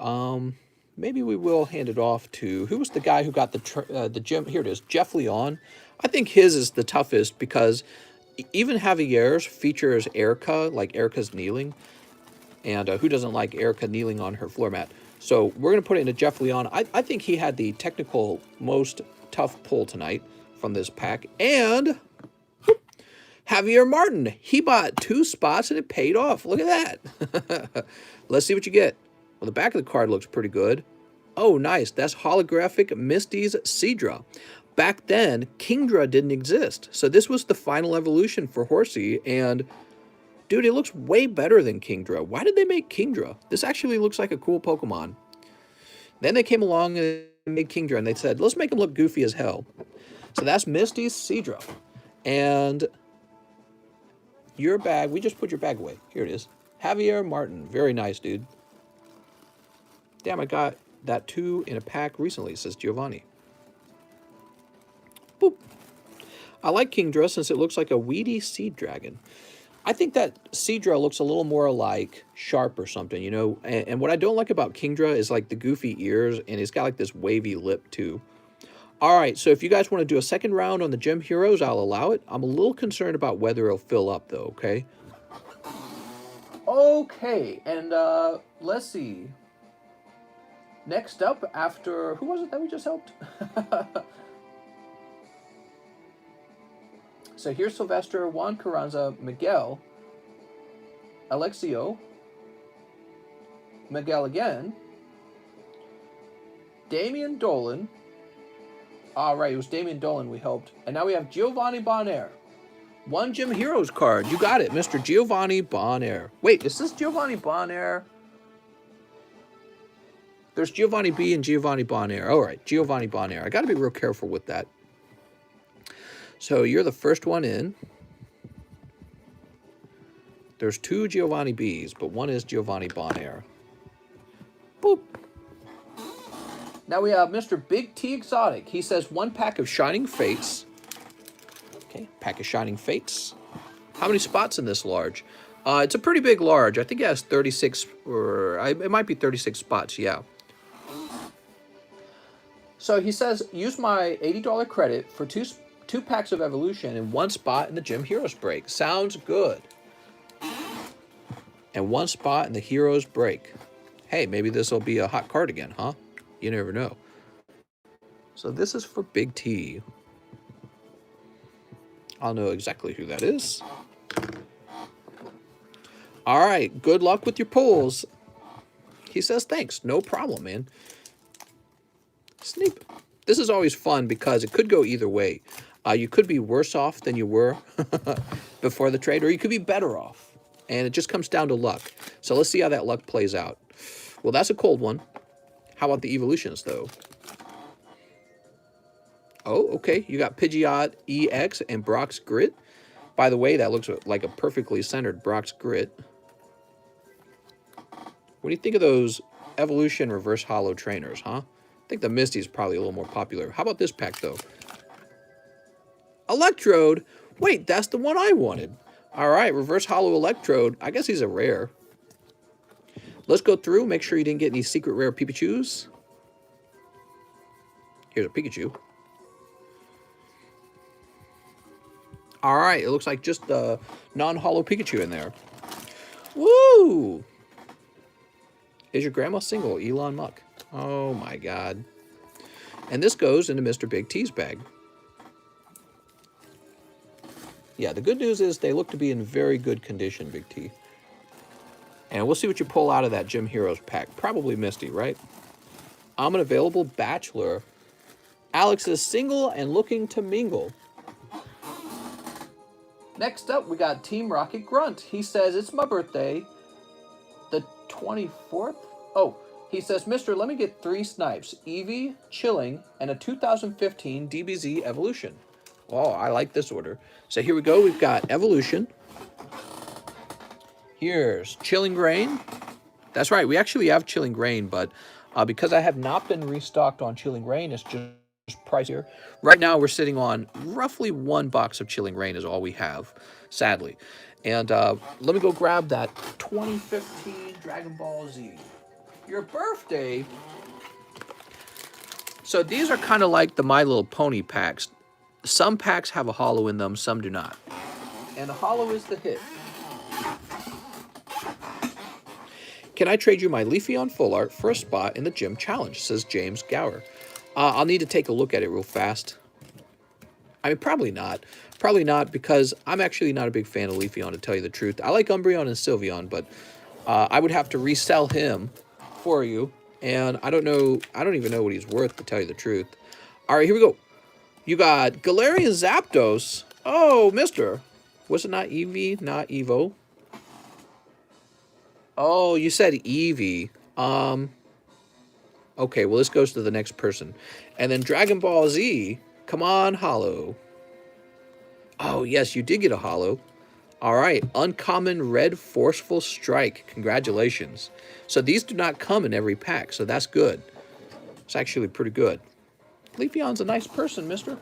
Maybe we will hand it off to, who was the guy who got the gym? Here it is, Jeff Leon. I think his is the toughest because even Javier's features Erica, like Erica's kneeling. And who doesn't like Erica kneeling on her floor mat? So we're going to put it into Jeff Leon. I think he had the technical most tough pull tonight from this pack. And Javier Martin, he bought 2 spots and it paid off. Look at that. Let's see what you get. Well, the back of the card looks pretty good. Oh, nice. That's holographic Misty's Seadra. Back then, Kingdra didn't exist. So this was the final evolution for Horsey. And, dude, it looks way better than Kingdra. Why did they make Kingdra? This actually looks like a cool Pokemon. Then they came along and made Kingdra, and they said, let's make him look goofy as hell. So that's Misty's Seadra. And your bag, we just put your bag away. Here it is. Javier Martin. Very nice, dude. Damn, I got that 2 in a pack recently, says Giovanni. Boop. I like Kingdra since it looks like a weedy Sea Dragon. I think that Seadra looks a little more like Sharp or something, you know? And what I don't like about Kingdra is like the goofy ears, and it's got like this wavy lip too. All right, so if you guys want to do a second round on the Gym Heroes, I'll allow it. I'm a little concerned about whether it'll fill up though, okay? Okay, and let's see. Next up after, who was it that we just helped? So here's Sylvester, Juan Carranza, Miguel, Alexio, Miguel again, Damian Dolan. All right, it was Damian Dolan we helped. And now we have Giovanni Bonaire. 1 Gym Heroes card. You got it, Mr. Giovanni Bonaire. Wait, is this Giovanni Bonaire? There's Giovanni B and Giovanni Bonaire. All right, Giovanni Bonaire. I got to be real careful with that. So you're the first one in. There's 2 Giovanni B's, but 1 is Giovanni Bonaire. Boop. Now we have Mr. Big T Exotic. He says 1 pack of Shining Fates. Okay, pack of Shining Fates. How many spots in this large? It's a pretty big large. I think it has 36, or it might be 36 spots, yeah. So he says, use my $80 credit for 2 packs of Evolution and 1 spot in the Gym Heroes break. Sounds good. And 1 spot in the Heroes break. Hey, maybe this will be a hot card again, huh? You never know. So this is for Big T. I'll know exactly who that is. All right, good luck with your pulls. He says, thanks. No problem, man. Sneak. This is always fun because it could go either way. You could be worse off than you were before the trade, or you could be better off. And it just comes down to luck. So let's see how that luck plays out. Well, that's a cold one. How about the evolutions, though? Oh, okay. You got Pidgeot EX and Brock's Grit. By the way, that looks like a perfectly centered Brock's Grit. What do you think of those Evolution Reverse Holo trainers, huh? I think the Misty's probably a little more popular. How about this pack, though? Electrode. Wait, that's the one I wanted. All right, Reverse Holo Electrode. I guess he's a rare. Let's go through. Make sure you didn't get any secret rare Pikachus. Here's a Pikachu. All right, it looks like just the non-holo Pikachu in there. Woo! Is your grandma single, Elon Musk? Oh my God. And this goes into Mr. Big T's bag. Yeah, the good news is they look to be in very good condition, Big T. And we'll see what you pull out of that Gym Heroes pack. Probably Misty, right? I'm an available bachelor. Alex is single and looking to mingle. Next up, we got Team Rocket Grunt. He says, it's my birthday, the 24th. Oh, he says, Mister, let me get 3 snipes. Eevee, Chilling, and a 2015 DBZ Evolution. Oh, I like this order. So here we go. We've got Evolution. Here's Chilling Rain. That's right. We actually have Chilling Rain, but because I have not been restocked on Chilling Rain, it's just pricier. Right now, we're sitting on roughly 1 box of Chilling Rain is all we have, sadly. And let me go grab that 2015 Dragon Ball Z. Your birthday. So these are kind of like the My Little Pony packs. Some packs have a holo in them, some do not. And the holo is the hit. Can I trade you my Leafeon Full Art for a spot in the gym challenge, says James Gower. I'll need to take a look at it real fast. I mean, probably not. Probably not, because I'm actually not a big fan of Leafeon, to tell you the truth. I like Umbreon and Sylveon, but I would have to resell him for you. And I don't know, I don't even know what he's worth, to tell you the truth. All right, here we go. You got Galarian Zapdos. Oh, mister. Was it not Eevee, not Evo? Oh, you said Eevee. Okay, well, this goes to the next person. And then Dragon Ball Z. Come on, holo. Oh, yes, you did get a holo. All right, Uncommon Red Forceful Strike. Congratulations. So these do not come in every pack, so that's good. It's actually pretty good. Leafeon's a nice person, mister.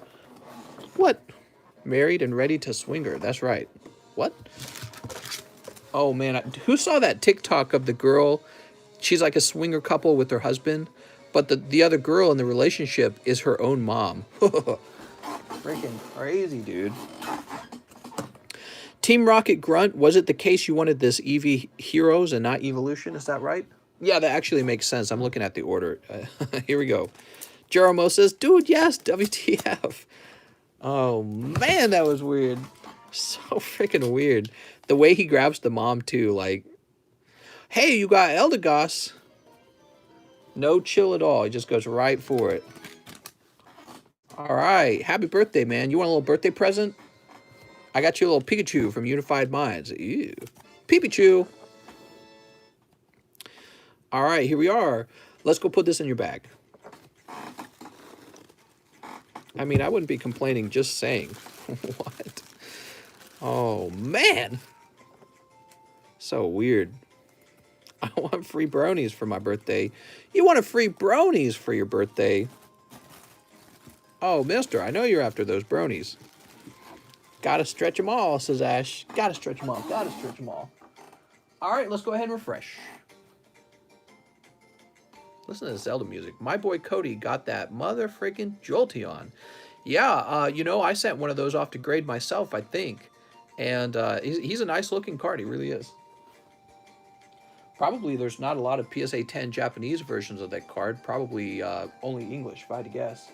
What? Married and ready to swing her. That's right. What? Oh, man. Who saw that TikTok of the girl? She's like a swinger couple with her husband, but the other girl in the relationship is her own mom. Freaking crazy, dude. Team Rocket Grunt, was it the case you wanted this Eevee Heroes and not Evolution? Is that right? Yeah, that actually makes sense. I'm looking at the order. Here we go. Jeromo says, dude, yes, WTF. Oh, man, that was weird. So freaking weird. The way he grabs the mom, too, like, hey, you got Eldegoss. No chill at all. He just goes right for it. All right. Happy birthday, man. You want a little birthday present? I got you a little Pikachu from Unified Minds. Ew. Pikachu. All right, here we are. Let's go put this in your bag. I mean, I wouldn't be complaining, just saying. What? Oh, man. So weird. I want free bronies for my birthday. You want a free bronies for your birthday? Oh, mister, I know you're after those bronies. Gotta stretch them all, says Ash. Gotta stretch them all. Gotta stretch them all. All right, let's go ahead and refresh. Listen to the Zelda music. My boy Cody got that mother freaking Jolteon. Yeah, you know, I sent one of those off to grade myself, I think. And he's a nice looking card. He really is. Probably there's not a lot of PSA 10 Japanese versions of that card. Probably only English, if I had to guess.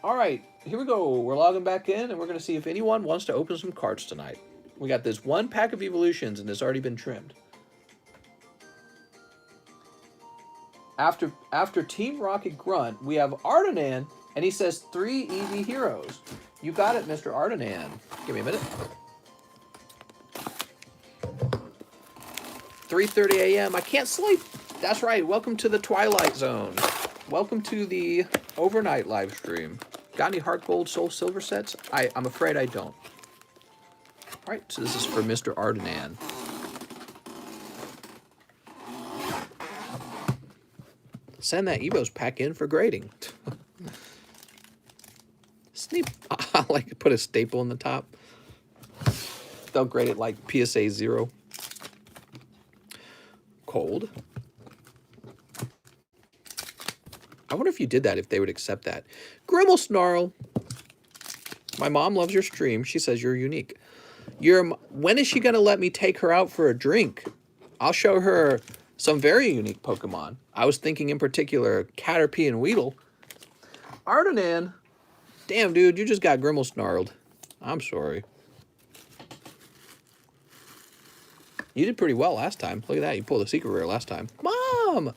All right, here we go. We're logging back in, and we're going to see if anyone wants to open some cards tonight. We got this 1 pack of Evolutions, and it's already been trimmed. After Team Rocket Grunt, we have Ardenan, and he says 3 Eevee Heroes. You got it, Mr. Ardenan. Give me a minute. 3:30 a.m. I can't sleep. That's right. Welcome to the Twilight Zone. Welcome to the overnight live stream. Got any Heart Gold, Soul Silver sets? I'm afraid I don't. All right, so this is for Mr. Ardenan. Send that Evos pack in for grading. Sneap. I like to put a staple in the top. They'll grade it like PSA 0. Cold. I wonder if you did that, if they would accept that. Grimmel Snarl. My mom loves your stream. She says you're unique. When is she going to let me take her out for a drink? I'll show her some very unique Pokemon. I was thinking in particular Caterpie and Weedle. Ardenan. Damn, dude, you just got Grimmel snarled. I'm sorry. You did pretty well last time. Look at that. You pulled a secret rare last time. Mom!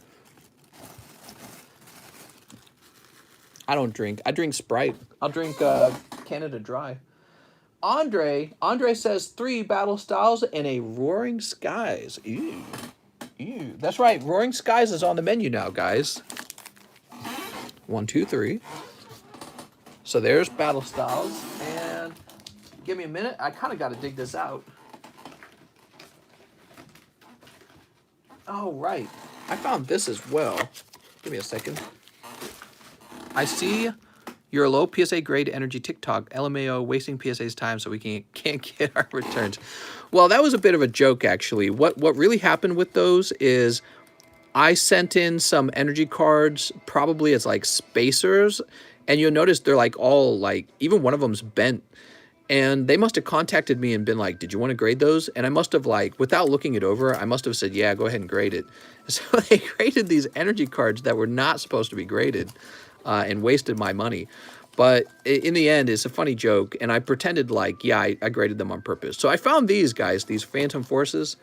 I don't drink. I drink Sprite. I'll drink Canada Dry. Andre says 3 battle styles and a Roaring Skies. Ew. Ew. That's right. Roaring Skies is on the menu now, guys. 1, 2, 3. So there's battle styles. And give me a minute. I kind of got to dig this out. Oh, right. I found this as well. Give me a second. I see your low PSA grade energy TikTok. LMAO wasting PSA's time so we can't get our returns. Well, that was a bit of a joke, actually. What really happened with those is I sent in some energy cards, probably as like spacers, and you'll notice they're like all like, even one of them's bent. And they must have contacted me and been like, did you want to grade those? And I must have, like, without looking it over, I must have said, yeah, go ahead and grade it. So they graded these energy cards that were not supposed to be graded and wasted my money. But in the end, it's a funny joke. And I pretended like, yeah, I graded them on purpose. So I found these guys, these Phantom Forces.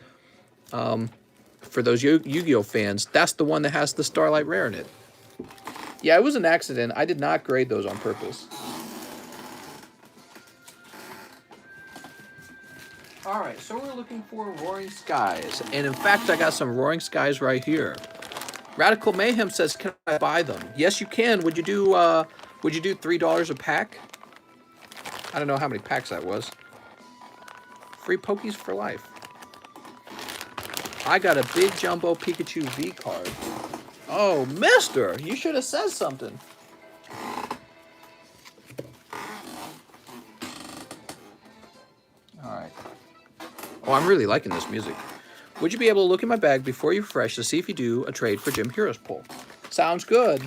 For those Yu-Gi-Oh fans, that's the one that has the Starlight Rare in it. Yeah, it was an accident. I did not grade those on purpose. Alright, so we're looking for Roaring Skies. And in fact, I got some Roaring Skies right here. Radical Mayhem says, can I buy them? Yes, you can. Would you do $3 a pack? I don't know how many packs that was. Free Pokies for life. I got a big jumbo Pikachu V card. Oh, mister, you should have said something. Alright. Oh, I'm really liking this music. Would you be able to look in my bag before you refresh to see if you do a trade for Gym Heroes pull? Sounds good.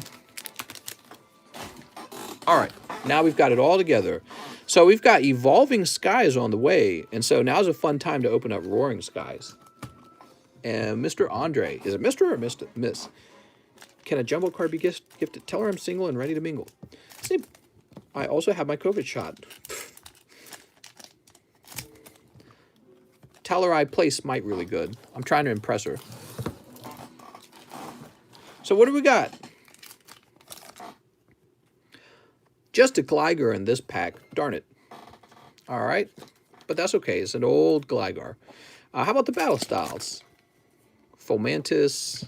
All right, now we've got it all together. So we've got Evolving Skies on the way, and so now's a fun time to open up Roaring Skies. And Mr. Andre, is it Mr. or Miss? Can a jumbo card be gifted? Tell her I'm single and ready to mingle. See, I also have my COVID shot. Tell her I play Smite really good. I'm trying to impress her. So what do we got? Just a Gligar in this pack. Darn it. All right. But that's okay. It's an old Gligar. How about the battle styles? Fomantis.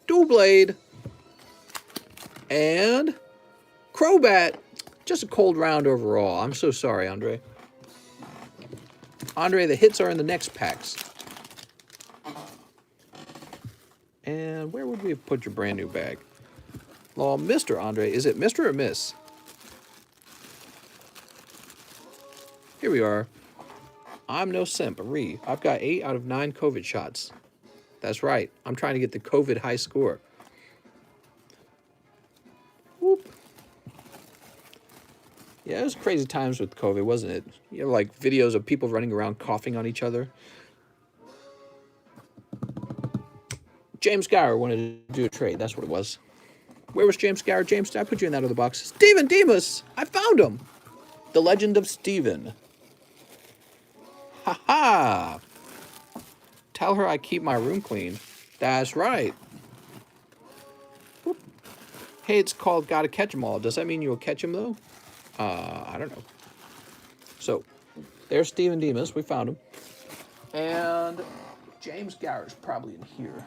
Dual Blade. And Crobat. Just a cold round overall. I'm so sorry, Andre. Andre, the hits are in the next packs. And where would we have put your brand new bag? Well, Mr. Andre, is it Mr. or Miss? Here we are. I'm no simp, I've got 8 out of 9 COVID shots. That's right. I'm trying to get the COVID high score. Whoop. Yeah, it was crazy times with COVID, wasn't it? You know, like videos of people running around coughing on each other. James Gower wanted to do a trade. That's what it was. Where was James Gower? James, I put you in that other box. Steven Demas! I found him! The Legend of Steven. Ha-ha! Tell her I keep my room clean. That's right. Whoop. Hey, it's called Gotta Catch 'em All. Does that mean you'll catch him, though? I don't know. So, there's Steven Demas. We found him. And James Gower's probably in here.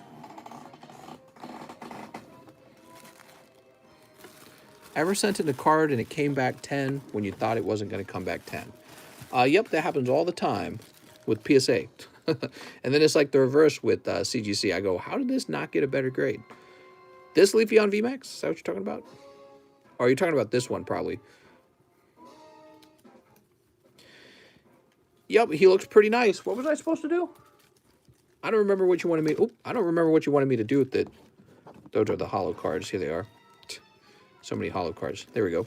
Ever sent in a card and it came back 10 when you thought it wasn't going to come back 10? Yep, that happens all the time with PSA. And then it's like the reverse with CGC. I go, how did this not get a better grade? This Leafeon VMAX? Is that what you're talking about? Or are you talking about this one, probably? Yep, he looks pretty nice. What was I supposed to do? I don't remember what you wanted me... Oh, I don't remember what you wanted me to do with it. Those are the holo cards. Here they are. So many holo cards. There we go.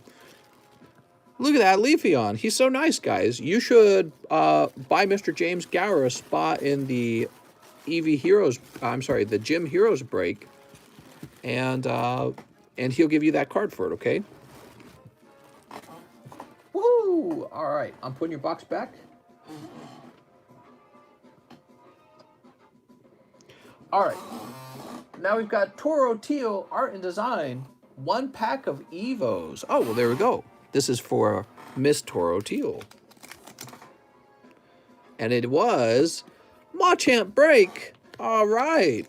Look at that Leafeon. He's so nice, guys. You should buy Mr. James Gower a spot in the EV Heroes, I'm sorry, the Gym Heroes break, and he'll give you that card for it, okay? Woo! All right, I'm putting your box back. All right, now we've got Toro Teal Art and Design, 1 pack of Evos. Oh, well, there we go. This is for Miss Toro Teal. And it was Machamp Break. All right,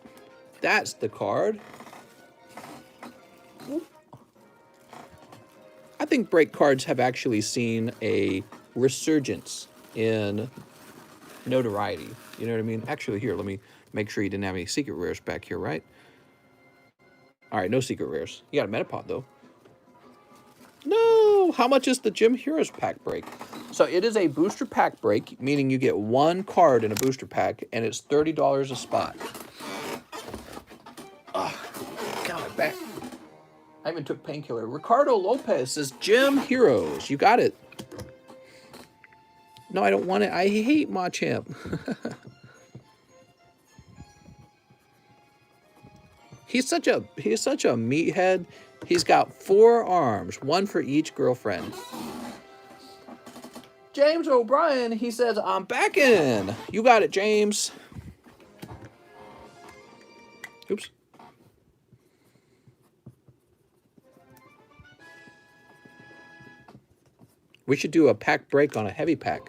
that's the card. I think break cards have actually seen a resurgence in notoriety. You know what I mean? Actually, here, let me make sure you didn't have any secret rares back here, right? All right, no secret rares. You got a Metapod, though. No! How much is the Gym Heroes pack break? So it is a booster pack break, meaning you get 1 card in a booster pack, and it's $30 a spot. Ugh, got my back. I even took painkiller. Ricardo Lopez says, Gym Heroes. You got it. No, I don't want it. I hate Machamp. He's such a meathead. He's got 4 arms, 1 for each girlfriend. James O'Brien, he says, I'm back in. You got it, James. Oops. We should do a pack break on a heavy pack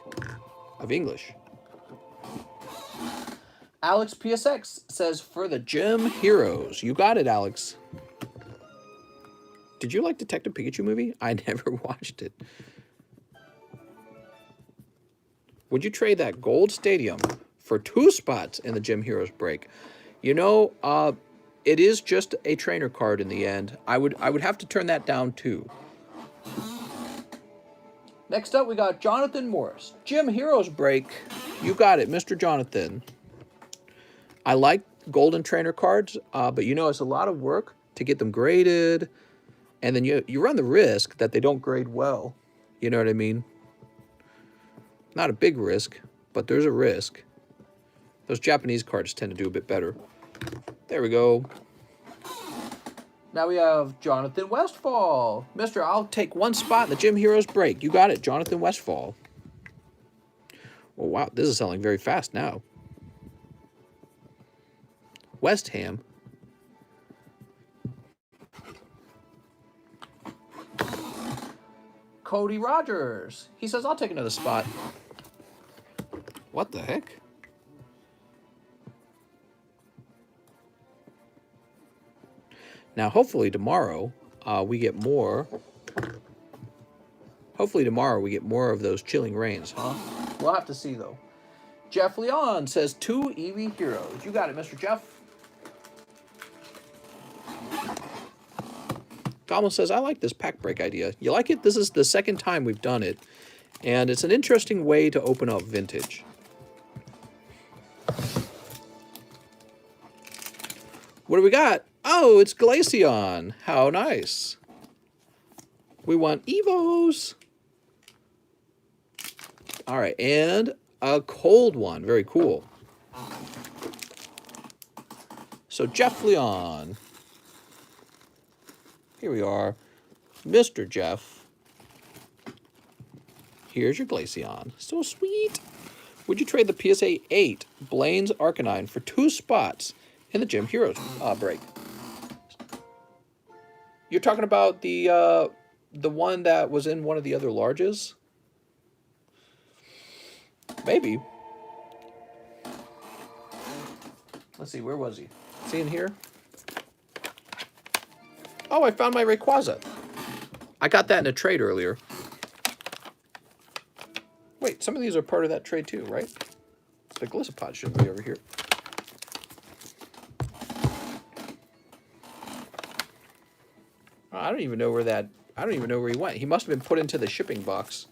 of English. Alex PSX says, for the Gym Heroes. You got it, Alex. Did you like Detective Pikachu movie? I never watched it. Would you trade that gold stadium for 2 spots in the Gym Heroes break? You know, it is just a trainer card in the end. I would have to turn that down too. Next up, we got Jonathan Morris. Gym Heroes break. You got it, Mr. Jonathan. I like golden trainer cards, but you know, it's a lot of work to get them graded. And then you run the risk that they don't grade well. You know what I mean? Not a big risk, but there's a risk. Those Japanese cards tend to do a bit better. There we go. Now we have Jonathan Westfall. Mister, I'll take 1 spot in the Gym Heroes break. You got it, Jonathan Westfall. Oh, wow, this is selling very fast now. West Ham. Cody Rogers. He says, I'll take another spot. What the heck? Now, hopefully tomorrow we get more. Hopefully tomorrow we get more of those chilling rains, huh? We'll have to see, though. Jeff Leon says 2 EV Heroes. You got it, Mr. Jeff. Goblin says, I like this pack break idea. You like it? This is the 2nd time we've done it. And it's an interesting way to open up vintage. What do we got? Oh, it's Glaceon. How nice. We want Evos. All right, and a cold one. Very cool. So Jeff Leon. Here we are, Mr. Jeff. Here's your Glaceon. So sweet. Would you trade the PSA 8 Blaine's Arcanine for 2 spots in the Gym Heroes break? You're talking about the one that was in one of the other larges? Maybe. Let's see, where was he? Is he in here? Oh, I found my Rayquaza. I got that in a trade earlier. Wait, some of these are part of that trade too, right? The Gliscopod should be over here. I don't even know where that... I don't even know where he went. He must have been put into the shipping box.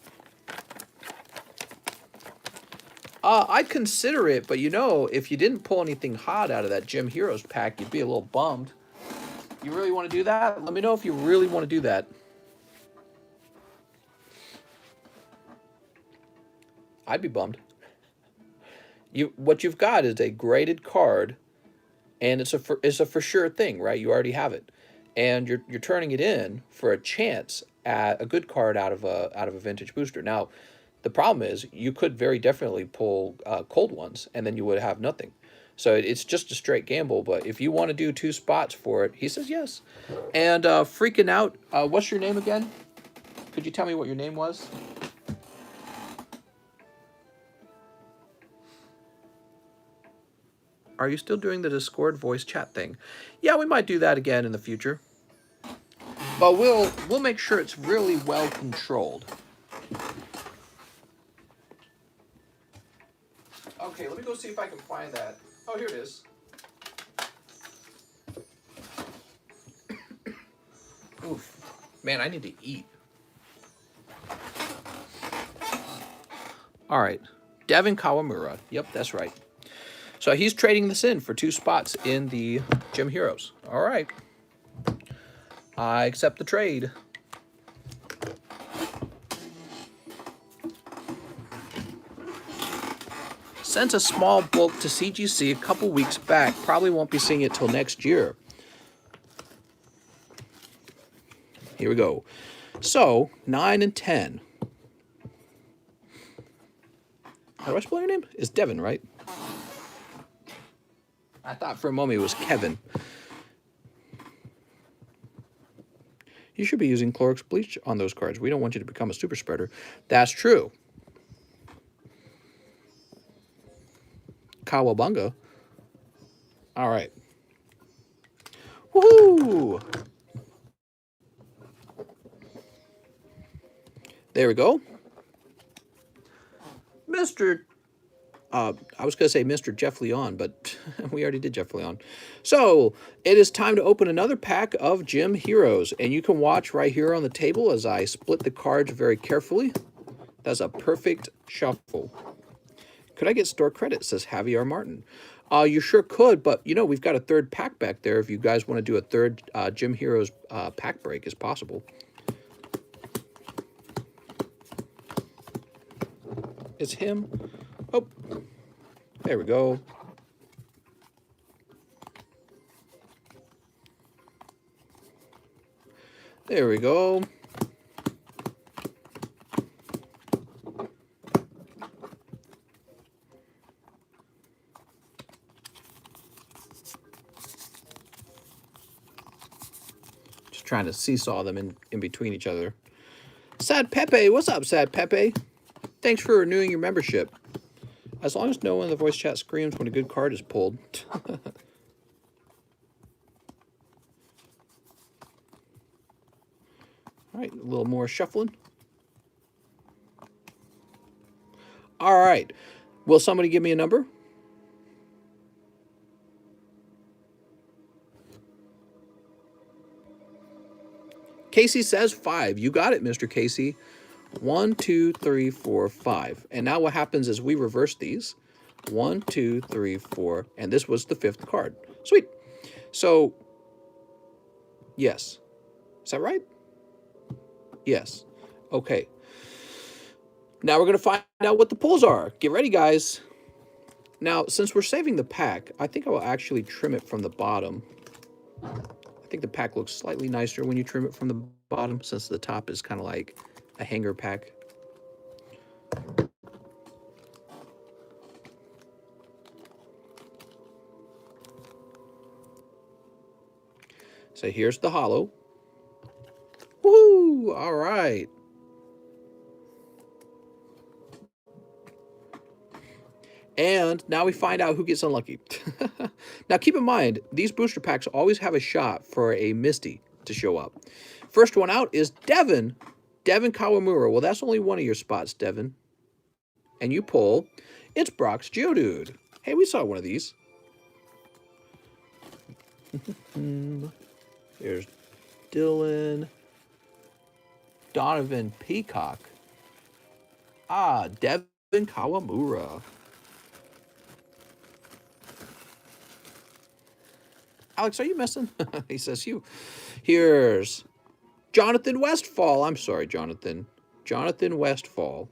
I'd consider it, but you know, if you didn't pull anything hot out of that Gym Heroes pack, you'd be a little bummed. You really want to do that? Let me know if you really want to do that. I'd be bummed. What you've got is a graded card, and it's a for sure thing, right? You already have it, and you're turning it in for a chance at a good card out of a vintage booster. Now, the problem is you could very definitely pull cold ones, and then you would have nothing. So it's just a straight gamble. But if you want to do 2 spots for it, he says yes. And freaking out. What's your name again? Could you tell me what your name was? Are you still doing the Discord voice chat thing? Yeah, we might do that again in the future. But we'll make sure it's really well controlled. Okay, let me go see if I can find that. Oh, here it is. Oof. Man, I need to eat. All right. Devin Kawamura. Yep, that's right. So he's trading this in for 2 spots in the Gym Heroes. All right. I accept the trade. Sent a small bulk to CGC a couple weeks back. Probably won't be seeing it till next year. Here we go. So, 9 and 10. How do I spell your name? It's Devin, right? I thought for a moment it was Kevin. You should be using Clorox bleach on those cards. We don't want you to become a super spreader. That's true. Kawabunga. All right. Woohoo! There we go. Mr. I was going to say Mr. Jeff Leon, but we already did Jeff Leon. So it is time to open another pack of Gym Heroes. And you can watch right here on the table as I split the cards very carefully. That's a perfect shuffle. Could I get store credit, says Javier Martin. You sure could, but, you know, we've got a third pack back there. If you guys want to do a third Gym Heroes pack break, is possible. It's him. Oh, there we go. There we go. Just trying to seesaw them in between each other. Sad Pepe, what's up, Sad Pepe? Thanks for renewing your membership. As long as no one in the voice chat screams when a good card is pulled. All right, a little more shuffling. All right. Will somebody give me a number? Casey says 5. You got it, Mr. Casey. 1, 2, 3, 4, 5. And now what happens is we reverse these. 1, 2, 3, 4. And this was the 5th card. Sweet. So, yes. Is that right? Yes. Okay. Now we're going to find out what the pulls are. Get ready, guys. Now, since we're saving the pack, I think I will actually trim it from the bottom. I think the pack looks slightly nicer when you trim it from the bottom, since the top is kind of like a hanger pack. So here's the hollow. Woo! All right. And now we find out who gets unlucky. Now keep in mind, these booster packs always have a shot for a Misty to show up. First one out is Devin. Devin Kawamura. Well, that's only one of your spots, Devin. And you pull. It's Brock's Geodude. Hey, we saw one of these. There's Dylan. Donovan Peacock. Ah, Devin Kawamura. Alex, are you messing? He says you. Here's Jonathan Westfall. I'm sorry, Jonathan. Jonathan Westfall.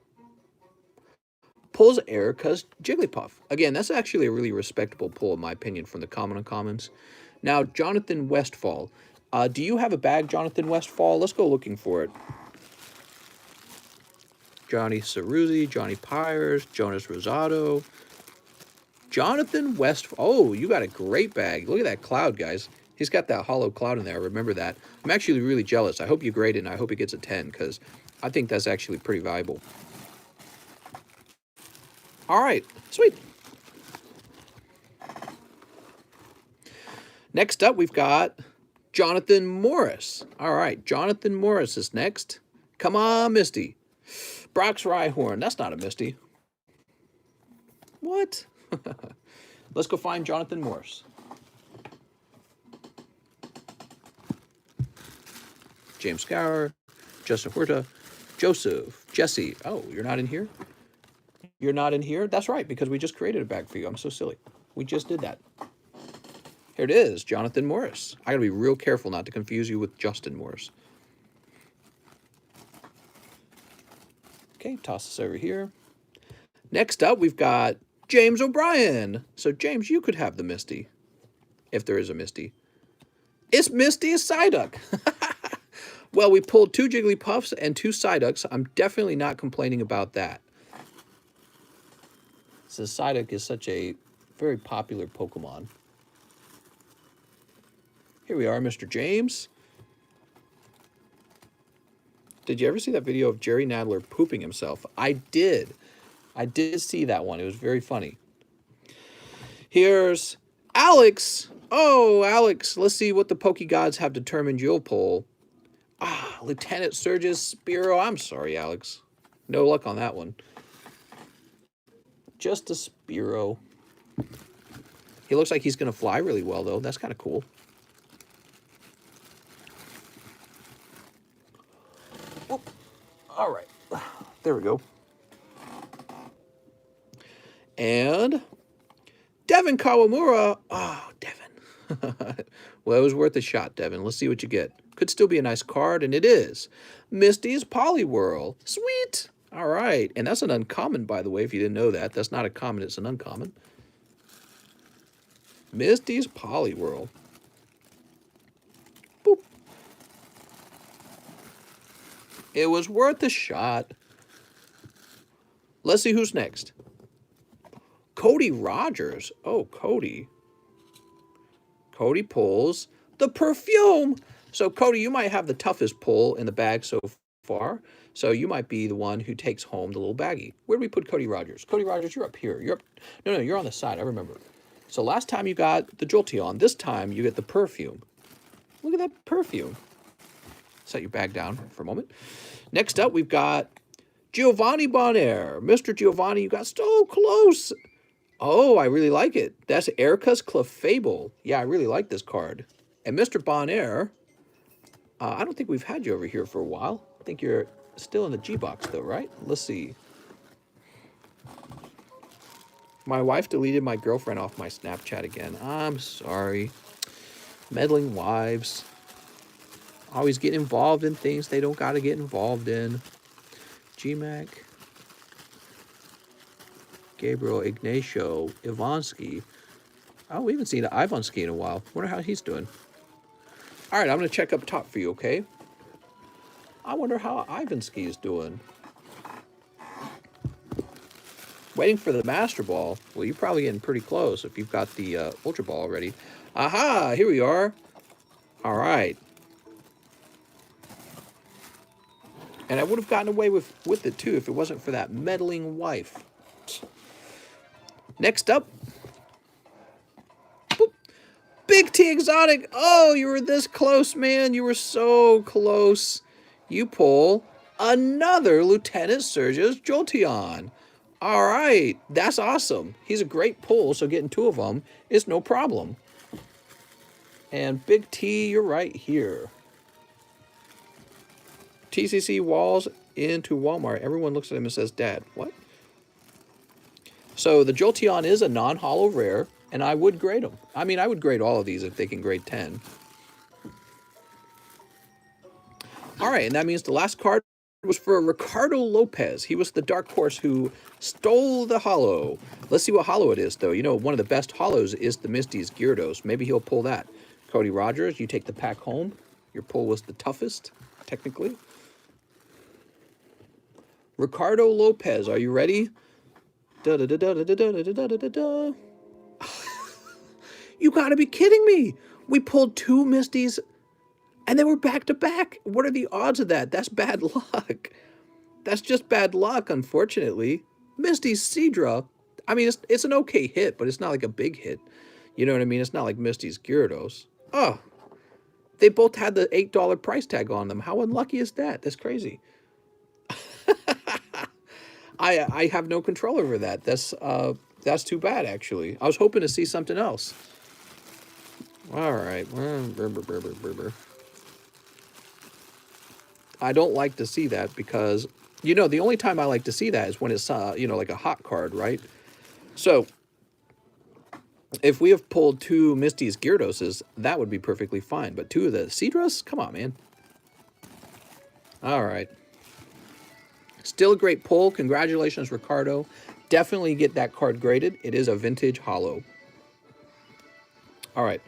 pulls Erica's Jigglypuff. Again, that's actually a really respectable pull, in my opinion, from the Common Uncommons. Now, Jonathan Westfall. Do you have a bag, Jonathan Westfall? Let's go looking for it. Johnny Ceruzzi, Johnny Pyers, Jonas Rosado. Jonathan Westfall. Oh, you got a great bag. Look at that cloud, guys. He's got that hollow cloud in there. Remember that. I'm actually really jealous. I hope you grade it, and I hope it gets a 10, because I think that's actually pretty valuable. All right. Sweet. Next up, we've got Jonathan Morris. All right. Jonathan Morris is next. Come on, Misty. Brock's Rhyhorn. That's not a Misty. What? Let's go find Jonathan Morris. James Gower, Justin Huerta, Joseph, Jesse. Oh, you're not in here? You're not in here? That's right, because we just created a bag for you. I'm so silly. We just did that. Here it is, Jonathan Morris. I gotta be real careful not to confuse you with Justin Morris. Okay, toss this over here. Next up, we've got James O'Brien. So, James, you could have the Misty, if there is a Misty. It's Misty, a Psyduck. Well, we pulled 2 Jigglypuffs and 2 Psyducks. I'm definitely not complaining about that. So Psyduck is such a very popular Pokemon. Here we are, Mr. James. Did you ever see that video of Jerry Nadler pooping himself? I did. I did see that one. It was very funny. Here's Alex. Oh, Alex. Let's see what the Pokegods have determined you'll pull. Ah, Lieutenant Surge's Spiro. I'm sorry, Alex. No luck on that one. Just a Spiro. He looks like he's going to fly really well, though. That's kind of cool. Oh, all right. There we go. And Devin Kawamura. Oh, Devin. Well, it was worth a shot, Devin. Let's see what you get. Could still be a nice card, and it is. Misty's Poliwhirl. Sweet. All right. And that's an uncommon, by the way, if you didn't know that. That's not a common, it's an uncommon. Misty's Poliwhirl. Boop. It was worth a shot. Let's see who's next. Cody Rogers. Oh, Cody. Cody pulls the Perfume. So, Cody, you might have the toughest pull in the bag so far. So, you might be the one who takes home the little baggie. Where do we put Cody Rogers? Cody Rogers, you're up here. You're up. No, you're on the side. I remember. So, last time you got the Jolteon. This time you get the Perfume. Look at that Perfume. Set your bag down for a moment. Next up, we've got Giovanni Bonaire. Mr. Giovanni, you got so close. Oh, I really like it. That's Erica's Clefable. Yeah, I really like this card. And Mr. Bonaire, I don't think we've had you over here for a while. I think you're still in the G-Box, though, right? Let's see. My wife deleted my girlfriend off my Snapchat again. I'm sorry. Meddling wives. Always get involved in things they don't got to get involved in. GMAC. Gabriel Ignacio Ivansky. Oh, we haven't seen Ivansky in a while. Wonder how he's doing. All right, I'm going to check up top for you, okay? I wonder how Ivansky is doing. Waiting for the Master Ball. Well, you're probably getting pretty close if you've got the Ultra Ball already. Aha, here we are. All right. And I would have gotten away with it, too, if it wasn't for that meddling wife. Next up. Boop. Big T Exotic. Oh, you were this close, man. You were so close. You pull another Lieutenant Surge's Jolteon. All right. That's awesome. He's a great pull, so getting 2 of them is no problem. And Big T, you're right here. TCC Walls into Walmart. Everyone looks at him and says, Dad, what? So the Jolteon is a non-holo rare, and I would grade them. I mean, I would grade all of these if they can grade 10. All right, and that means the last card was for Ricardo Lopez. He was the dark horse who stole the hollow. Let's see what hollow it is, though. You know, one of the best hollows is the Misty's Gyarados. Maybe he'll pull that. Cody Rogers, you take the pack home. Your pull was the toughest, technically. Ricardo Lopez, are you ready? Da da da da da da da da da da da. You gotta be kidding me! We pulled 2 Misties, and they were back to back. What are the odds of that? That's bad luck. That's just bad luck, unfortunately. Misty's Seadra, I mean, it's an okay hit, but it's not like a big hit. You know what I mean? It's not like Misty's Gyarados. Oh, they both had the $8 price tag on them. How unlucky is that? That's crazy. I have no control over that. That's too bad, actually. I was hoping to see something else. All right. I don't like to see that because, you know, the only time I like to see that is when it's, you know, like a hot card, right? So, if we have pulled 2 Misty's Gyardoses, that would be perfectly fine. But 2 of the Seadras? Come on, man. All right. Still a great pull. Congratulations, Ricardo. Definitely get that card graded. It is a vintage hollow. All right.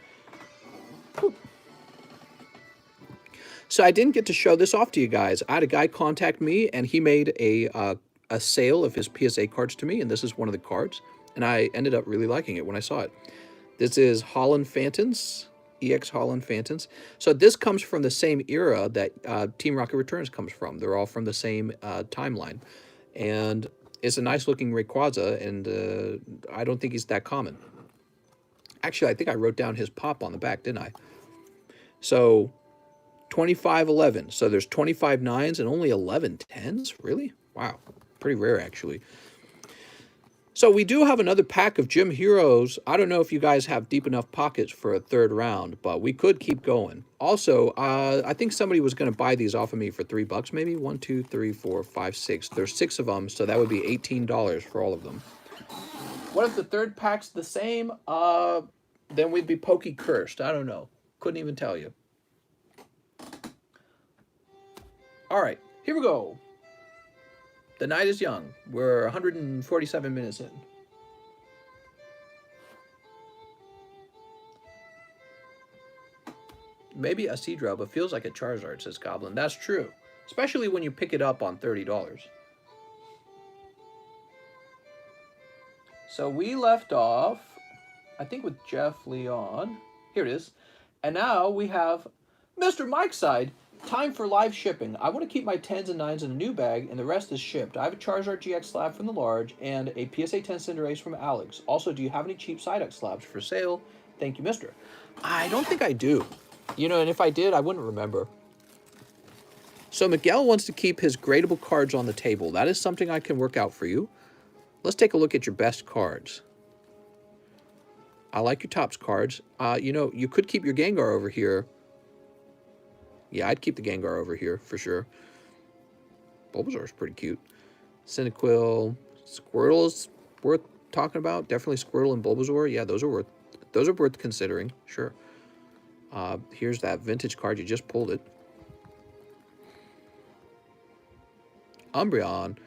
So I didn't get to show this off to you guys. I had a guy contact me, and he made a sale of his PSA cards to me, and this is one of the cards. And I ended up really liking it when I saw it. This is Holland Phantoms, EX Holland Phantoms. So this comes from the same era that Team Rocket Returns comes from. They're all from the same timeline. And it's a nice-looking Rayquaza, and I don't think he's that common. Actually, I think I wrote down his pop on the back, didn't I? So 2511. So there's 25 9s and only 11 10s? Really? Wow. Pretty rare, actually. So we do have another pack of Gym Heroes. I don't know if you guys have deep enough pockets for a 3rd round, but we could keep going. Also, I think somebody was going to buy these off of me for $3 maybe. 1, 2, 3, 4, 5, 6. There's 6 of them, so that would be $18 for all of them. What if the 3rd pack's the same? Then we'd be Pokey cursed. I don't know. Couldn't even tell you. All right, here we go. The night is young. We're 147 minutes in. Maybe a Seadra, but feels like a Charizard, says Goblin. That's true, especially when you pick it up on $30. So we left off, I think, with Jeff Leon. Here it is. And now we have Mr. Mike's side. Time for live shipping. I want to keep my 10s and 9s in a new bag, and the rest is shipped. I have a Charizard GX slab from the large, and a PSA 10 Cinderace from Alex. Also, do you have any cheap Psyduck slabs for sale? Thank you, mister. I don't think I do. You know, and if I did, I wouldn't remember. So Miguel wants to keep his gradable cards on the table. That is something I can work out for you. Let's take a look at your best cards. I like your tops cards. You know, you could keep your Gengar over here. Yeah, I'd keep the Gengar over here for sure. Bulbasaur's pretty cute. Cyndaquil, Squirtle is worth talking about. Definitely Squirtle and Bulbasaur. Yeah, those are worth considering. Sure. Here's that vintage card. You just pulled it. Umbreon.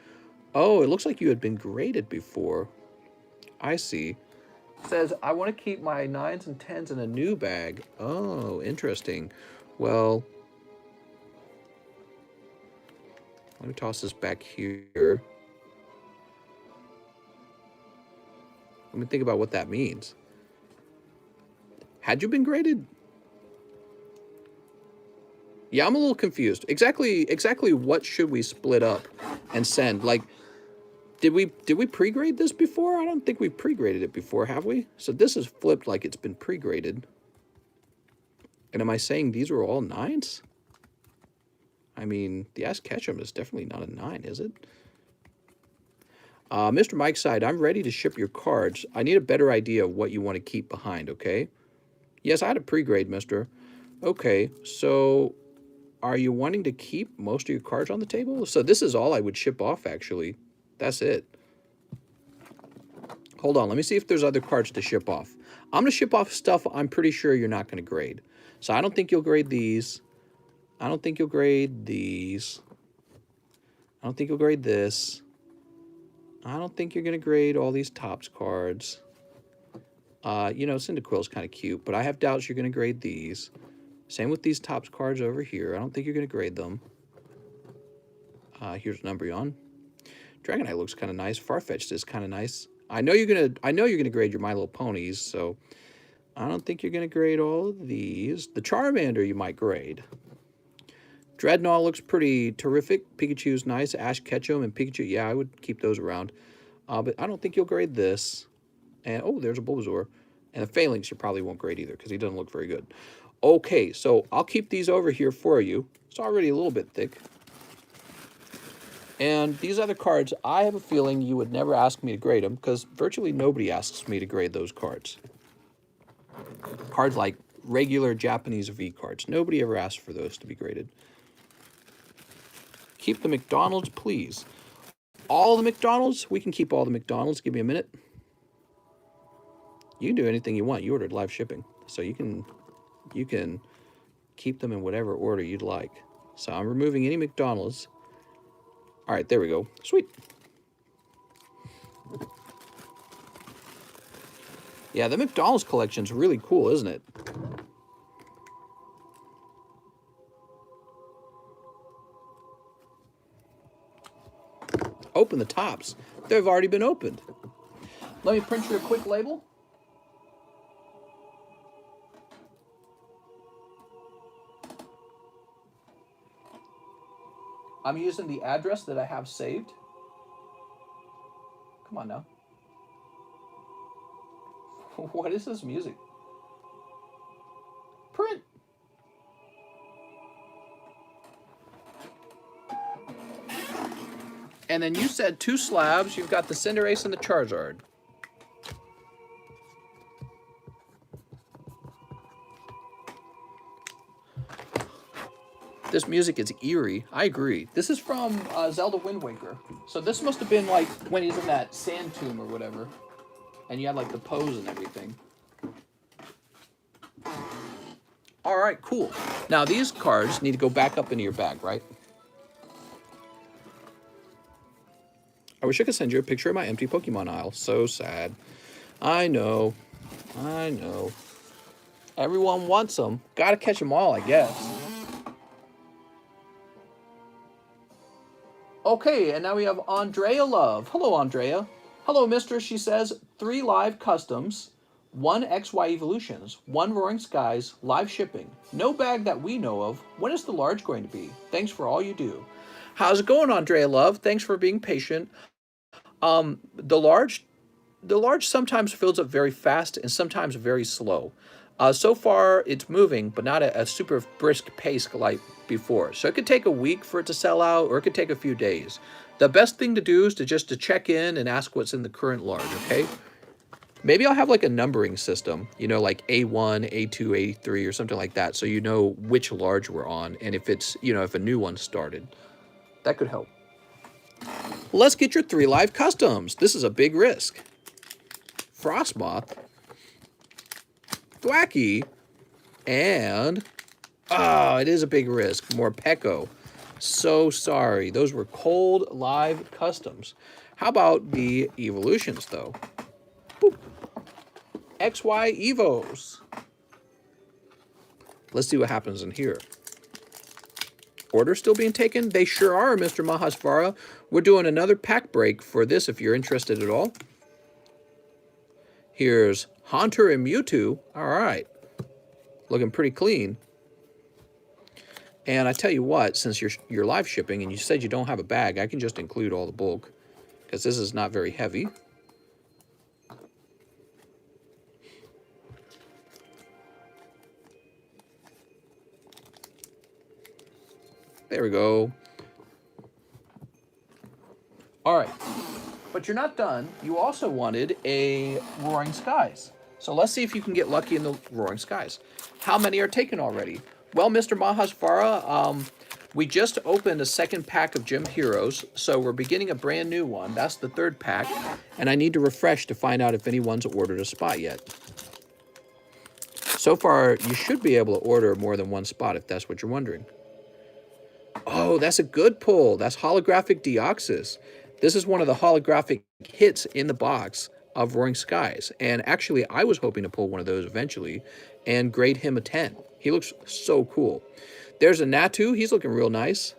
Oh, it looks like you had been graded before. I see. It says, I want to keep my 9s and 10s in a new bag. Oh, interesting. Well, let me toss this back here. Let me think about what that means. Had you been graded? Yeah, I'm a little confused. Exactly what should we split up and send? Like, did we pre-grade this before? I don't think we pre-graded it before, have we? So this is flipped like it's been pre-graded. And am I saying these were all 9s? I mean, the Ask Ketchum is definitely not a 9, is it? Mr. Mike's side, I'm ready to ship your cards. I need a better idea of what you want to keep behind, okay? Yes, I had a pre-grade, mister. Okay, so are you wanting to keep most of your cards on the table? So this is all I would ship off, actually. That's it. Hold on, let me see if there's other cards to ship off. I'm going to ship off stuff I'm pretty sure you're not going to grade. So I don't think you'll grade these. I don't think you'll grade these. I don't think you'll grade this. I don't think you're going to grade all these Topps cards. You know, Cyndaquil's kind of cute, but I have doubts you're going to grade these. Same with these Topps cards over here. I don't think you're going to grade them. Here's Numbreon. Dragonite looks kind of nice. Farfetch'd is kind of nice. I know you're gonna grade your My Little Ponies, so I don't think you're gonna grade all of these. The Charmander you might grade. Dreadnought looks pretty terrific. Pikachu's nice. Ash Ketchum and Pikachu, yeah, I would keep those around. But I don't think you'll grade this. And oh, there's a Bulbasaur. And the Phalanx you probably won't grade either because he doesn't look very good. Okay, so I'll keep these over here for you. It's already a little bit thick. And these other cards, I have a feeling you would never ask me to grade them because virtually nobody asks me to grade those cards. Cards like regular Japanese V cards. Nobody ever asks for those to be graded. Keep the McDonald's, please. All the McDonald's? We can keep all the McDonald's. Give me a minute. You can do anything you want. You ordered live shipping. So you can keep them in whatever order you'd like. So I'm removing any McDonald's. All right, there we go. Sweet. Yeah, the McDonald's collection's really cool, isn't it? Open the tops. They've already been opened. Let me print you a quick label. I'm using the address that I have saved. Come on now. What is this music? Print. And then you said 2 slabs. You've got the Cinderace and the Charizard. This music is eerie. I agree. This is from Zelda Wind Waker. So this must have been like when he's in that sand tomb or whatever. And you had like the pose and everything. All right, cool. Now these cards need to go back up into your bag, right? I wish I could send you a picture of my empty Pokemon aisle. So sad. I know. I know. Everyone wants them. Gotta catch them all, I guess. Okay, and now we have Andrea Love. Hello, Andrea. Hello, mister, she says. 3 live customs, 1 XY evolutions, 1 Roaring Skies, live shipping. No bag that we know of. When is the large going to be? Thanks for all you do. How's it going, Andrea Love? Thanks for being patient. The large sometimes fills up very fast and sometimes very slow. So far, it's moving, but not at a super brisk pace like before. So it could take a week for it to sell out, or it could take a few days. The best thing to do is to check in and ask what's in the current large, okay? Maybe I'll have like a numbering system, you know, like A1, A2, A3, or something like that, so you know which large we're on, and if it's, you know, if a new one started. That could help. Let's get your 3 live customs. This is a big risk. Frostmoth, Thwackey, and it is a big risk. Morpeko. So sorry. Those were cold live customs. How about the evolutions, though? Boop. XY Evos. Let's see what happens in here. Orders still being taken? They sure are, Mr. Mahasvara. We're doing another pack break for this if you're interested at all. Here's Haunter and Mewtwo. All right. Looking pretty clean. And I tell you what, since you're live shipping and you said you don't have a bag, I can just include all the bulk because this is not very heavy. There we go. All right. But you're not done. You also wanted a Roaring Skies. So let's see if you can get lucky in the Roaring Skies. How many are taken already? Well, Mr. Mahasvara, we just opened a 2nd pack of Gym Heroes, so we're beginning a brand new one. That's the 3rd pack, and I need to refresh to find out if anyone's ordered a spot yet. So far, you should be able to order more than 1 spot if that's what you're wondering. Oh, that's a good pull. That's holographic Deoxys. This is one of the holographic hits in the box of Roaring Skies. And actually, I was hoping to pull one of those eventually and grade him a 10. He looks so cool. There's a Natu. He's looking real nice.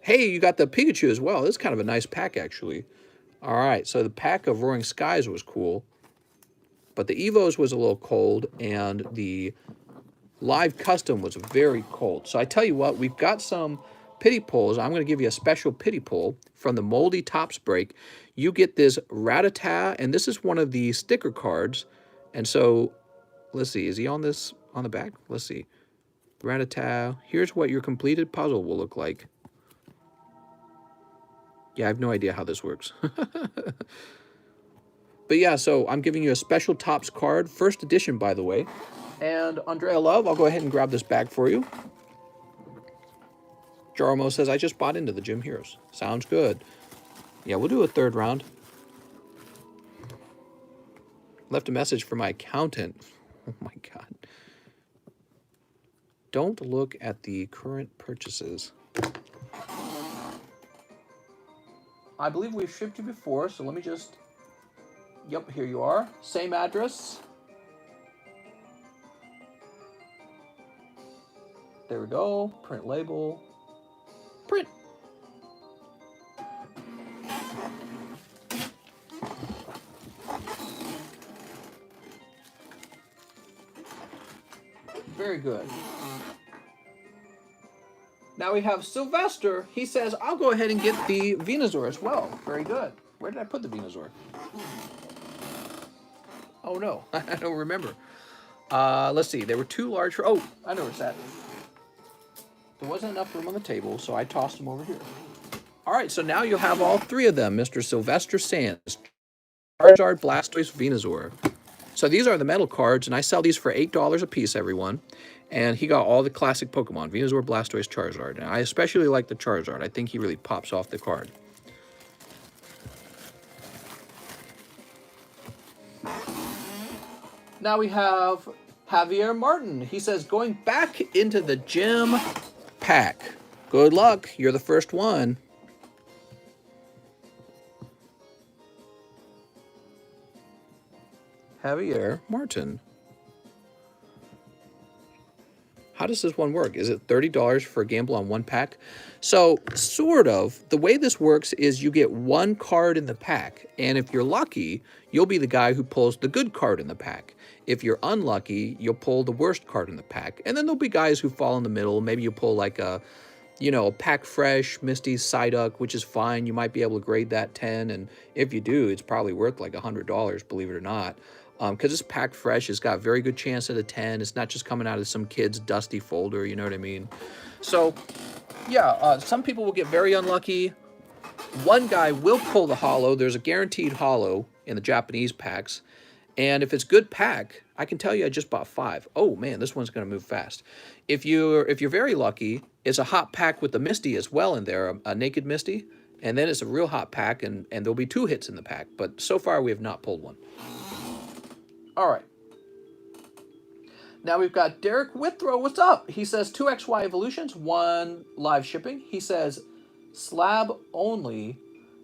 Hey, you got the Pikachu as well. This is kind of a nice pack, actually. All right, so the pack of Roaring Skies was cool. But the Evos was a little cold, and the Live Custom was very cold. So I tell you what, we've got some pity pulls. I'm going to give you a special pity pull from the Moldy Tops break. You get this Rattata, and this is one of the sticker cards. And so, let's see, is he on this, on the back? Let's see. Rattata, here's what your completed puzzle will look like. Yeah, I have no idea how this works. But yeah, so I'm giving you a special Tops card, first edition, by the way. And Andrea Love, I'll go ahead and grab this bag for you. Jarmo says, I just bought into the Gym Heroes. Sounds good. Yeah, we'll do a third round. Left a message for my accountant. Oh my God. Don't look at the current purchases. I believe we've shipped you before, so let me just... Yep, here you are. Same address. There we go. Print label. Print. Very good. Now we have Sylvester. He says, I'll go ahead and get the Venusaur as well. Very good. Where did I put the Venusaur? Oh no, I don't remember. Let's see. There were too large for... Oh, I know where it's at. There wasn't enough room on the table, so I tossed them over here. All right, so now you'll have all three of them. Mr. Sylvester Sands, Charizard, Blastoise, Venusaur. So these are the metal cards, and I sell these for $8 a piece, everyone. And he got all the classic Pokemon, Venusaur, Blastoise, Charizard. And I especially like the Charizard. I think he really pops off the card. Now we have Javier Martin. He says, going back into the gym pack. Good luck. You're the first one. Javier Martin. How does this one work? Is it $30 for a gamble on one pack? So, sort of. The way this works is you get one card in the pack, and if you're lucky, you'll be the guy who pulls the good card in the pack. If you're unlucky, you'll pull the worst card in the pack. And then there'll be guys who fall in the middle. Maybe you pull like a, you know, Pack Fresh, Misty, Psyduck, which is fine. You might be able to grade that 10, and if you do, it's probably worth like $100, believe it or not. Because this Pack Fresh has got a very good chance at a 10. It's not just coming out of some kid's dusty folder, you know what I mean? So, yeah, some people will get very unlucky. One guy will pull the holo. There's a guaranteed holo in the Japanese packs. And if it's good pack, I can tell you I just bought 5. Oh, man, this one's going to move fast. If you're very lucky, it's a hot pack with the Misty as well in there, a Naked Misty. And then it's a real hot pack, and there'll be 2 hits in the pack. But so far, we have not pulled one. All right. Now we've got Derek Withrow. What's up? He says 2XY Evolutions, 1 live shipping. He says slab only.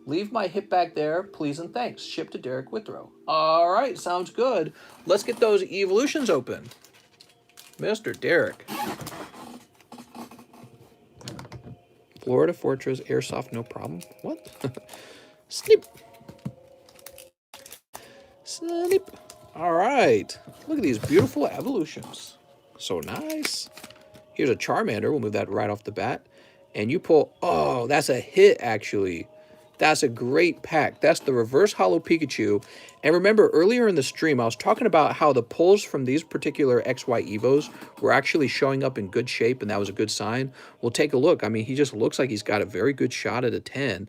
Leave my hit bag there, please and thanks. Ship to Derek Withrow. All right, sounds good. Let's get those evolutions open. Mr. Derek. Florida Fortress Airsoft, no problem. What? Snip. Snip. All right, look at these beautiful evolutions. So nice. Here's a Charmander. We'll move that right off the bat. And you pull, oh, that's a hit, actually. That's a great pack. That's the reverse holo Pikachu. And remember, earlier in the stream, I was talking about how the pulls from these particular XY Evos were actually showing up in good shape, and that was a good sign. Well, take a look. I mean, he just looks like he's got a very good shot at a 10.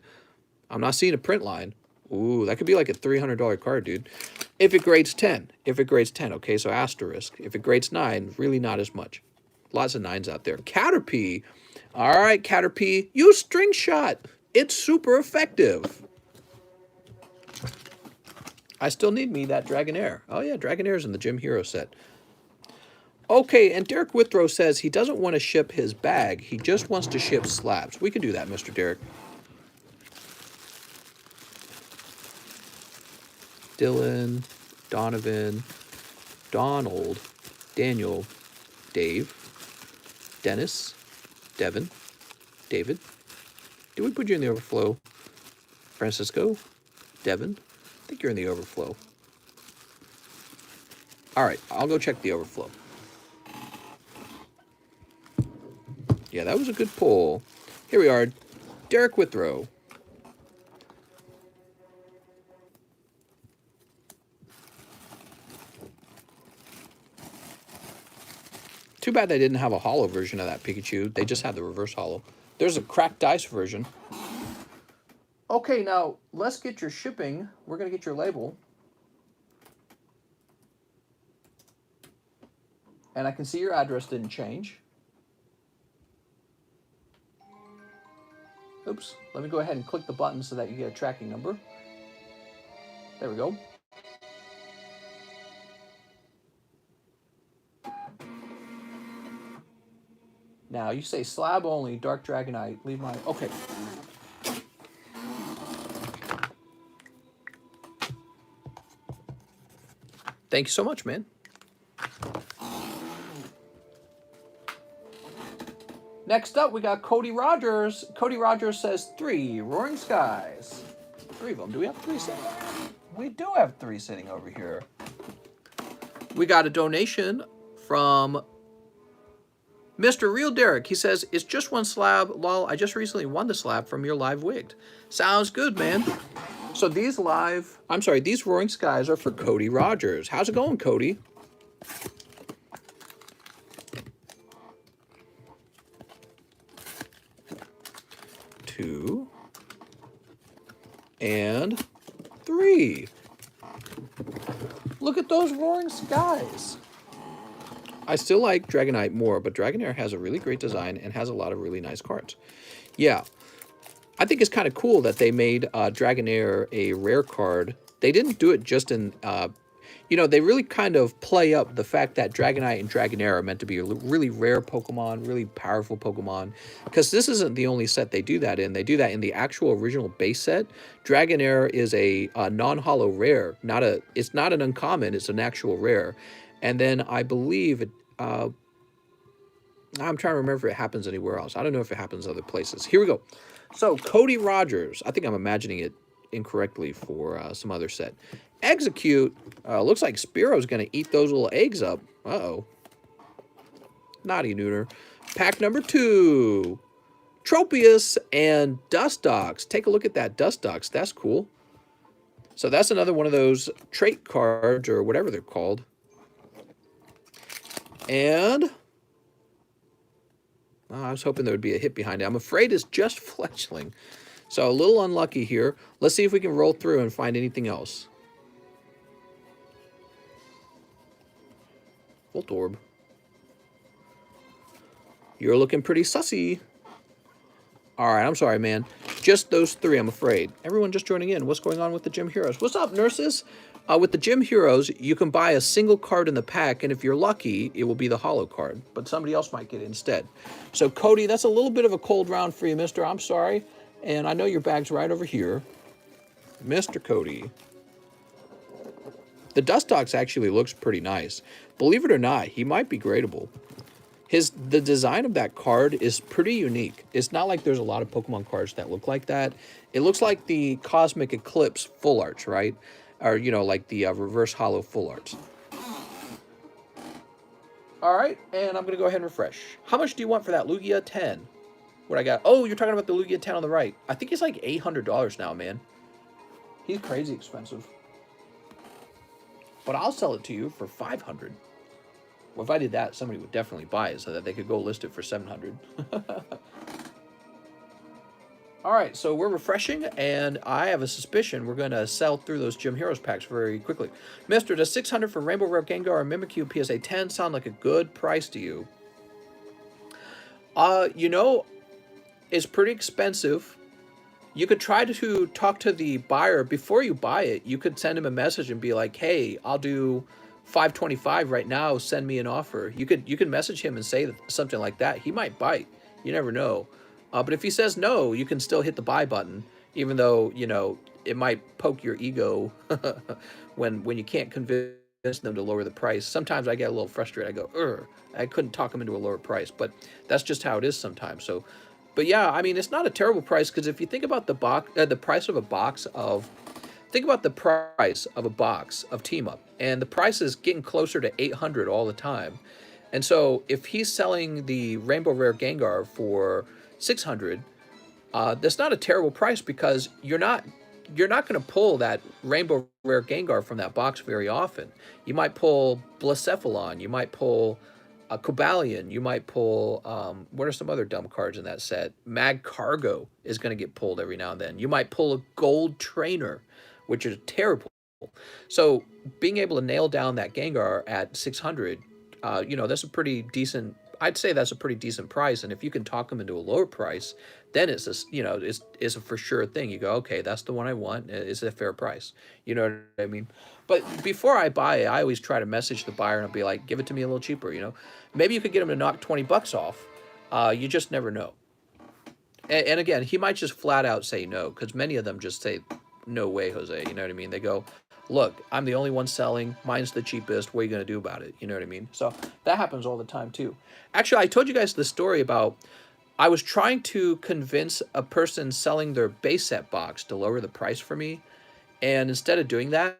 I'm not seeing a print line. Ooh, that could be like a $300 card, dude. If it grades 10. If it grades 10, okay, so asterisk. If it grades 9, really not as much. Lots of 9s out there. Caterpie. All right, Caterpie. Use String Shot. It's super effective. I still need me that Dragonair. Oh, yeah, Dragonair's in the Gym Hero set. Okay, and Derek Withrow says he doesn't want to ship his bag. He just wants to ship slabs. We can do that, Mr. Derek. Dylan, Donovan, Donald, Daniel, Dave, Dennis, Devin, David. Did we put you in the overflow? Francisco, Devin. I think you're in the overflow. All right, I'll go check the overflow. Yeah, that was a good pull. Here we are, Derek Withrow. Too bad they didn't have a hollow version of that Pikachu. They just had the reverse hollow. There's a cracked dice version. Okay, now let's get your shipping. We're going to get your label. And I can see your address didn't change. Oops, let me go ahead and click the button so that you get a tracking number. There we go. Now, you say slab only, Dark Dragonite, leave my... Okay. Thank you so much, man. Next up, we got Cody Rogers. Cody Rogers says 3 Roaring Skies. 3 of them. Do we have 3 sitting? We do have 3 sitting over here. We got a donation from Mr. Real Derek. He says, it's just 1 slab. Lol, I just recently won the slab from your live wigged. Sounds good, man. So these these Roaring Skies are for Cody Rogers. How's it going, Cody? Two and 3. Look at those Roaring Skies. I still like Dragonite more, but Dragonair has a really great design and has a lot of really nice cards. Yeah, I think it's kind of cool that they made Dragonair a rare card. They didn't do it just in, you know, they really kind of play up the fact that Dragonite and Dragonair are meant to be really rare Pokemon, really powerful Pokemon. Because this isn't the only set they do that in. They do that in the actual original base set. Dragonair is a non-holo rare. It's not an uncommon, it's an actual rare. And then I believe, I'm trying to remember if it happens anywhere else. I don't know if it happens other places. Here we go. So, Cody Rogers. I think I'm imagining it incorrectly for some other set. Execute. Looks like Spearo's going to eat those little eggs up. Uh-oh. Naughty Nooner. Pack number 2. Tropius and Dustox. Take a look at that Dustox. That's cool. So that's another one of those trait cards or whatever they're called. And I was hoping there would be a hit behind it. I'm afraid it's just Fletchling. So a little unlucky here. Let's see if we can roll through and find anything else. Voltorb. You're looking pretty sussy. All right, I'm sorry, man. Just those 3, I'm afraid. Everyone just joining in. What's going on with the Gym Heroes? What's up, nurses? With the Gym Heroes, you can buy a single card in the pack, and if you're lucky, it will be the holo card, but somebody else might get it instead. So, Cody, that's a little bit of a cold round for you, mister. I'm sorry. And I know your bag's right over here. Mr. Cody. The Dustox actually looks pretty nice. Believe it or not, he might be gradable. The design of that card is pretty unique. It's not like there's a lot of Pokemon cards that look like that. It looks like the Cosmic Eclipse Full Arts, right? Or, you know, like the Reverse Hollow Full Arts. All right, and I'm going to go ahead and refresh. How much do you want for that Lugia 10? What I got? Oh, you're talking about the Lugia 10 on the right. I think it's like $800 now, man. He's crazy expensive. But I'll sell it to you for $500. Well, if I did that, somebody would definitely buy it so that they could go list it for $700. All right, so we're refreshing, and I have a suspicion we're going to sell through those Gym Heroes packs very quickly. Mister, does 600 for Rainbow Rare Gengar or Mimikyu PSA 10 sound like a good price to you? You know, it's pretty expensive. You could try to talk to the buyer before you buy it. You could send him a message and be like, hey, I'll do $525 right now, send me an offer. You could message him and say something like that. He might bite. You never know. But if he says no, you can still hit the buy button, even though, you know, it might poke your ego when you can't convince them to lower the price. Sometimes I get a little frustrated. I go, ugh, I couldn't talk them into a lower price, but that's just how it is sometimes. So, but yeah, I mean, it's not a terrible price, because if you think about the price of a box of, think about the price of a box of Team Up, and the price is getting closer to 800 all the time. And so if he's selling the Rainbow Rare Gengar for 600, that's not a terrible price, because you're not going to pull that Rainbow Rare Gengar from that box very often. You might pull Blacephalon, you might pull a Cobalion, you might pull, what are some other dumb cards in that set? Magcargo is going to get pulled every now and then. You might pull a Gold Trainer, which is terrible. So being able to nail down that Gengar at 600, you know, that's a pretty decent, I'd say that's a pretty decent price. And if you can talk them into a lower price, then it's a, you know, it's a for sure thing. You go, okay, that's the one I want. It's a fair price. You know what I mean? But before I buy it, I always try to message the buyer and I'll be like, give it to me a little cheaper, you know? Maybe you could get him to knock 20 bucks off. You just never know. And again, he might just flat out say no, because many of them just say, no way, Jose. You know what I mean? They go, look, I'm the only one selling. Mine's the cheapest. What are you going to do about it? You know what I mean? So that happens all the time too. Actually, I told you guys the story about, I was trying to convince a person selling their base set box to lower the price for me. And instead of doing that,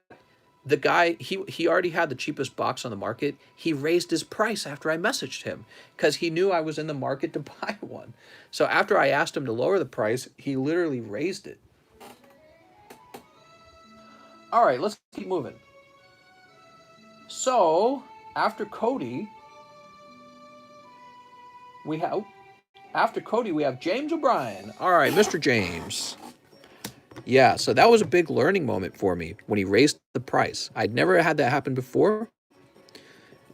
the guy, he already had the cheapest box on the market. He raised his price after I messaged him, because he knew I was in the market to buy one. So after I asked him to lower the price, he literally raised it. All right, let's keep moving. So after Cody, we have James O'Brien. All right, Mr. James. Yeah, so that was a big learning moment for me when he raised the price. I'd never had that happen before,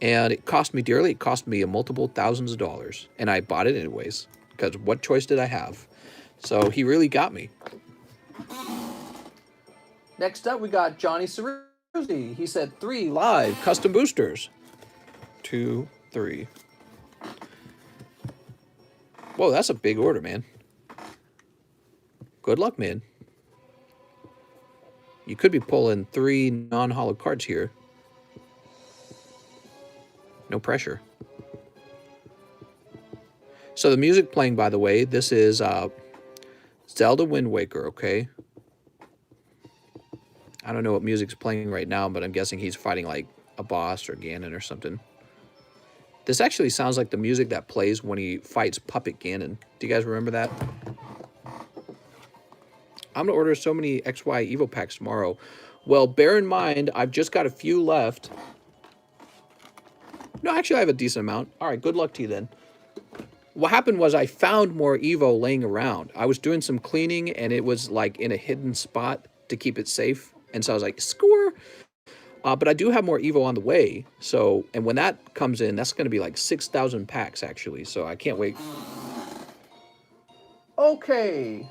and it cost me dearly. It cost me a multiple thousands of dollars, and I bought it anyways, because what choice did I have? So he really got me. Next up, we got Johnny Ceruzzi. He said 3 live custom boosters. 2, 3. Whoa, that's a big order, man. Good luck, man. You could be pulling 3 non-holo cards here. No pressure. So the music playing, by the way, this is Zelda Wind Waker, okay? I don't know what music's playing right now, but I'm guessing he's fighting like a boss or Ganon or something. This actually sounds like the music that plays when he fights Puppet Ganon. Do you guys remember that? I'm going to order so many XY Evo packs tomorrow. Well, bear in mind, I've just got a few left. No, actually, I have a decent amount. All right, good luck to you then. What happened was I found more Evo laying around. I was doing some cleaning, and it was like in a hidden spot to keep it safe. And so I was like, score! But I do have more Evo on the way. So, and when that comes in, that's going to be like 6,000 packs, actually. So I can't wait. Okay.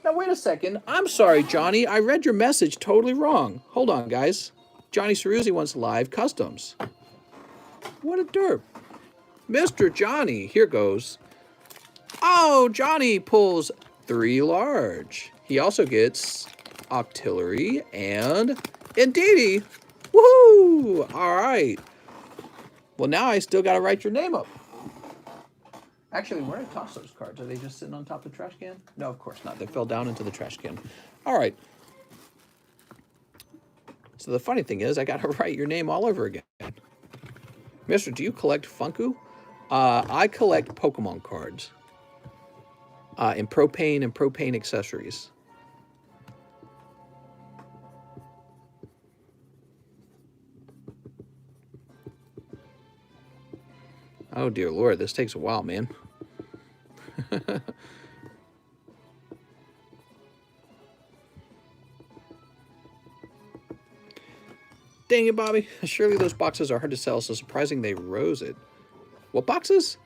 Now, wait a second. I'm sorry, Johnny. I read your message totally wrong. Hold on, guys. Johnny Ceruzzi wants live customs. What a derp. Mr. Johnny, here goes. Oh, Johnny pulls 3 large. He also gets Octillery and Indeedee. Woohoo! All right. Well, now I still got to write your name up. Actually, where did I toss those cards? Are they just sitting on top of the trash can? No, of course not. They fell down into the trash can. All right. So the funny thing is, I got to write your name all over again. Mister, do you collect Funko? I collect Pokemon cards. And propane accessories. Oh, dear Lord, this takes a while, man. Dang it, Bobby. Surely those boxes are hard to sell, so surprising they rose it. What boxes?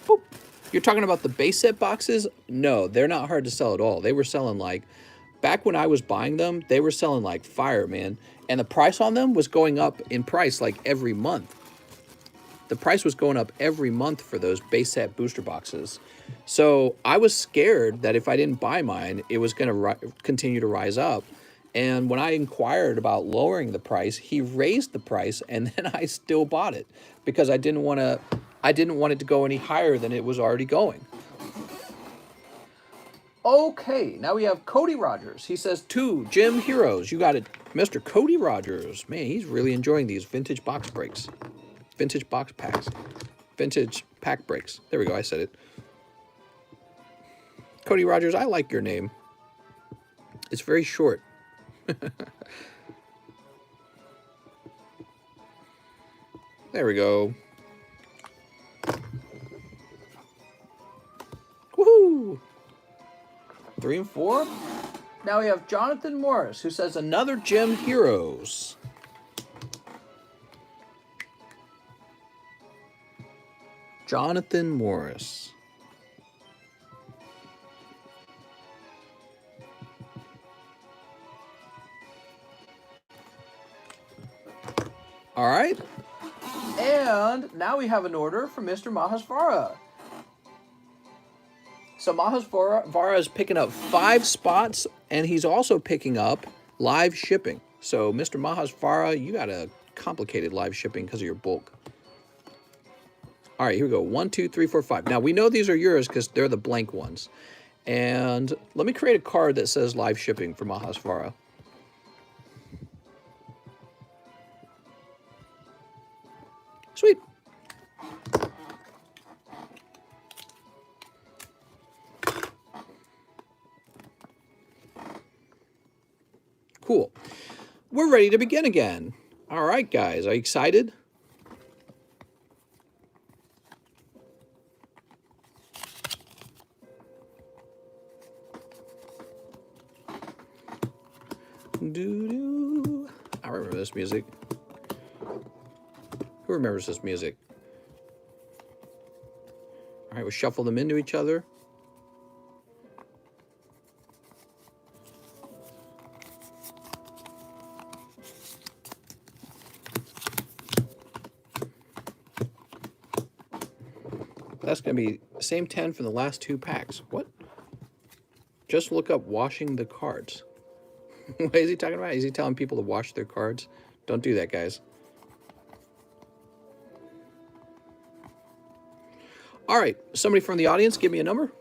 Boop. You're talking about the base set boxes? No, they're not hard to sell at all. They were selling like back when I was buying them, they were selling like fire, man. And the price on them was going up in price like every month. The price was going up every month for those base set booster boxes. So I was scared that if I didn't buy mine, it was going to continue to rise up. And when I inquired about lowering the price, he raised the price, and then I still bought it because I didn't want it to go any higher than it was already going. Okay, now we have Cody Rogers. He says, 2 Gym Heroes. You got it, Mr. Cody Rogers. Man, he's really enjoying these vintage box breaks. Vintage box packs. Vintage pack breaks. There we go, I said it. Cody Rogers, I like your name. It's very short. There we go. Woohoo! 3 and 4. Now we have Jonathan Morris, who says another Gym Heroes. Jonathan Morris. All right. And now we have an order from Mr. Mahasvara. So Mahasvara is picking up 5 spots, and he's also picking up live shipping. So Mr. Mahasvara, you got a complicated live shipping because of your bulk. All right, here we go. 1, 2, 3, 4, 5. Now, we know these are yours because they're the blank ones. And let me create a card that says live shipping for Mahasvara. Sweet. Cool. We're ready to begin again. All right, guys. Are you excited? Doo-doo. I remember this music. Who remembers this music? All right, we'll shuffle them into each other. That's going to be the same 10 from the last 2 packs. What? Just look up washing the cards. What is he talking about? Is he telling people to wash their cards? Don't do that, guys. All right, somebody from the audience, give me a number.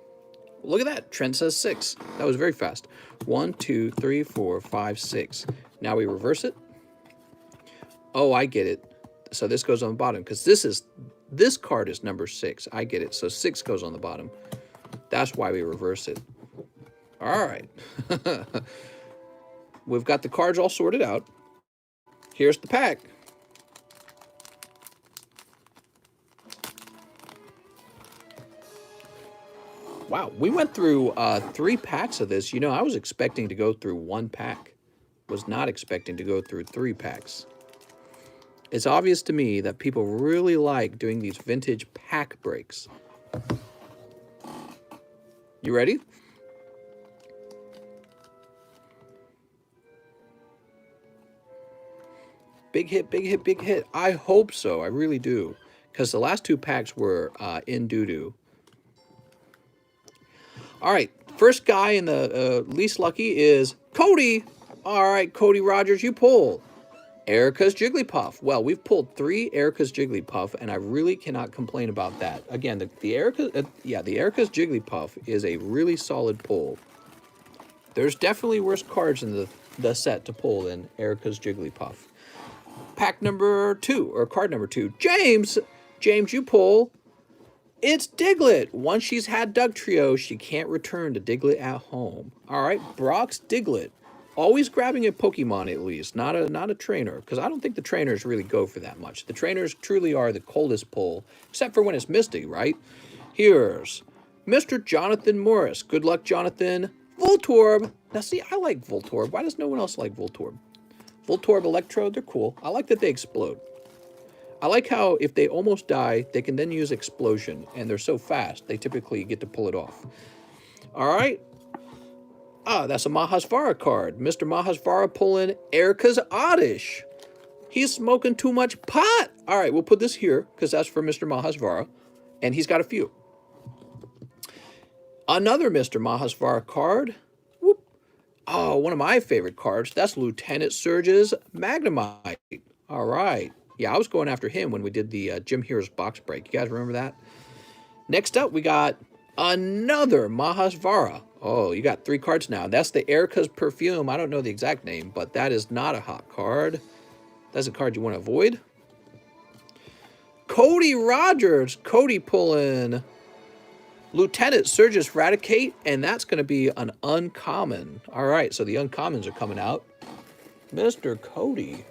Look at that. Trent says 6. That was very fast. 1, 2, 3, 4, 5, 6. Now we reverse it. Oh, I get it. So this goes on the bottom because this card is number 6. I get it. So 6 goes on the bottom. That's why we reverse it. All right. We've got the cards all sorted out. Here's the pack. Wow, we went through 3 packs of this. You know, I was expecting to go through 1 pack. Was not expecting to go through 3 packs. It's obvious to me that people really like doing these vintage pack breaks. You ready? Big hit, big hit, big hit. I hope so. I really do. Because the last 2 packs were in doo-doo. All right. First guy in the least lucky is Cody. All right, Cody Rogers, you pull. Erica's Jigglypuff. Well, we've pulled 3 Erica's Jigglypuff, and I really cannot complain about that. Again, the Erica's Jigglypuff is a really solid pull. There's definitely worse cards in the set to pull than Erica's Jigglypuff. Pack number 2, or card number 2. James, you pull. It's Diglett. Once she's had Dugtrio, she can't return to Diglett at home. All right, Brock's Diglett. Always grabbing a Pokemon at least, not a trainer, because I don't think the trainers really go for that much. The trainers truly are the coldest pull, except for when it's Misty, right? Here's Mr. Jonathan Morris. Good luck, Jonathan. Voltorb. Now, see, I like Voltorb. Why does no one else like Voltorb? Voltorb Electrode, they're cool. I like that they explode. I like how if they almost die, they can then use Explosion, and they're so fast, they typically get to pull it off. All right. Ah, that's a Mahasvara card. Mr. Mahasvara pulling Erica's Oddish. He's smoking too much pot. All right, we'll put this here because that's for Mr. Mahasvara. And he's got a few. Another Mr. Mahasvara card. Whoop. Oh, one of my favorite cards. That's Lieutenant Surge's Magnemite. All right. Yeah, I was going after him when we did the Gym Heroes box break. You guys remember that? Next up, we got another Mahasvara. Oh, you got 3 cards now. That's the Erica's Perfume. I don't know the exact name, but that is not a hot card. That's a card you want to avoid. Cody Rogers. Cody pulling Lieutenant Surge's Radicate, and that's going to be an uncommon. All right, so the uncommons are coming out. Mr. Cody.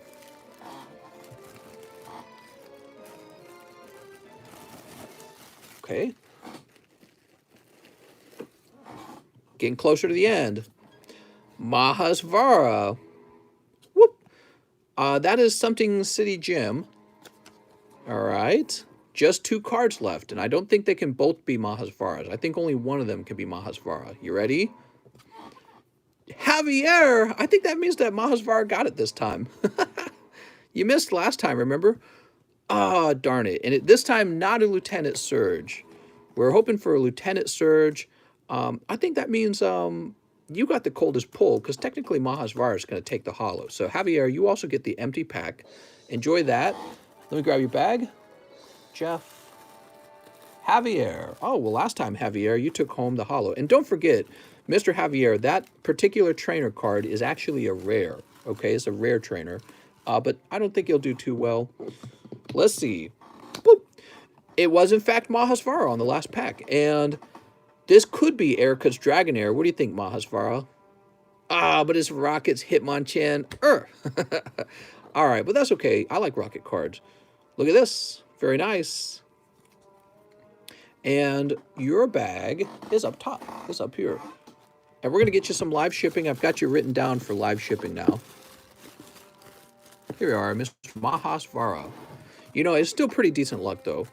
Okay. Getting closer to the end. Mahasvara. Whoop. That is Something City Gym. All right. Just 2 cards left, and I don't think they can both be Mahasvaras. I think only one of them can be Mahasvara. You ready? Javier! I think that means that Mahasvara got it this time. You missed last time, remember? Ah, darn it. And this time, not a Lieutenant Surge. We're hoping for a Lieutenant Surge. I think that means you got the coldest pull, because technically Mahasvara is going to take the hollow. So, Javier, you also get the empty pack. Enjoy that. Let me grab your bag. Jeff. Javier. Oh, well, last time, Javier, you took home the hollow. And don't forget, Mr. Javier, that particular trainer card is actually a rare. Okay, it's a rare trainer. But I don't think he'll do too well. Let's see. Boop. It was, in fact, Mahasvara on the last pack. And this could be Erica's Dragonair. What do you think, Mahasvara? Ah, but it's Rocket's Hitmonchan. All right, but that's okay. I like Rocket cards. Look at this. Very nice. And your bag is up top. It's up here. And we're going to get you some live shipping. I've got you written down for live shipping now. Here we are, Mr. Mahasvara. You know, it's still pretty decent luck, though.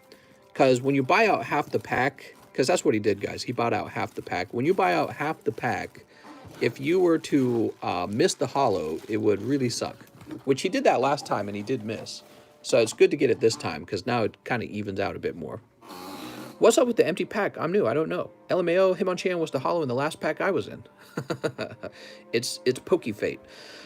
Because when you buy out half the pack, because that's what he did, guys. He bought out half the pack. When you buy out half the pack, if you were to miss the hollow, it would really suck. Which he did that last time, and he did miss. So it's good to get it this time, because now it kind of evens out a bit more. What's up with the empty pack? I'm new. I don't know. LMAO, Hitmonchan was the hollow in the last pack I was in. It's Poke Fate.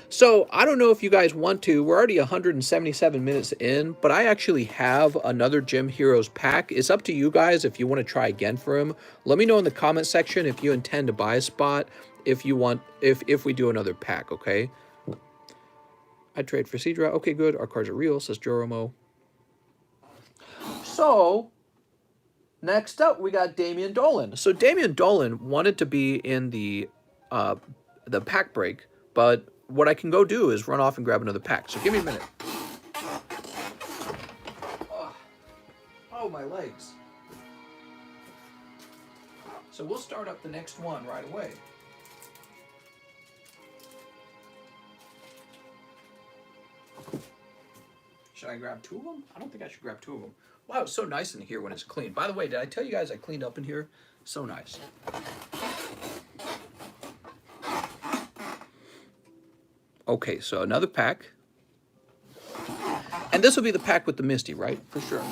So I don't know if you guys want to. We're already 177 minutes in, but I actually have another Gym Heroes pack. It's up to you guys if you want to try again for him. Let me know in the comment section if you intend to buy a spot, if you want, if we do another pack, okay? I trade for Seadra. Okay, good. Our cards are real, says Joromo. So next up, we got Damian Dolan. So Damian Dolan wanted to be in the pack break, but what I can go do is run off and grab another pack. So give me a minute. Oh, my legs. So we'll start up the next one right away. Should I grab 2 of them? I don't think I should grab 2 of them. Wow, it's so nice in here when it's clean. By the way, did I tell you guys I cleaned up in here? So nice. Okay, so another pack. And this will be the pack with the Misty, right? For sure.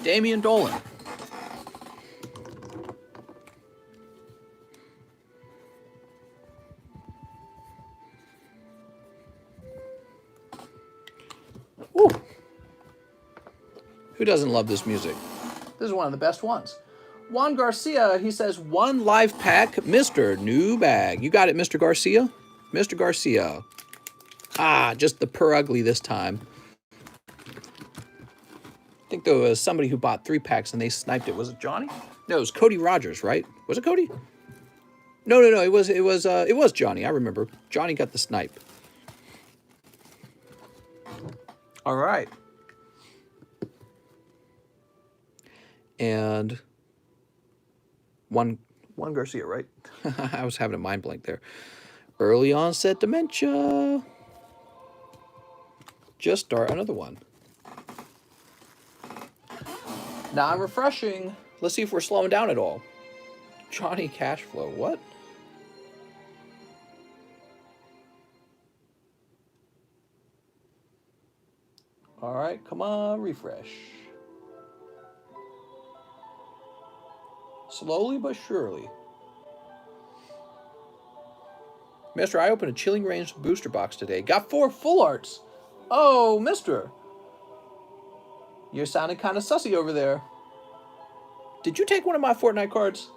Damian Dolan. Woo. Who doesn't love this music? This is one of the best ones. Juan Garcia, he says, 1 live pack, Mr. New Bag. You got it, Mr. Garcia? Mr. Garcia. Ah, just the per ugly this time. I think there was somebody who bought 3 packs and they sniped it. Was it Johnny? No, it was Cody Rogers, right? Was it Cody? No. It was Johnny. I remember. Johnny got the snipe. All right. And Juan Garcia, right? I was having a mind blank there. Early onset dementia. Just start another one. Non-refreshing. Let's see if we're slowing down at all. Johnny Cashflow. What? All right, come on, refresh. Slowly but surely. Mister, I opened a Chilling Range booster box today. Got 4 full arts. Oh, mister. You're sounding kind of sussy over there. Did you take one of my Fortnite cards?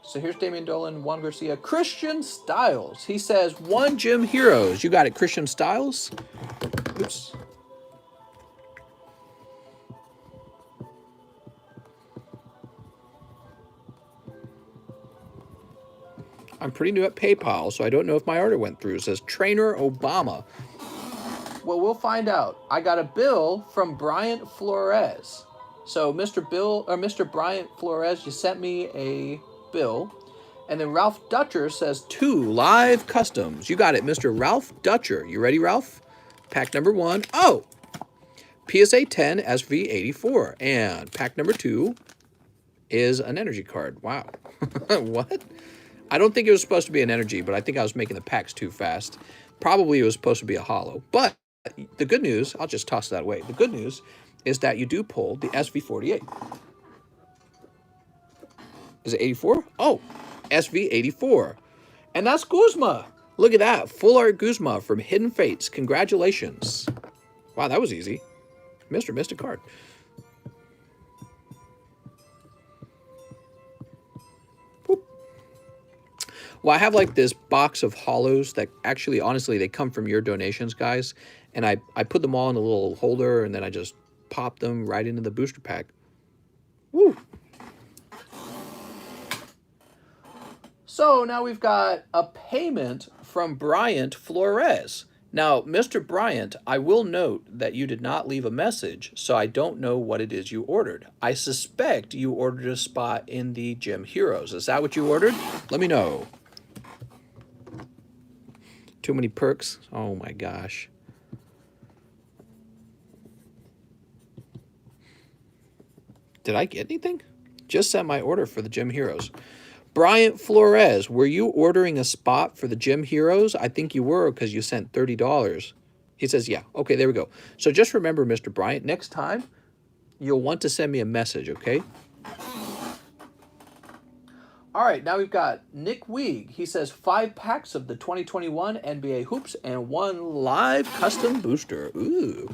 So here's Damian Dolan, Juan Garcia, Christian Styles. He says, 1 Gym Heroes. You got it, Christian Styles? Oops. I'm pretty new at PayPal, so I don't know if my order went through. It says Trainer Obama. Well, we'll find out. I got a bill from Bryant Flores. So Mr. Bryant Flores, you sent me a bill. And then Ralph Dutcher says 2 live customs. You got it, Mr. Ralph Dutcher. You ready, Ralph? Pack number 1. Oh! PSA 10 SV84. And pack number 2 is an energy card. Wow. What? I don't think it was supposed to be an energy, but I think I was making the packs too fast. Probably it was supposed to be a holo. But the good news, I'll just toss that away. The good news is that you do pull the SV48. Is it 84? Oh, SV84. And that's Guzma. Look at that. Full art Guzma from Hidden Fates. Congratulations. Wow, that was easy. Mr. missed a card. Well, I have like this box of holos that actually, honestly, they come from your donations, guys. And I put them all in a little holder, and then I just pop them right into the booster pack. Woo! So now we've got a payment from Bryant Flores. Now, Mr. Bryant, I will note that you did not leave a message, so I don't know what it is you ordered. I suspect you ordered a spot in the Gym Heroes. Is that what you ordered? Let me know. Too many perks? Oh my gosh. Did I get anything? Just sent my order for the Gym Heroes. Bryant Flores, were you ordering a spot for the Gym Heroes? I think you were because you sent $30. He says, yeah. Okay, there we go. So just remember, Mr. Bryant, next time you'll want to send me a message, okay? All right, now we've got Nick Weeg. He says 5 packs of the 2021 NBA Hoops and 1 live custom booster. Ooh.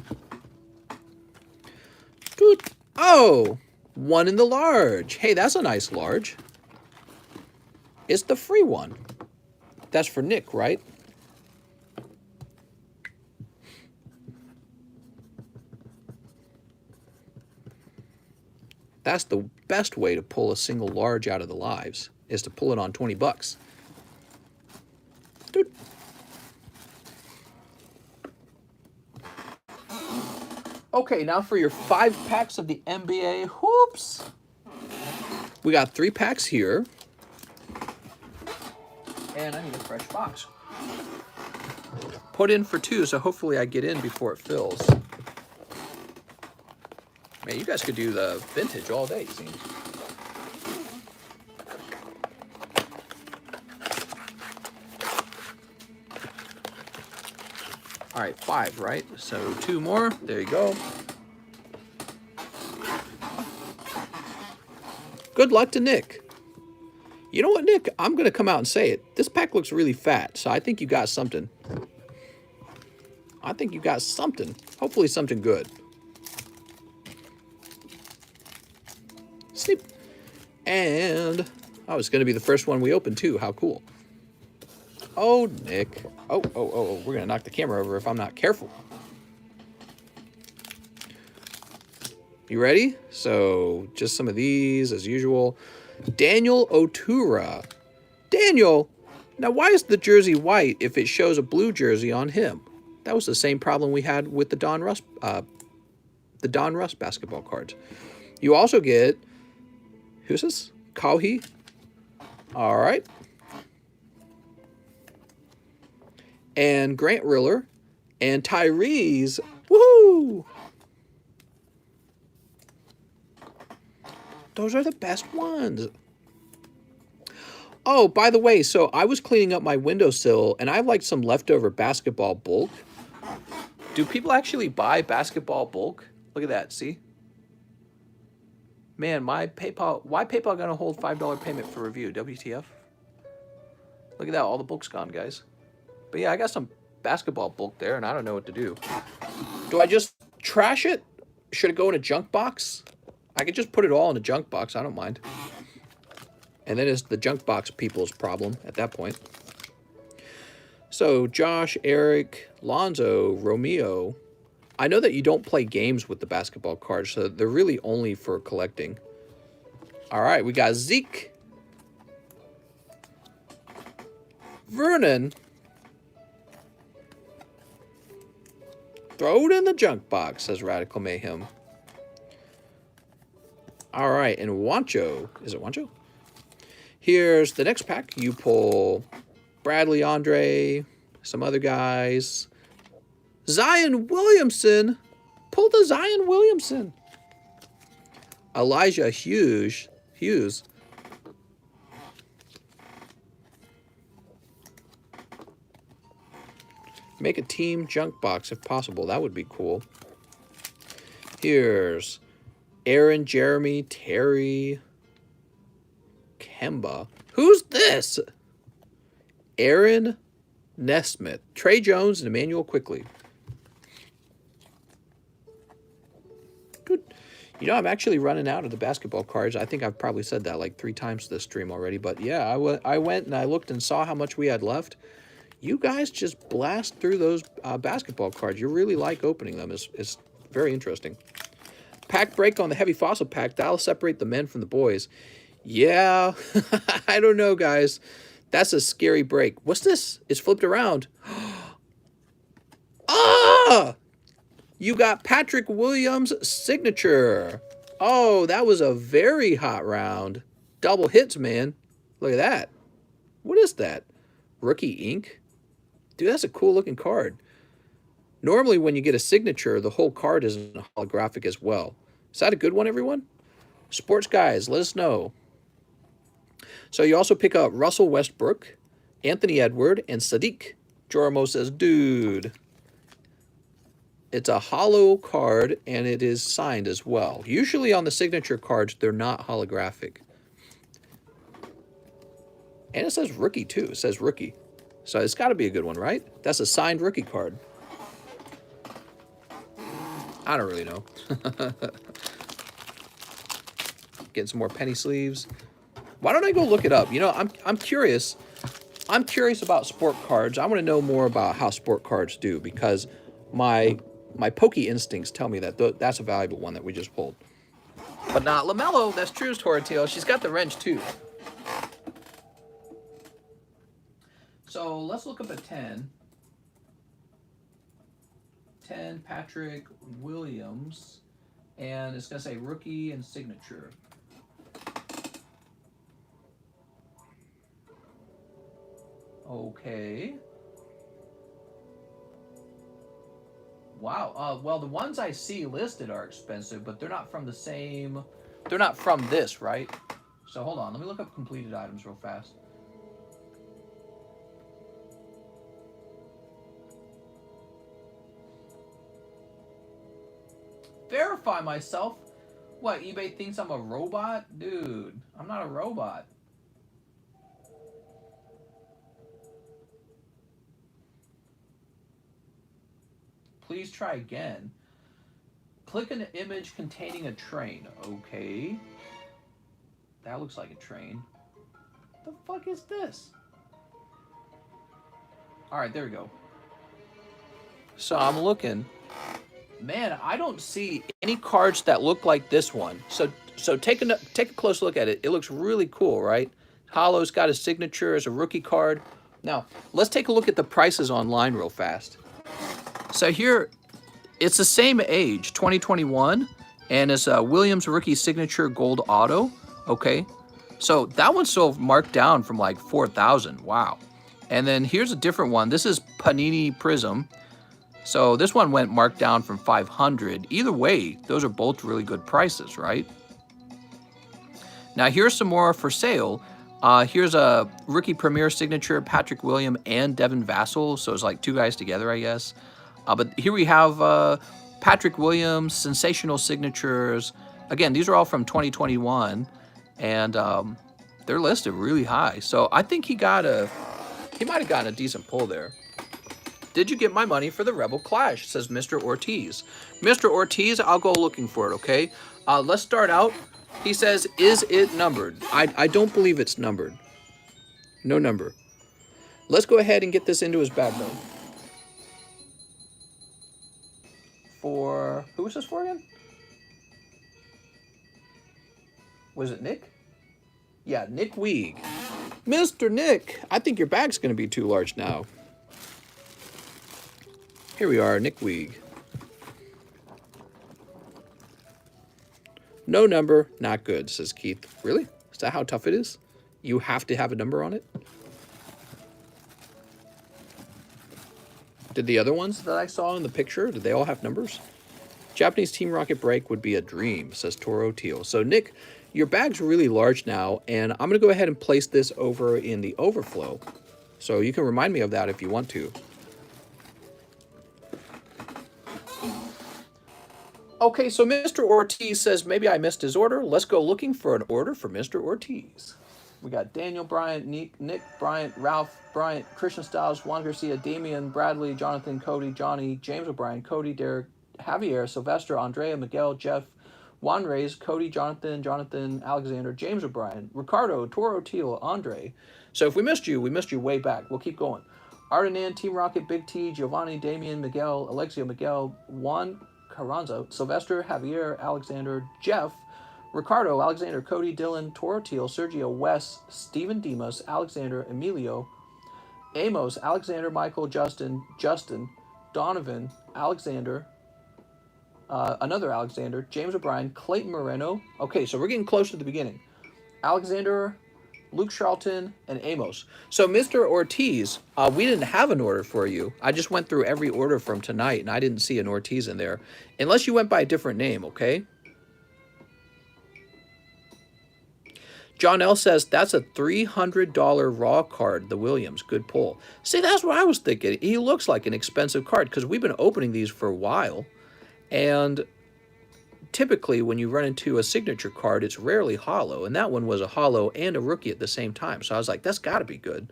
Good. Oh, 1 in the large. Hey, that's a nice large. It's the free one. That's for Nick, right? That's the best way to pull a single large out of the lives, is to pull it on 20 bucks. Dude. Okay, now for your 5 packs of the NBA Hoops. We got 3 packs here. And I need a fresh box. Put in for 2, so hopefully I get in before it fills. Man, you guys could do the vintage all day, it seems. All right, 5, right? So 2 more. There you go. Good luck to Nick. You know what, Nick? I'm going to come out and say it. This pack looks really fat, so I think you got something. I think you got something. Hopefully something good. Sleep. And, oh, it's going to be the first one we open, too. How cool. Oh, Nick. Oh, we're going to knock the camera over if I'm not careful. You ready? So, just some of these, as usual. Daniel Otura. Daniel, now why is the jersey white if it shows a blue jersey on him? That was the same problem we had with the Donruss basketball cards. You also get, who's this? Kauhi. All right. And Grant Riller and Tyrese. Woohoo! Those are the best ones. Oh, by the way, so I was cleaning up my windowsill, and I have like some leftover basketball bulk. Do people actually buy basketball bulk? Look at that, see? Man, my PayPal, why PayPal gonna hold $5 payment for review? WTF? Look at that, all the bulk's gone, guys. But yeah, I got some basketball bulk there, and I don't know what to do. Do I just trash it? Should it go in a junk box? I could just put it all in a junk box, I don't mind. And then it's the junk box people's problem at that point. So, Josh, Eric, Lonzo, Romeo. I know that you don't play games with the basketball cards, so they're really only for collecting. All right, we got Zeke. Vernon. Throw it in the junk box, says Radical Mayhem. All right, and Wancho. Is it Wancho? Here's the next pack. You pull Bradley, Andre, some other guys. Zion Williamson. Pull the Zion Williamson. Elijah Hughes. Make a team junk box if possible. That would be cool. Here's Aaron, Jeremy, Terry, Kemba. Who's this? Aaron Nesmith, Trey Jones, and Emmanuel Quickly. Good. You know, I'm actually running out of the basketball cards. I think I've probably said that like 3 times this stream already. But yeah, I went and I looked and saw how much we had left. You guys just blast through those basketball cards. You really like opening them. It's very interesting. Pack break on the heavy fossil pack. That'll separate the men from the boys. Yeah, I don't know, guys. That's a scary break. What's this? It's flipped around. Ah! You got Patrick Williams' signature. Oh, that was a very hot round. Double hits, man. Look at that. What is that? Rookie ink? Dude, that's a cool looking card. Normally when you get a signature, the whole card is holographic as well. Is that a good one, everyone? Sports guys, let us know. So you also pick up Russell Westbrook, Anthony Edward, and Sadiq. Jormo says, dude. It's a hollow card, and it is signed as well. Usually on the signature cards, they're not holographic. And it says rookie, too. It says rookie. So it's got to be a good one, right? That's a signed rookie card. I don't really know. Getting some more penny sleeves. Why don't I go look it up? You know, I'm curious. I'm curious about sport cards. I want to know more about how sport cards do because my pokey instincts tell me that that's a valuable one that we just pulled. But not LaMelo. That's true, Toratail. She's got the wrench too. So let's look up a 10. 10 Patrick Williams. And it's going to say rookie and signature. Okay. Wow. Well, the ones I see listed are expensive, but they're not from the same... They're not from this, right? So hold on. Let me look up completed items real fast. Verify myself? What, eBay thinks I'm a robot? Dude, I'm not a robot. Please try again. Click an image containing a train. Okay. That looks like a train. What the fuck is this? Alright, there we go. So I'm looking. Man, I don't see any cards that look like this one. So take a close look at it. It looks really cool, right? Hollow's got a signature as a rookie card. Now, let's take a look at the prices online real fast. So here, it's the same age, 2021, and it's a Williams rookie signature gold auto. Okay, so that one's still marked down from like 4,000. Wow. And then here's a different one. This is Panini PRIZM. So this one went marked down from 500. Either way, those are both really good prices, right? Now here's some more for sale. Here's a rookie premier signature, Patrick Williams and Devin Vassell. So it's like 2 guys together, I guess. But here we have Patrick Williams, sensational signatures. Again, these are all from 2021, and they're listed really high. So I think he might have gotten a decent pull there. Did you get my money for the Rebel Clash? Says Mr. Ortiz. Mr. Ortiz, I'll go looking for it, okay? Let's start out. He says, is it numbered? I don't believe it's numbered. No number. Let's go ahead and get this into his bag, though. For, who was this for again? Was it Nick? Yeah, Nick Weeg. Mr. Nick, I think your bag's going to be too large now. Here we are, Nick Weeg. No number, not good, says Keith. Really? Is that how tough it is? You have to have a number on it? Did the other ones that I saw in the picture, did they all have numbers? Japanese Team Rocket break would be a dream, says Toro Teal. So, Nick, your bag's really large now, and I'm going to go ahead and place this over in the overflow. So you can remind me of that if you want to. Okay, so Mr. Ortiz says, maybe I missed his order. Let's go looking for an order for Mr. Ortiz. We got Daniel Bryant, Nick Bryant, Ralph Bryant, Christian Styles, Juan Garcia, Damian, Bradley, Jonathan, Cody, Johnny, James O'Brien, Cody, Derek, Javier, Sylvester, Andrea, Miguel, Jeff, Juan Reyes, Cody, Jonathan, Alexander, James O'Brien, Ricardo, Toro Teal, Andre. So if we missed you way back. We'll keep going. Ardenan, Team Rocket, Big T, Giovanni, Damian, Miguel, Alexio, Miguel, Juan Carranza, Sylvester, Javier, Alexander, Jeff, Ricardo, Alexander, Cody, Dylan, Toro Teal, Sergio, Wes, Stephen Demas, Alexander, Emilio, Amos, Alexander, Michael, Justin, Donovan, Alexander, another Alexander, James O'Brien, Clayton Moreno. Okay, so we're getting close to the beginning. Alexander, Luke Charlton, and Amos. So, Mr. Ortiz, we didn't have an order for you. I just went through every order from tonight, and I didn't see an Ortiz in there. Unless you went by a different name, okay? John L. says, that's a $300 raw card, the Williams. Good pull. See, that's what I was thinking. He looks like an expensive card, because we've been opening these for a while. And typically, when you run into a signature card, it's rarely hollow. And that one was a hollow and a rookie at the same time. So I was like, that's got to be good.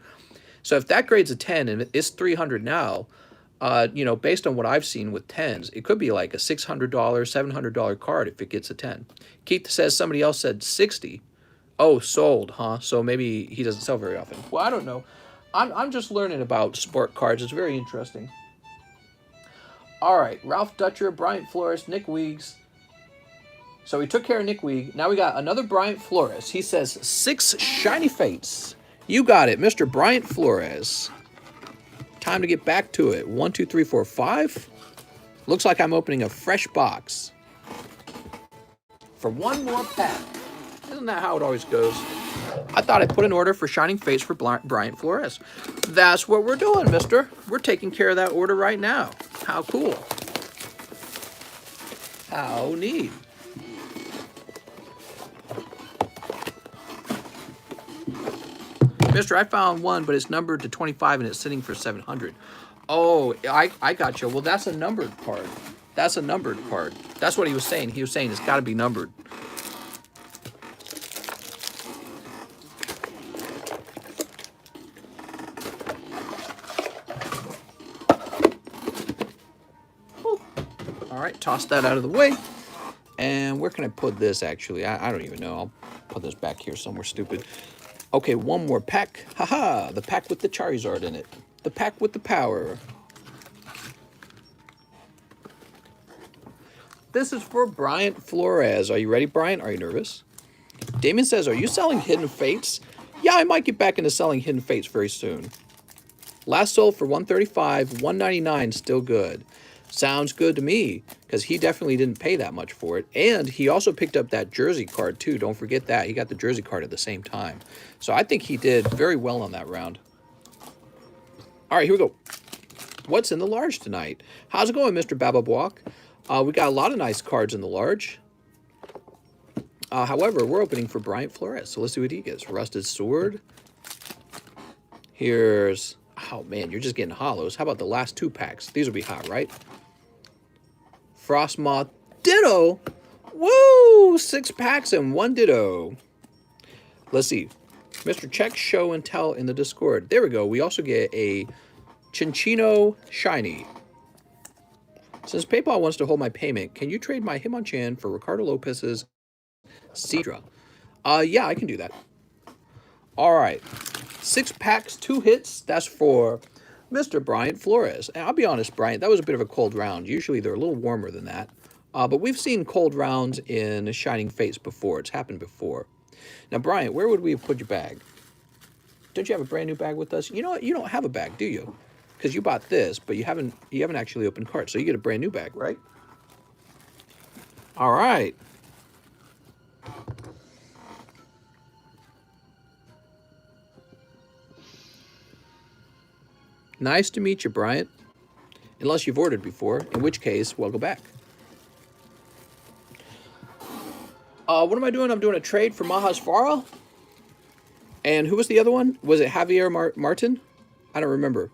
So if that grade's a 10 and it's $300 now, you know, based on what I've seen with 10s, it could be like a $600, $700 card if it gets a 10. Keith says somebody else said 60. Oh, sold, huh? So maybe he doesn't sell very often. Well, I don't know. I'm just learning about sport cards. It's very interesting. All right, Ralph Dutcher, Bryant Flores, Nick Weeks. So we took care of Nick Weeg. Now we got another Bryant Flores. He says 6 shiny fates. You got it, Mr. Bryant Flores. Time to get back to it. 1, 2, 3, 4, 5. Looks like I'm opening a fresh box for one more pack. Isn't that how it always goes? I thought I'd put an order for Shining Fates for Bryant Flores. That's what we're doing, mister. We're taking care of that order right now. How cool. How neat. Mister, I found one, but it's numbered to 25 and it's sitting for 700. Oh, I got you. Well, that's a numbered card. That's a numbered card. That's what he was saying. He was saying it's got to be numbered. All right, toss that out of the way. And where can I put this, actually? I don't even know. I'll put this back here somewhere stupid. Okay, one more pack. Haha, the pack with the Charizard in it. The pack with the power. This is for Bryant Flores. Are you ready, Bryant? Are you nervous? Damien says, are you selling Hidden Fates? Yeah, I might get back into selling Hidden Fates very soon. Last sold for $135, $199, still good. Sounds good to me, because he definitely didn't pay that much for it. And he also picked up that jersey card, too. Don't forget that. He got the jersey card at the same time. So I think he did very well on that round. All right, here we go. What's in the large tonight? How's it going, Mr. Bababwalk? We got a lot of nice cards in the large. However, we're opening for Bryant Flores, so let's see what he gets. Rusted Sword. Here's... Oh, man, you're just getting hollows. How about the last 2 packs? These will be hot, right? Frostmoth Ditto. Woo! 6 packs and 1 Ditto. Let's see. Mr. Check Show and Tell in the Discord. There we go. We also get a Chinchino Shiny. Since PayPal wants to hold my payment, can you trade my Hitmonchan for Ricardo Lopez's Cedra? Yeah, I can do that. All right. 6 packs, 2 hits. That's for Mr. Bryant Flores. And I'll be honest, Bryant, that was a bit of a cold round. Usually they're a little warmer than that. But we've seen cold rounds in Shining Fates before. It's happened before. Now, Bryant, where would we have put your bag? Don't you have a brand new bag with us? You know what? You don't have a bag, do you? Because you bought this, but you haven't actually opened cards. So you get a brand new bag, right? All right. Nice to meet you, Bryant. Unless you've ordered before, in which case, welcome back. What am I doing? I'm doing a trade for Mahasvara. And who was the other one? Was it Javier Martin? I don't remember.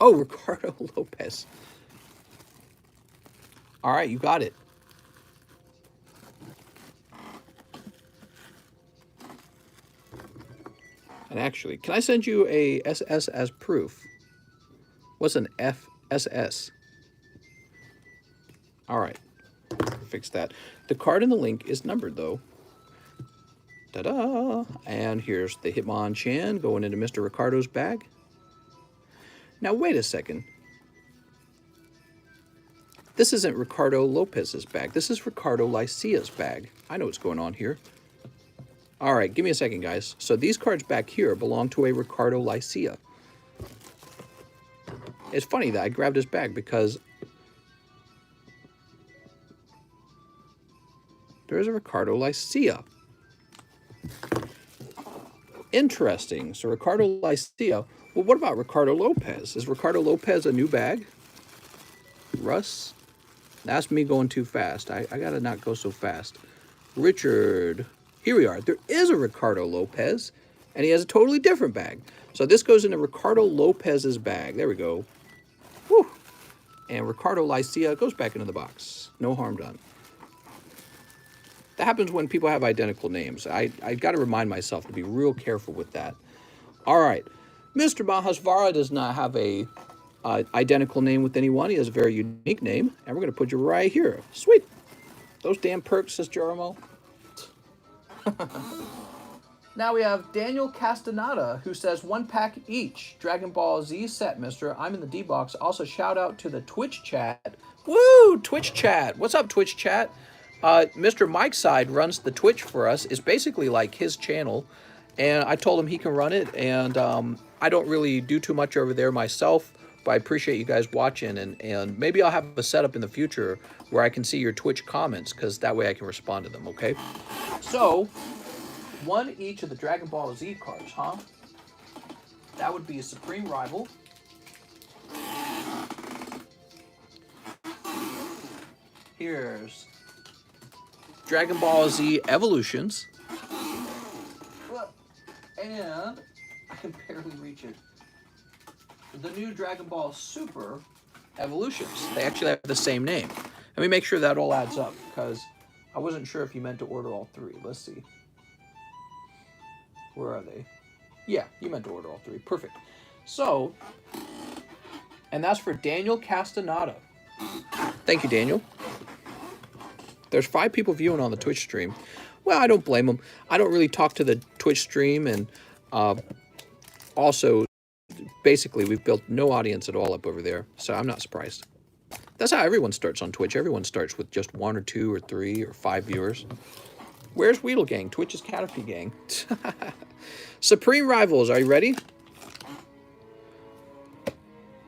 Oh, Ricardo Lopez. All right, you got it. And actually, can I send you a SS as proof? What's an FSS? All right, fix that. The card in the link is numbered, though. Ta-da! And here's the Hitmonchan going into Mr. Ricardo's bag. Now, wait a second. This isn't Ricardo Lopez's bag. This is Ricardo Lycia's bag. I know what's going on here. All right, give me a second, guys. So these cards back here belong to a Ricardo Lycia. It's funny that I grabbed his bag because there's a Ricardo Lycia. Interesting. So Ricardo Lycia. Well, what about Ricardo Lopez? Is Ricardo Lopez a new bag? Russ? That's me going too fast. I gotta not go so fast. Richard. Here we are. There is a Ricardo Lopez, and he has a totally different bag. So this goes into Ricardo Lopez's bag. There we go. Whew. And Ricardo Lycia goes back into the box. No harm done. That happens when people have identical names. I got to remind myself to be real careful with that. All right. Mr. Mahasvara does not have a identical name with anyone. He has a very unique name, and we're going to put you right here. Sweet. Those damn perks, says Geronimo. Now we have Daniel Castaneda, who says 1 pack each. Dragon Ball Z set, mister. I'm in the D-Box. Also, shout out to the Twitch chat. Woo! Twitch chat. What's up, Twitch chat? Mr. Mike Side runs the Twitch for us. It's basically like his channel. And I told him he can run it. And I don't really do too much over there myself. But I appreciate you guys watching. And maybe I'll have a setup in the future where I can see your Twitch comments. Because that way I can respond to them, okay? So, 1 each of the Dragon Ball Z cards, huh? That would be a Supreme Rival. Here's Dragon Ball Z Evolutions. And I can barely reach it. The new Dragon Ball Super Evolutions. They actually have the same name. Let me make sure that all adds up, because I wasn't sure if you meant to order all 3. Let's see. Where are they? Yeah, you meant to order all 3. Perfect. So, and that's for Daniel Castaneda. Thank you, Daniel. There's 5 people viewing on the Twitch stream. Well, I don't blame them. I don't really talk to the Twitch stream, and also, basically, we've built no audience at all up over there, so I'm not surprised. That's how everyone starts on Twitch. Everyone starts with just 1 or 2 or 3 or 5 viewers. Where's Weedle Gang? Twitch's Caterpie Gang. Supreme Rivals, are you ready?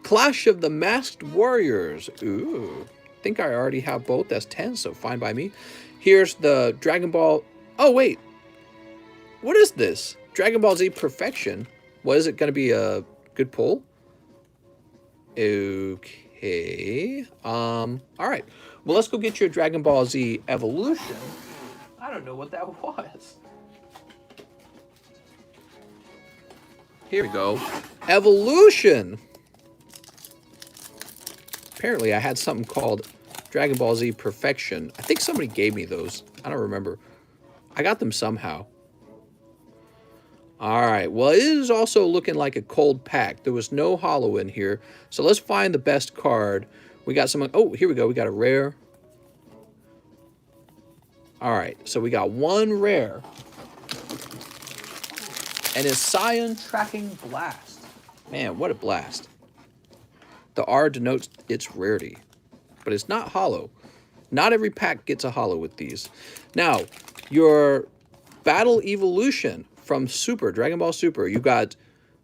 Clash of the Masked Warriors. Ooh. I think I already have both. That's 10, so fine by me. Here's the Dragon Ball... Oh, wait. What is this? Dragon Ball Z Perfection. What, is it going to be a good pull? Okay. Okay. All right. Well, let's go get your Dragon Ball Z Evolution. I don't know what that was. Here we go. Evolution. Apparently, I had something called Dragon Ball Z Perfection. I think somebody gave me those. I don't remember. I got them somehow. All right. Well, it is also looking like a cold pack. There was no holo in here. So let's find the best card. We got some. Oh, here we go. We got a rare. All right. So we got one rare. And it's Cyan Tracking Blast. Man, what a blast. The R denotes its rarity. But it's not holo. Not every pack gets a holo with these. Now, your Battle Evolution from Super, Dragon Ball Super, you got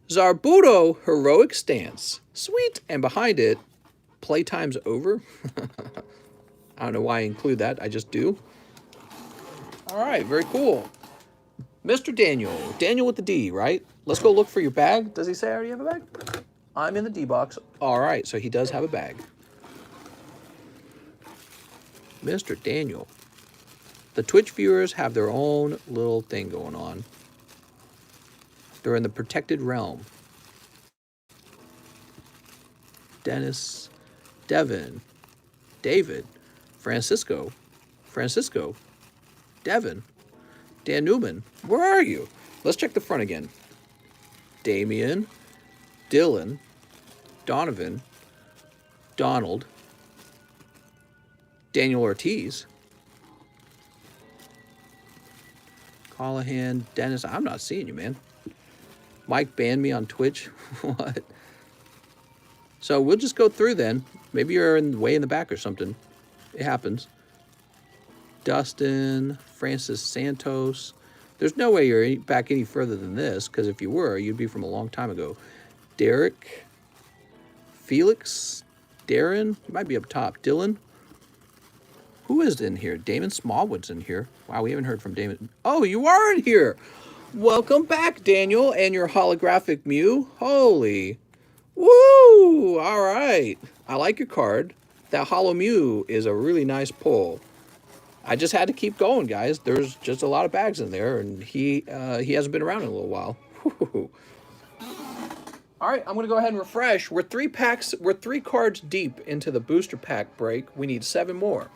Zarbuto Heroic Stance. Sweet. And behind it, Playtime's Over. I don't know why I include that. I just do. All right, very cool. Mr. Daniel. Daniel with the D, right? Let's go look for your bag. Does he say I already have a bag? I'm in the D box. All right, so he does have a bag. Mr. Daniel. The Twitch viewers have their own little thing going on. They're in the protected realm. Dennis, Devin, David, Francisco, Devin, Dan Newman. Where are you? Let's check the front again. Damien, Dylan, Donovan, Donald, Daniel Ortiz, Callahan, Dennis. I'm not seeing you, man. Mike banned me on Twitch. What? So we'll just go through then. Maybe you're way in the back or something. It happens. Dustin, Francis Santos. There's no way you're back any further than this, because if you were, you'd be from a long time ago. Derek, Felix, Darren, you might be up top. Dylan. Who is in here? Damon Smallwood's in here. Wow, we haven't heard from Damon. Oh, you are in here. Welcome back, Daniel, and your holographic Mew. Holy. Woo! All right. I like your card. That Holo Mew is a really nice pull. I just had to keep going, guys. There's just a lot of bags in there, and he hasn't been around in a little while. Woo. All right, I'm going to go ahead and refresh. We're 3 cards deep into the booster pack break. We need 7 more.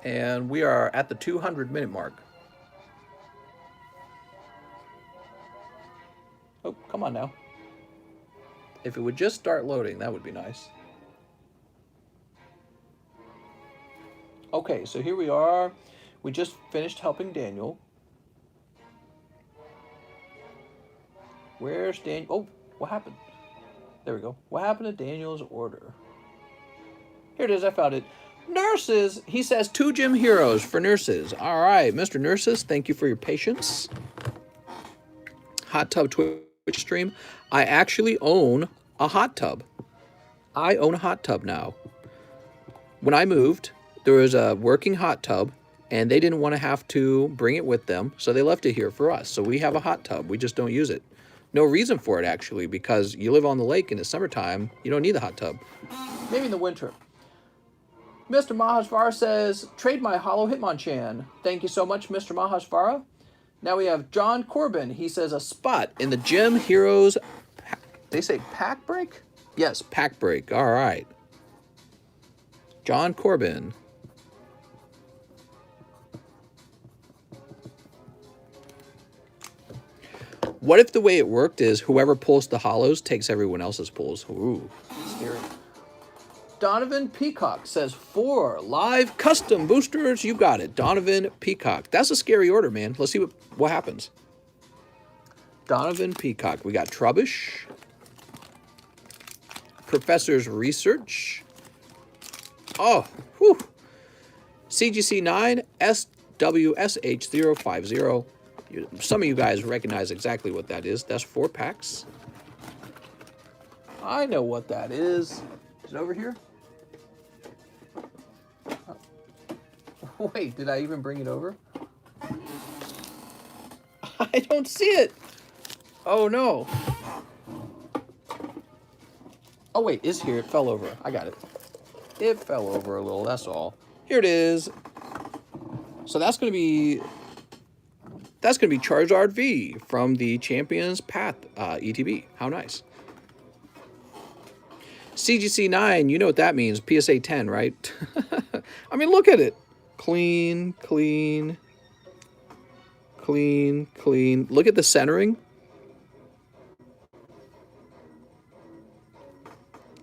And we are at the 200-minute mark. Oh, come on now. If it would just start loading, that would be nice. Okay, so here we are. We just finished helping Daniel. Where's Daniel? Oh, what happened? There we go. What happened to Daniel's order? Here it is. I found it. Nurses. He says 2 gym heroes for nurses. All right, Mr. Nurses, thank you for your patience. Hot tub Twitch stream. I actually own a hot tub. I own a hot tub now. When I moved, there was a working hot tub, and they didn't want to have to bring it with them, so they left it here for us. So we have a hot tub. We just don't use it. No reason for it, actually, because you live on the lake in the summertime. You don't need the hot tub. Maybe in the winter. Mr. Mahasvara says, trade my Holo Hitmonchan. Thank you so much, Mr. Mahasvara. Now we have John Corbin. He says, a spot in the Gym Heroes... They say pack break? Yes, pack break. All right. John Corbin. What if the way it worked is whoever pulls the holos takes everyone else's pulls? Ooh, scary. Donovan Peacock says 4 live custom boosters. You got it. Donovan Peacock. That's a scary order, man. Let's see what happens. Donovan Peacock. We got Trubbish. Professor's Research. Oh, whew. CGC9 SWSH050. Some of you guys recognize exactly what that is. That's 4 packs. I know what that is. Is it over here? Wait, did I even bring it over? I don't see it. Oh, no. Oh wait, it's here. It fell over. I got it. It fell over a little, that's all. Here it is. So that's gonna be Charizard V from the Champions Path ETB. How nice. CGC 9, you know what that means. PSA 10, right? I mean, look at it. Clean, clean, clean, clean. Look at the centering.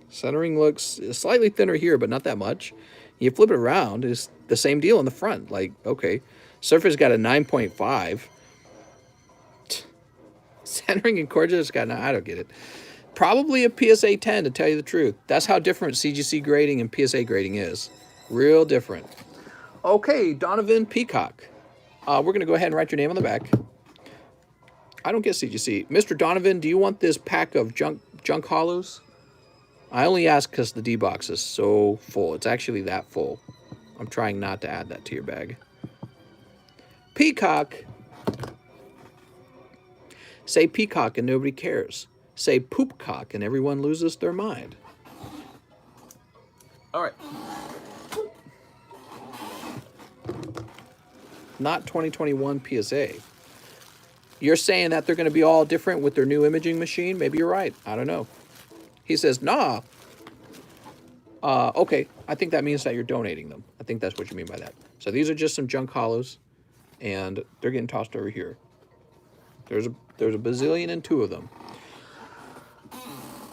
Centering looks slightly thinner here, but not that much. You flip it around, it's the same deal on the front. Like, okay. Surface got a 9.5. Centering and Corge's got, I don't get it. Probably a PSA 10, to tell you the truth. That's how different CGC grading and PSA grading is. Real different. Okay, Donovan Peacock. We're going to go ahead and write your name on the back. I don't get CGC. Mr. Donovan, do you want this pack of junk hollows? I only ask because the D-box is so full. It's actually that full. I'm trying not to add that to your bag. Peacock. Say peacock and nobody cares. Say poopcock and everyone loses their mind. All right. Not 2021 PSA. You're saying that they're going to be all different with their new imaging machine? Maybe you're right. I don't know. He says, nah. Okay. I think that means that you're donating them. I think that's what you mean by that. So these are just some junk hollows, and they're getting tossed over here. There's a bazillion and two of them.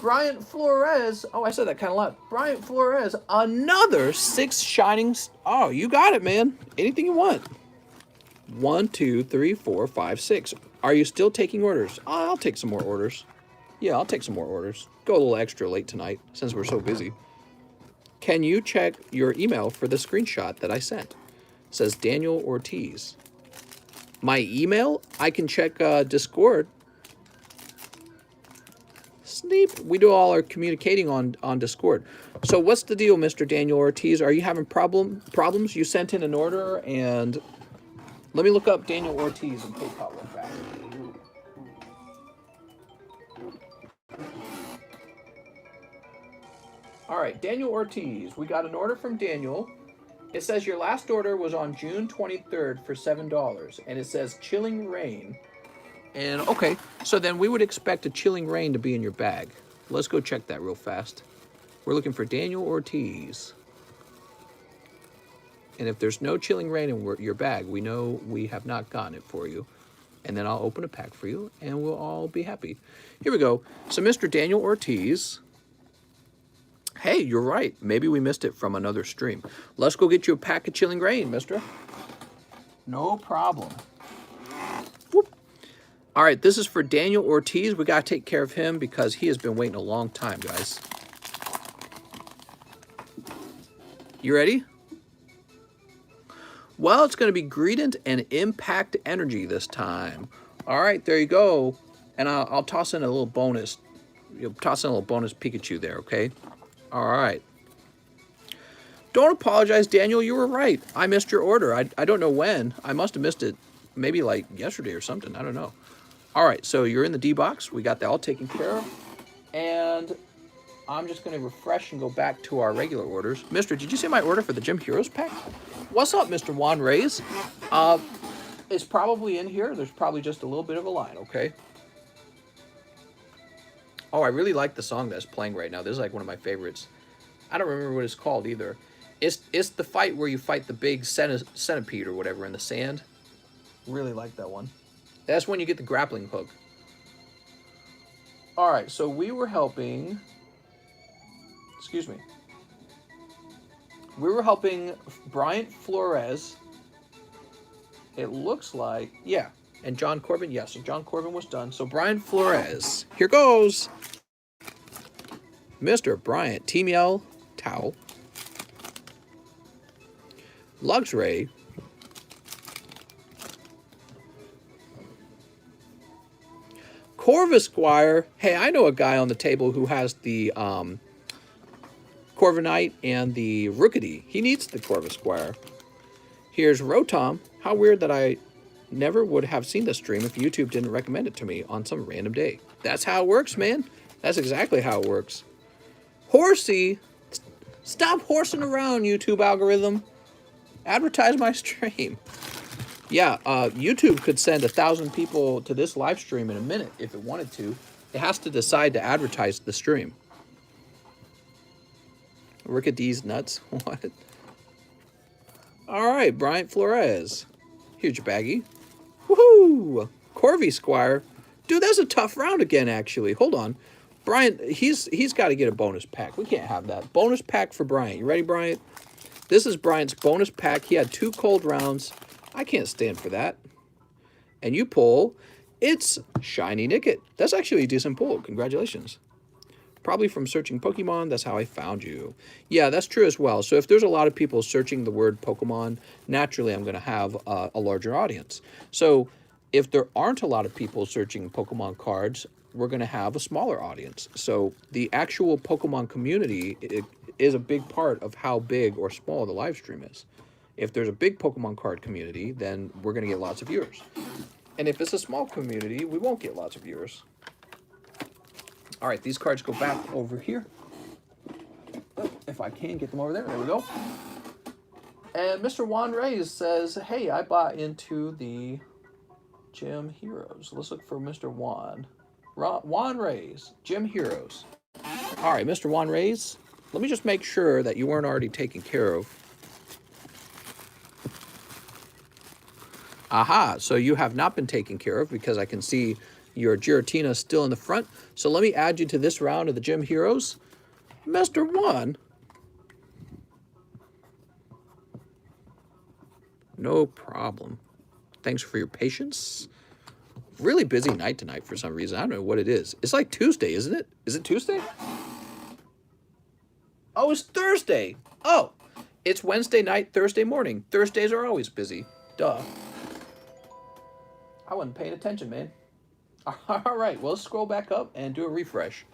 Bryant Flores. Oh, I said that kind of loud. Bryant Flores. Another 6 shining. Oh, you got it, man. Anything you want. 1, 2, 3, 4, 5, 6. Are you still taking orders? Oh, I'll take some more orders. Yeah, I'll take some more orders. Go a little extra late tonight since we're so busy. Can you check your email for the screenshot that I sent? It says Daniel Ortiz. My email? I can check Discord. Sneep. We do all our communicating on Discord. So what's the deal, Mr. Daniel Ortiz? Are you having problems? You sent in an order, and let me look up Daniel Ortiz and PayPal real fast. All right, Daniel Ortiz. We got an order from Daniel. It says your last order was on June 23rd for $7, and it says chilling rain. And okay, so then we would expect a chilling rain to be in your bag. Let's go check that real fast. We're looking for Daniel Ortiz. And if there's no chilling rain in your bag, we know we have not gotten it for you. And then I'll open a pack for you, and we'll all be happy. Here we go. So Mr. Daniel Ortiz. Hey, you're right. Maybe we missed it from another stream. Let's go get you a pack of chilling rain, mister. No problem. Whoop. All right, this is for Daniel Ortiz. We got to take care of him because he has been waiting a long time, guys. You ready? Well, it's going to be Greedent and Impact Energy this time. All right, there you go. And I'll toss in a little bonus. You'll toss in a little bonus Pikachu there, okay? All right. Don't apologize, Daniel. You were right. I missed your order. I don't know when. I must have missed it maybe like yesterday or something. I don't know. All right, so you're in the D box. We got that all taken care of. And I'm just going to refresh and go back to our regular orders. Mister, did you see my order for the Gym Heroes pack? What's up, Mr. Juan Reyes? It's probably in here. There's probably just a little bit of a line, okay? Oh, I really like the song that's playing right now. This is like one of my favorites. I don't remember what it's called either. It's the fight where you fight the big centipede or whatever in the sand. Really like that one. That's when you get the grappling hook. All right, so we were helping... Excuse me. We were helping Bryant Flores. It looks like... Yeah. And John Corbin, yes, so John Corbin was done. So Bryant Flores, here goes. Mr. Bryant, Team Yell, Towel. Luxray. Corvisquire. Hey, I know a guy on the table who has the Corviknight and the Rookity. He needs the Corvisquire. Here's Rotom. How weird that I never would have seen this stream if YouTube didn't recommend it to me on some random day. That's how it works, man. That's exactly how it works. Horsey? Stop horsing around, YouTube algorithm. Advertise my stream. Yeah, YouTube could send 1,000 people to this live stream in a minute if it wanted to. It has to decide to advertise the stream. Look at these nuts. What? All right, Bryant Flores. Huge baggie. Woohoo! Corvy Squire. Dude, that's a tough round again, actually. Hold on. Bryant, he's got to get a bonus pack. We can't have that. Bonus pack for Bryant. You ready, Bryant? This is Bryant's bonus pack. He had 2 cold rounds. I can't stand for that. And you pull, it's Shiny Nicket. That's actually a decent pull. Congratulations. Probably from searching Pokemon. That's how I found you. Yeah, that's true as well. So if there's a lot of people searching the word Pokemon, naturally I'm going to have a larger audience. So if there aren't a lot of people searching Pokemon cards, we're going to have a smaller audience. So the actual Pokemon community is a big part of how big or small the live stream is. If there's a big Pokemon card community, then we're going to get lots of viewers. And if it's a small community, we won't get lots of viewers. All right, these cards go back over here. If I can get them over there. There we go. And Mr. Juan Reyes says, hey, I bought into the Gym Heroes. Let's look for Mr. Juan Reyes, Gym Heroes. All right, Mr. Juan Reyes, let me just make sure that you weren't already taken care of. Aha, so you have not been taken care of because I can see your Giratina still in the front. So let me add you to this round of the Gym Heroes. Mr. Juan. No problem. Thanks for your patience. Really busy night tonight for some reason. I don't know what it is. It's like Tuesday, isn't it? Is it Tuesday? Oh, it's Thursday. Oh, it's Wednesday night, Thursday morning. Thursdays are always busy. Duh. I wasn't paying attention, man. All right, well, let's scroll back up and do a refresh.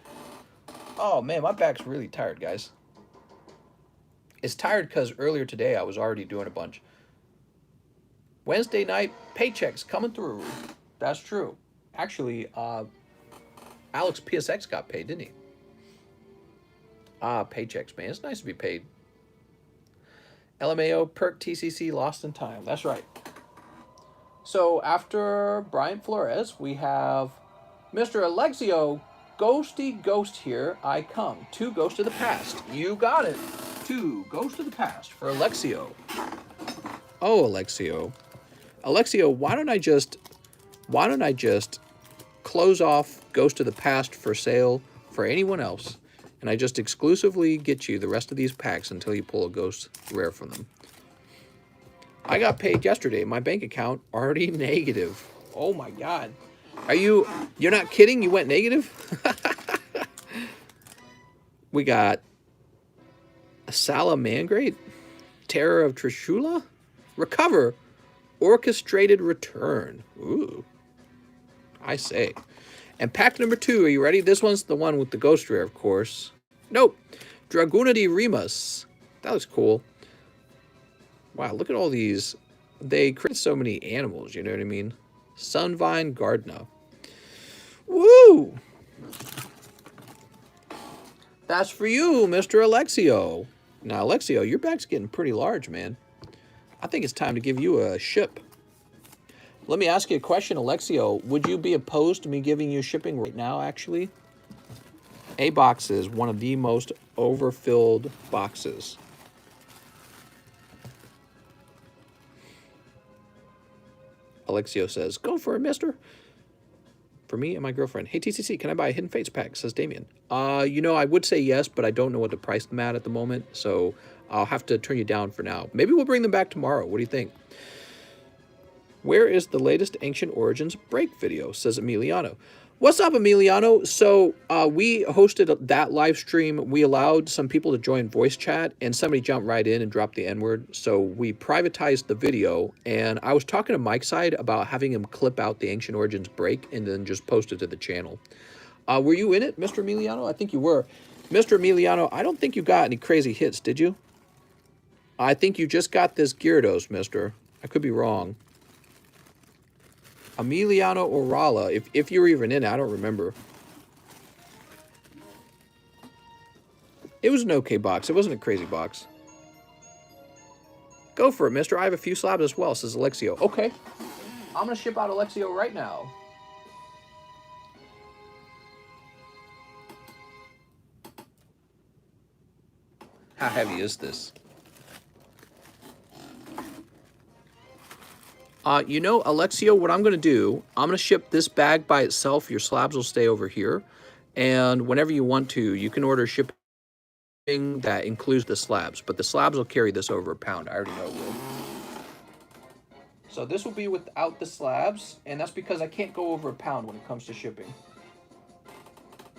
Oh, man, my back's really tired, guys. It's tired because earlier today I was already doing a bunch. Wednesday night, paychecks coming through. That's true. Actually, Alex PSX got paid, didn't he? Paychecks, man. It's nice to be paid. LMAO, Perk, TCC, Lost in Time. That's right. So after Bryant Flores, we have Mr. Alexio, Ghosty Ghost here. I come. 2 Ghosts of the Past. You got it. 2 Ghosts of the Past for Alexio. Oh, Alexio. Alexio, why don't I just close off Ghost of the Past for sale for anyone else, and I just exclusively get you the rest of these packs until you pull a Ghost Rare from them. I got paid yesterday. My bank account already negative. Oh my God. You're not kidding? You went negative? We got a Salamangreat, Terror of Trishula, Recover, Orchestrated Return. Ooh. I say. And pack number 2, are you ready? This one's the one with the Ghost Rare, of course. Nope. Dragunity Remus. That looks cool. Wow, look at all these. They create so many animals, you know what I mean? Sunvine Gardner. Woo! That's for you, Mr. Alexio. Now, Alexio, your bag's getting pretty large, man. I think it's time to give you a ship. Let me ask you a question, Alexio. Would you be opposed to me giving you shipping right now, actually? A box is one of the most overfilled boxes. Alexio says, go for it, mister. For me and my girlfriend. Hey, TCC, can I buy a Hidden Fates pack? Says Damien. You know, I would say yes, but I don't know what to price them at the moment, so I'll have to turn you down for now. Maybe we'll bring them back tomorrow. What do you think? Where is the latest Ancient Origins break video? Says Emiliano. What's up, Emiliano? So we hosted that live stream. We allowed some people to join voice chat, and somebody jumped right in and dropped the N-word. So we privatized the video, and I was talking to Mike's side about having him clip out the Ancient Origins break and then just post it to the channel. Were you in it, Mr. Emiliano? I think you were. Mr. Emiliano, I don't think you got any crazy hits, did you? I think you just got this Gyarados, mister. I could be wrong. Emiliano Orala, if you were even in it, I don't remember. It was an okay box. It wasn't a crazy box. Go for it, mister. I have a few slabs as well, says Alexio. Okay. I'm going to ship out Alexio right now. How heavy is this? You know, Alexio, what I'm going to do, I'm going to ship this bag by itself. Your slabs will stay over here. And whenever you want to, you can order shipping that includes the slabs. But the slabs will carry this over a pound. I already know it will. So this will be without the slabs. And that's because I can't go over a pound when it comes to shipping.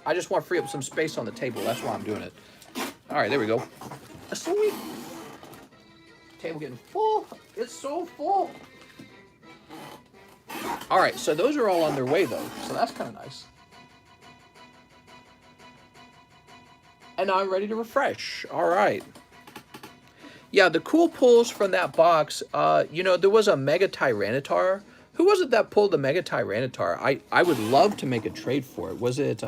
I just want to free up some space on the table. That's why I'm doing it. All right, there we go. Sweet. Table getting full. It's so full. All right, so those are all on their way, though. So that's kind of nice. And now I'm ready to refresh. All right. Yeah, the cool pulls from that box, you know, there was a Mega Tyranitar. Who was it that pulled the Mega Tyranitar? I would love to make a trade for it. Was it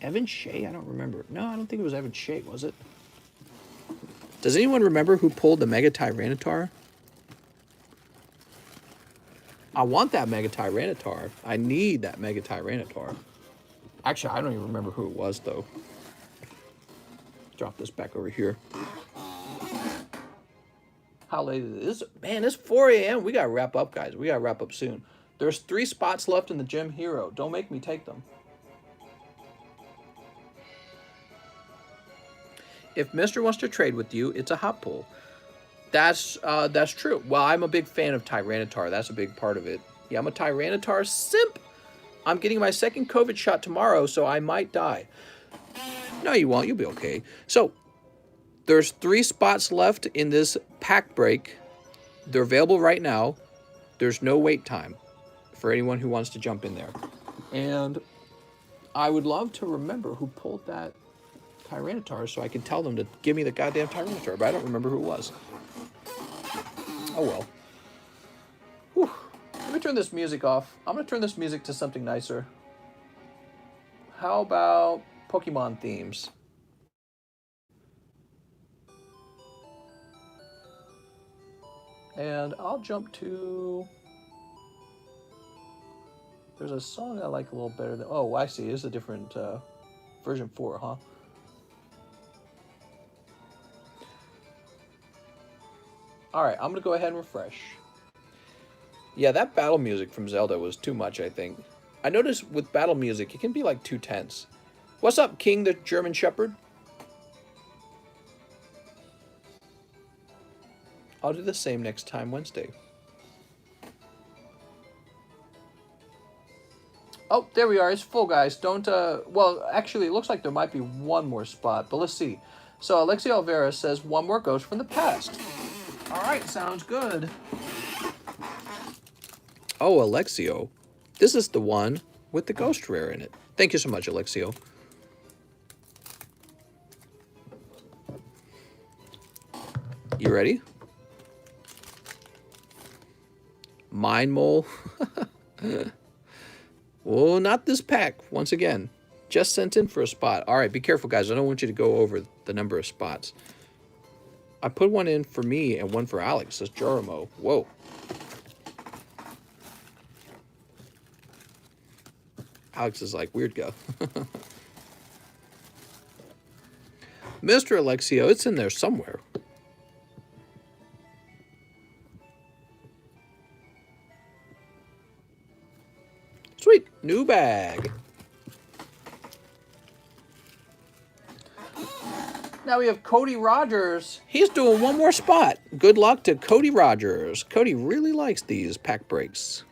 Evan Shea? I don't remember. No, I don't think it was Evan Shea, was it? Does anyone remember who pulled the Mega Tyranitar? I want that Mega Tyranitar. I need that Mega Tyranitar. Actually, I don't even remember who it was, though. Drop this back over here. How late is it? Man, it's 4 a.m. We got to wrap up, guys. We got to wrap up soon. There's 3 spots left in the Gym Hero. Don't make me take them. If Mister wants to trade with you, it's a hot pull. That's true. Well, I'm a big fan of Tyranitar. That's a big part of it. Yeah, I'm a Tyranitar simp. I'm getting my second COVID shot tomorrow, so I might die. No, you won't. You'll be okay. So, there's 3 spots left in this pack break. They're available right now. There's no wait time for anyone who wants to jump in there. And I would love to remember who pulled that Tyranitar so I can tell them to give me the goddamn Tyranitar, but I don't remember who it was. Oh well. Whew. Let me turn this music off. I'm going to turn this music to something nicer. How about Pokemon themes? And I'll jump to... There's a song I like a little better than... Oh, I see. It's a different version 4, huh? All right, I'm going to go ahead and refresh. Yeah, that battle music from Zelda was too much, I think. I noticed with battle music, it can be like too tense. What's up, King the German Shepherd? I'll do the same next time Wednesday. Oh, there we are. It's full, guys. Don't, well, actually, it looks like there might be one more spot, but let's see. So, Alexia Alvera says, one more ghost from the past. All right, sounds good. Oh, Alexio. This is the one with the ghost rare in it. Thank you so much, Alexio. You ready? Mine Mole. Oh, not this pack. Once again, just sent in for a spot. All right, be careful, guys. I don't want you to go over the number of spots. I put one in for me and one for Alex, says Joramo. Whoa. Alex is like, weird guy. Mr. Alexio, it's in there somewhere. Sweet, new bag. Now we have Cody Rogers. He's doing one more spot. Good luck to Cody Rogers. Cody really likes these pack breaks.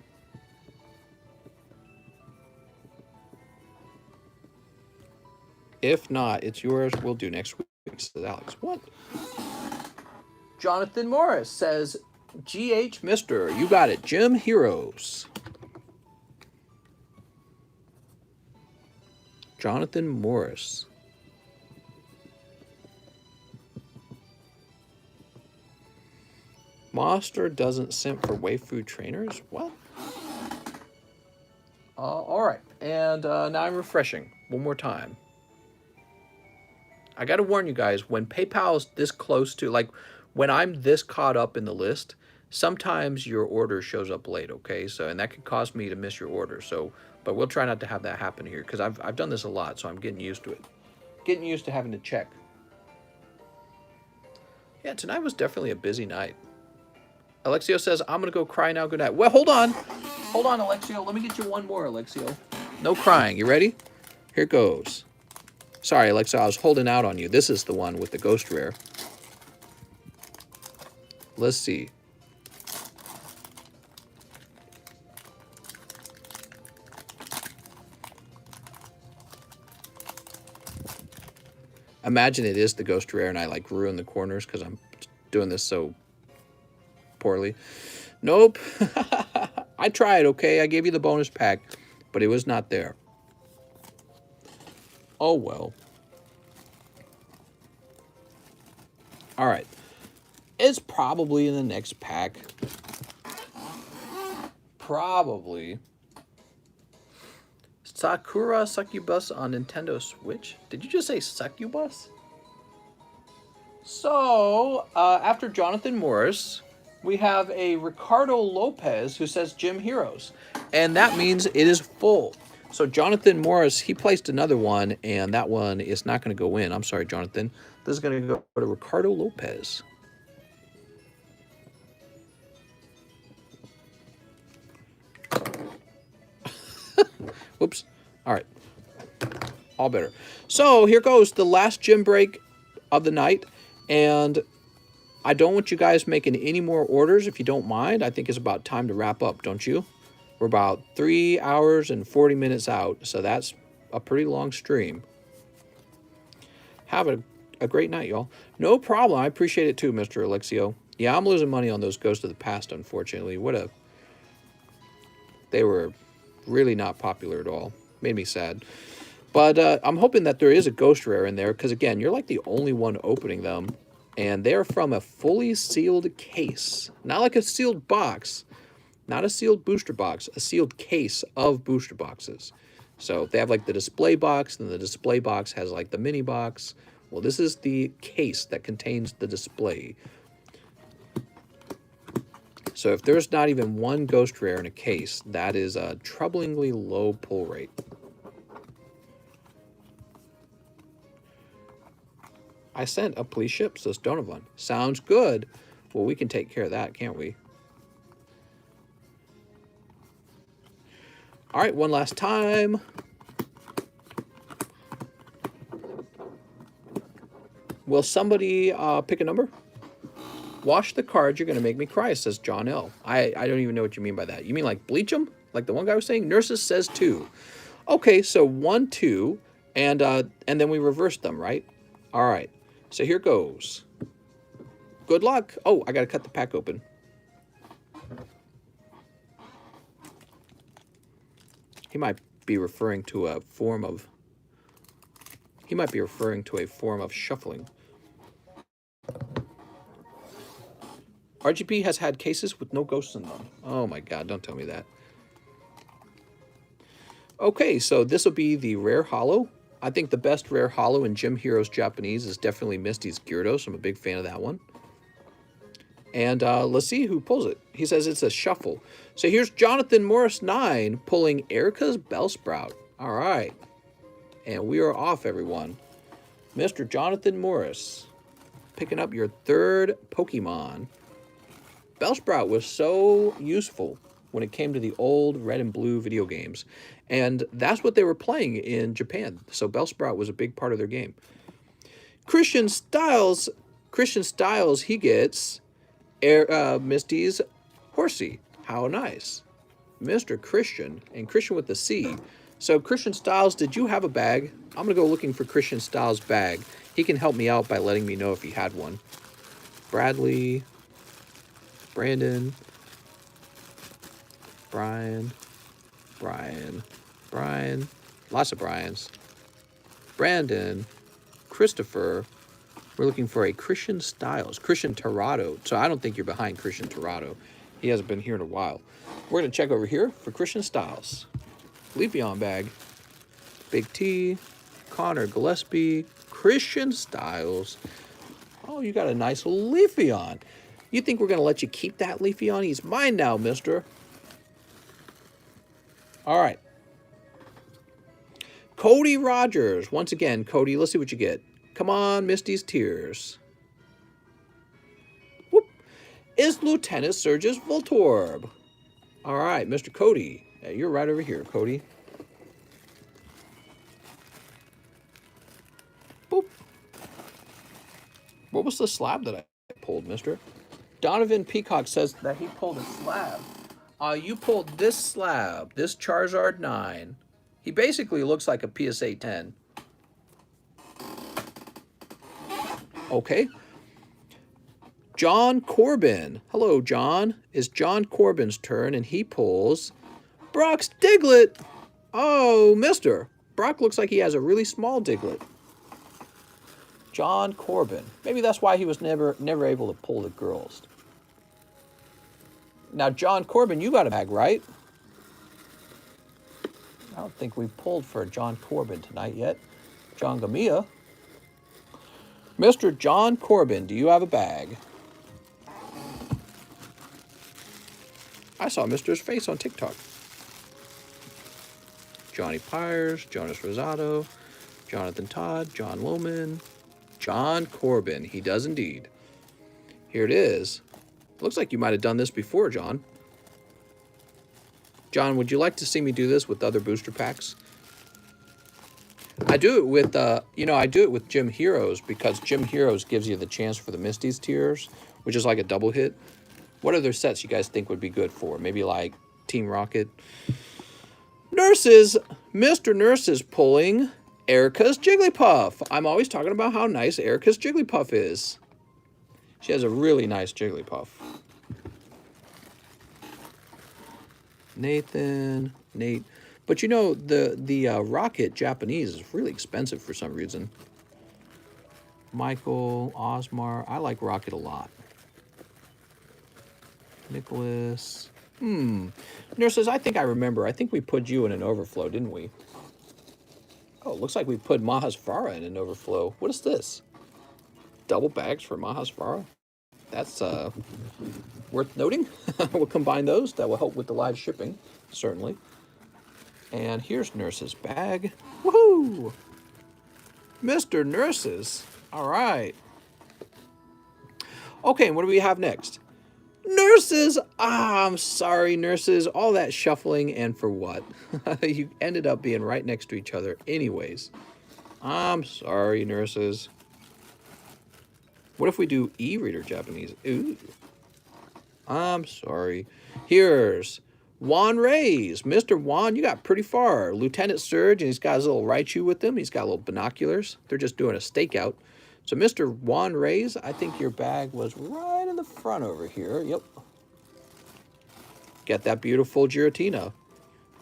If not, it's yours. We'll do next week, says Alex. What? Jonathan Morris says, GH Mister, you got it. Gym Heroes. Jonathan Morris. Monster doesn't simp for waifu trainers? What? All right. And now I'm refreshing one more time. I got to warn you guys, when PayPal's this close to, like, when I'm this caught up in the list, sometimes your order shows up late, okay? So, and that could cause me to miss your order. So, but we'll try not to have that happen here because I've done this a lot, so I'm getting used to it. Getting used to having to check. Yeah, tonight was definitely a busy night. Alexio says, I'm going to go cry now. Good night. Well, hold on. Hold on, Alexio. Let me get you one more, Alexio. No crying. You ready? Here goes. Sorry, Alexio. I was holding out on you. This is the one with the ghost rare. Let's see. Imagine it is the ghost rare and I like ruin the corners because I'm doing this so poorly. Nope. I tried, okay? I gave you the bonus pack, but it was not there. Oh, well. All right. It's probably in the next pack. Probably. Sakura Succubus on Nintendo Switch? Did you just say Succubus? So, after Jonathan Morris, we have a Ricardo Lopez who says Gym Heroes. And that means it is full. So Jonathan Morris, he placed another one, and that one is not going to go in. I'm sorry, Jonathan. This is going to go to Ricardo Lopez. Whoops. All right. All better. So here goes the last gym break of the night. And I don't want you guys making any more orders if you don't mind. I think it's about time to wrap up, don't you? We're about 3 hours and 40 minutes out. So that's a pretty long stream. Have a great night, y'all. No problem. I appreciate it too, Mr. Alexio. Yeah, I'm losing money on those Ghosts of the Past, unfortunately. They were really not popular at all. Made me sad. But I'm hoping that there is a ghost rare in there because, again, you're like the only one opening them. And they're from a fully sealed case. Not like a sealed box. Not a sealed booster box. A sealed case of booster boxes. So they have like the display box, and the display box has like the mini box. Well, this is the case that contains the display. So if there's not even one ghost rare in a case, that is a troublingly low pull rate. I sent a please ship, says Donovan. Sounds good. Well, we can take care of that, can't we? All right, one last time. Will somebody pick a number? Wash the cards, you're going to make me cry, says John L. I don't even know what you mean by that. You mean like bleach them? Like the one guy was saying? Nurses says 2. Okay, so 1, 2, and then we reverse them, right? All right, so here goes. Good luck. Oh, I got to cut the pack open. He might be referring to a form of... He might be referring to a form of shuffling. RGP has had cases with no ghosts in them. Oh my god, don't tell me that. Okay, so this will be the rare holo. I think the best rare holo in Gym Heroes Japanese is definitely Misty's Gyarados. I'm a big fan of that one. And let's see who pulls it. He says it's a shuffle. So here's Jonathan Morris 9 pulling Erica's Bellsprout. All right. And we are off, everyone. Mr. Jonathan Morris picking up your 3rd Pokemon. Bellsprout was so useful when it came to the old red and blue video games. And that's what they were playing in Japan. So Bellsprout was a big part of their game. Christian Styles, he gets Misty's Horsey. How nice. Mr. Christian, and Christian with the C. So Christian Styles, did you have a bag? I'm going to go looking for Christian Styles' bag. He can help me out by letting me know if he had one. Bradley, Brandon, Brian, lots of Brians. Brandon, Christopher. We're looking for a Christian Styles, Christian Torado. So I don't think you're behind Christian Torado. He hasn't been here in a while. We're going to check over here for Christian Styles. Leafeon bag. Big T, Connor Gillespie, Christian Styles. Oh, you got a nice Leafeon. You think we're going to let you keep that Leafeon? He's mine now, mister. All right. Cody Rogers. Once again, Cody, let's see what you get. Come on, Misty's Tears. Whoop. Is Lieutenant Surge's Voltorb. All right, Mr. Cody. Yeah, you're right over here, Cody. Boop. What was the slab that I pulled, mister? Donovan Peacock says that he pulled a slab. You pulled this slab, this Charizard 9. He basically looks like a PSA 10. Okay. John Corbin. Hello, John. It's John Corbin's turn, and he pulls Brock's Diglett. Oh, mister. Brock looks like he has a really small Diglett. John Corbin. Maybe that's why he was never able to pull the girls. Now, John Corbin, you got a bag, right? I don't think we pulled for John Corbin tonight yet. John Gamia. Mr. John Corbin, do you have a bag? I saw Mister's face on TikTok. Johnny Pyers, Jonas Rosado, Jonathan Todd, John Lohman, John Corbin. He does indeed. Here it is. Looks like you might have done this before, John. John, would you like to see me do this with other booster packs? I do it with, I do it with Gym Heroes because Gym Heroes gives you the chance for the Misty's Tears, which is like a double hit. What other sets you guys think would be good for? Maybe like Team Rocket? Nurses! Mr. Nurse is pulling Erica's Jigglypuff. I'm always talking about how nice Erica's Jigglypuff is. She has a really nice Jigglypuff. Nathan, Nate. But you know, the Rocket Japanese is really expensive for some reason. Michael, Osmar. I like Rocket a lot. Nicholas. Nurses, I think I remember. I think we put you in an overflow, didn't we? Oh, it looks like we put Mahasvara in an overflow. What is this? Double bags for Mahasvara? That's worth noting. We'll combine those. That will help with the live shipping, certainly. And here's Nurse's bag. Woohoo! Mr. Nurses. All right. Okay, and what do we have next? Nurses! Ah, I'm sorry, Nurses. All that shuffling, and for what? You ended up being right next to each other anyways. I'm sorry, Nurses. What if we do e-reader Japanese? Ooh. I'm sorry. Here's Juan Reyes. Mr. Juan, you got pretty far. Lieutenant Surge, and he's got his little Raichu with him. He's got little binoculars. They're just doing a stakeout. So, Mr. Juan Reyes, I think your bag was right in the front over here. Yep. Get that beautiful Giratina.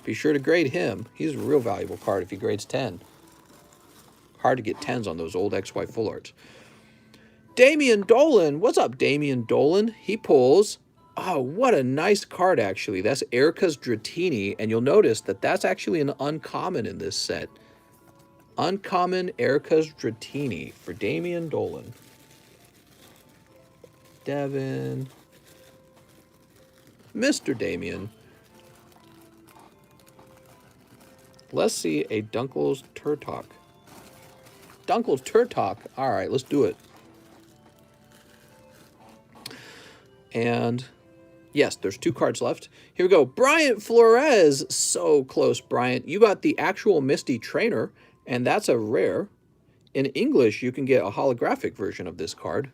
Be sure to grade him. He's a real valuable card if he grades 10. Hard to get 10s on those old XY full arts. Damian Dolan. What's up, Damian Dolan? He pulls. Oh, what a nice card, actually. That's Erica's Dratini, and you'll notice that that's actually an uncommon in this set. Uncommon Erica's Dratini for Damian Dolan. Devin. Mr. Damian. Let's see a Dunkel's Turtok. Dunkel's Turtok. All right, let's do it. And yes, there's 2 cards left. Here we go. Bryant Flores. So close, Bryant. You got the actual Misty Trainer, and that's a rare. In English, you can get a holographic version of this card.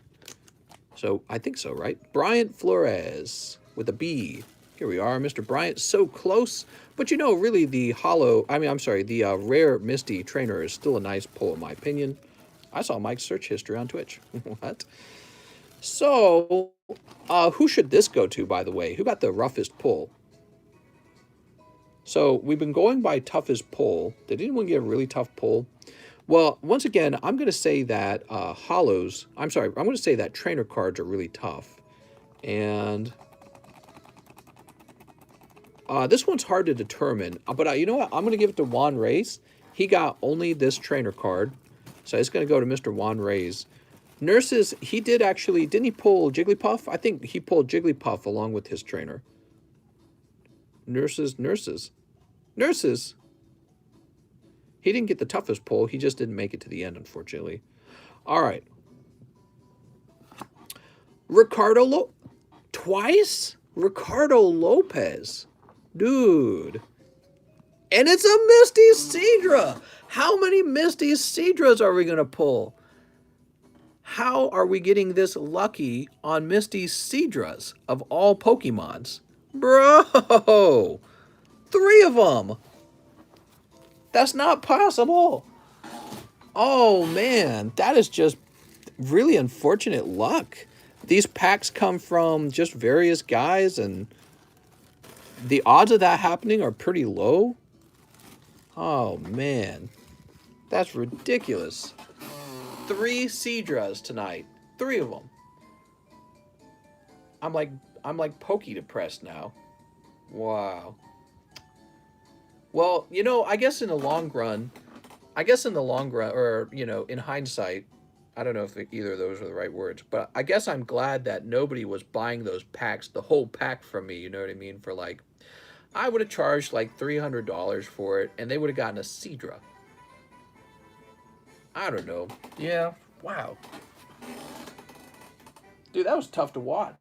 So I think so, right? Bryant Flores with a B. Here we are, Mr. Bryant. So close. But you know, really the rare Misty Trainer is still a nice pull, in my opinion. I saw Mike's search history on Twitch. What? So, who should this go to, by the way? Who got the roughest pull? So, we've been going by toughest pull. Did anyone get a really tough pull? Well, once again, I'm going to say that I'm going to say that trainer cards are really tough. And this one's hard to determine. But you know what? I'm going to give it to Juan Reyes. He got only this trainer card. So it's going to go to Mr. Juan Reyes. Nurses, he did actually, didn't he pull Jigglypuff? I think he pulled Jigglypuff along with his trainer. Nurses. He didn't get the toughest pull. He just didn't make it to the end, unfortunately. All right. Twice? Ricardo Lopez. Dude. And it's a Misty Cedra. How many Misty Cedras are we going to pull? How are we getting this lucky on Misty Cedras of all Pokemons? Bro! 3 of them! That's not possible! Oh, man. That is just really unfortunate luck. These packs come from just various guys, and the odds of that happening are pretty low. Oh, man. That's ridiculous. 3 Cedras tonight. 3 of them. I'm like pokey depressed now. Wow. Well, you know, I guess in the long run, or, you know, in hindsight, I don't know if either of those are the right words, but I guess I'm glad that nobody was buying those packs, the whole pack from me, you know what I mean? For like, I would have charged like $300 for it, and they would have gotten a Cedra. I don't know. Yeah, wow. Dude, that was tough to watch.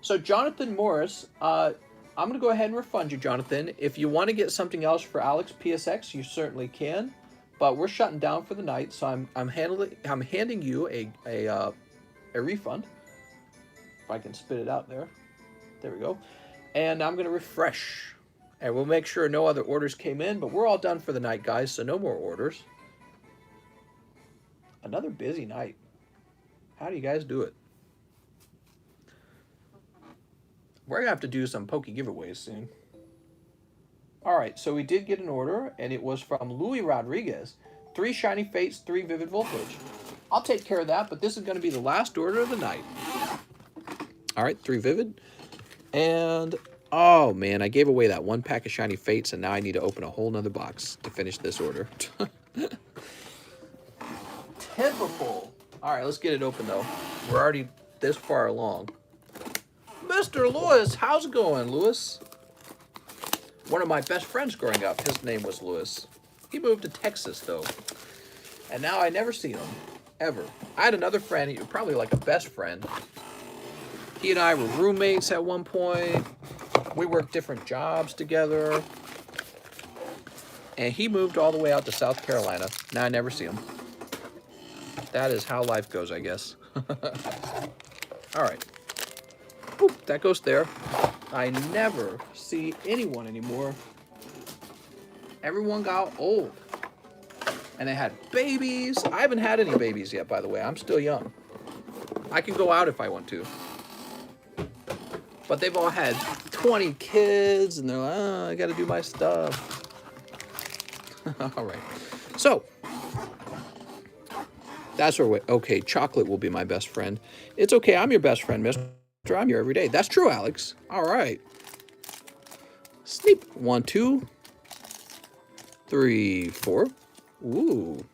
So Jonathan Morris, I'm going to go ahead and refund you, Jonathan. If you want to get something else for Alex PSX, you certainly can. But we're shutting down for the night, so I'm handing you a refund. If I can spit it out there. There we go. And I'm going to refresh. And we'll make sure no other orders came in, but we're all done for the night, guys, so no more orders. Another busy night. How do you guys do it? We're going to have to do some Poke giveaways soon. All right, so we did get an order, and it was from Louis Rodriguez. 3 Shiny Fates, 3 Vivid Voltage. I'll take care of that, but this is going to be the last order of the night. All right, 3 Vivid. And, oh, man, I gave away that 1 pack of Shiny Fates, and now I need to open a whole nother box to finish this order. Typical. All right, let's get it open, though. We're already this far along. Mr. Lewis, how's it going, Lewis? One of my best friends growing up, his name was Lewis. He moved to Texas, though. And now I never see him, ever. I had another friend, he was probably like a best friend. He and I were roommates at one point. We worked different jobs together. And he moved all the way out to South Carolina. Now I never see him. That is how life goes, I guess. All right. Oop, that goes there. I never see anyone anymore. Everyone got old. And they had babies. I haven't had any babies yet, by the way. I'm still young. I can go out if I want to. But they've all had 20 kids, and they're like, oh, I got to do my stuff. All right. So, that's our way. Okay, chocolate will be my best friend. It's okay. I'm your best friend, mister. I'm here every day. That's true, Alex. All right. Sneep. 1, 2, 3, 4. Ooh.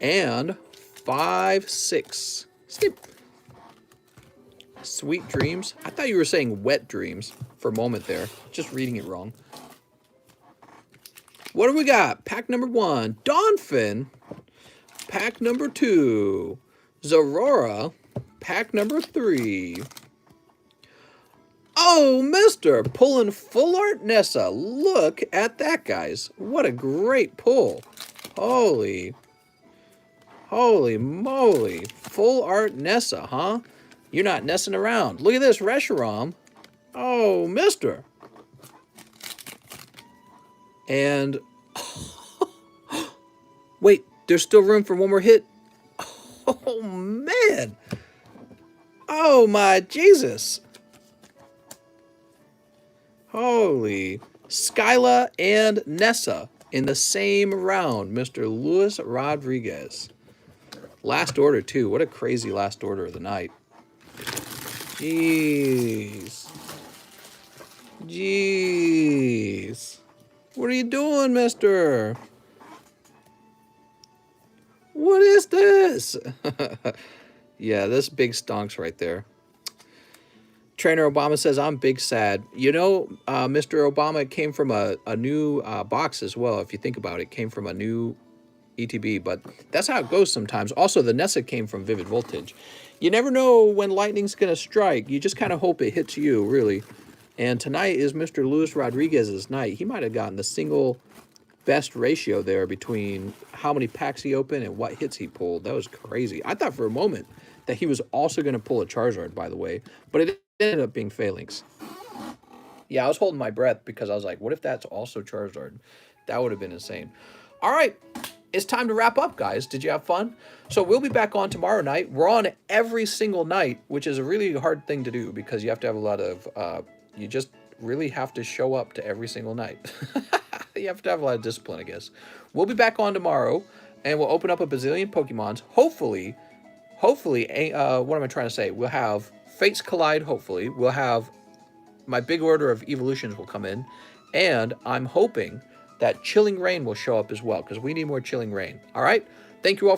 And 5, 6. Sneep. Sweet dreams. I thought you were saying wet dreams for a moment there. Just reading it wrong. What do we got? Pack number 1. Donphin. Pack number 2. Zorora. Pack number 3. Oh, mister, pulling full art Nessa. Look at that, guys. What a great pull. Holy moly. Full art Nessa, huh? You're not messing around. Look at this Reshiram. Oh, mister. And, wait, there's still room for one more hit. Oh, man. Oh, my Jesus. Holy. Skyla and Nessa in the same round. Mr. Luis Rodriguez. Last order, too. What a crazy last order of the night. Jeez. Jeez. What are you doing, mister? What is this? Yeah, this big stonks right there. Trainer Obama says, I'm big sad. You know, Mr. Obama, it came from a new box as well. If you think about it, it came from a new ETB, but that's how it goes sometimes. Also, the Nessa came from Vivid Voltage. You never know when lightning's going to strike. You just kind of hope it hits you, really. And tonight is Mr. Luis Rodriguez's night. He might have gotten the single best ratio there between how many packs he opened and what hits he pulled. That was crazy. I thought for a moment that he was also going to pull a Charizard, by the way, but it ended up being Phalanx. Yeah, I was holding my breath because I was like, what if that's also Charizard? That would have been insane. All right, it's time to wrap up, guys. Did you have fun? So we'll be back on tomorrow night. We're on every single night, which is a really hard thing to do because you have to have a lot of, you just really have to show up to every single night. You have to have a lot of discipline, I guess. We'll be back on tomorrow, and we'll open up a bazillion Pokemons. Hopefully, what am I trying to say? We'll have Fates Collide, hopefully. We'll have my big order of evolutions will come in, and I'm hoping that Chilling Rain will show up as well, because we need more Chilling Rain. All right? Thank you all for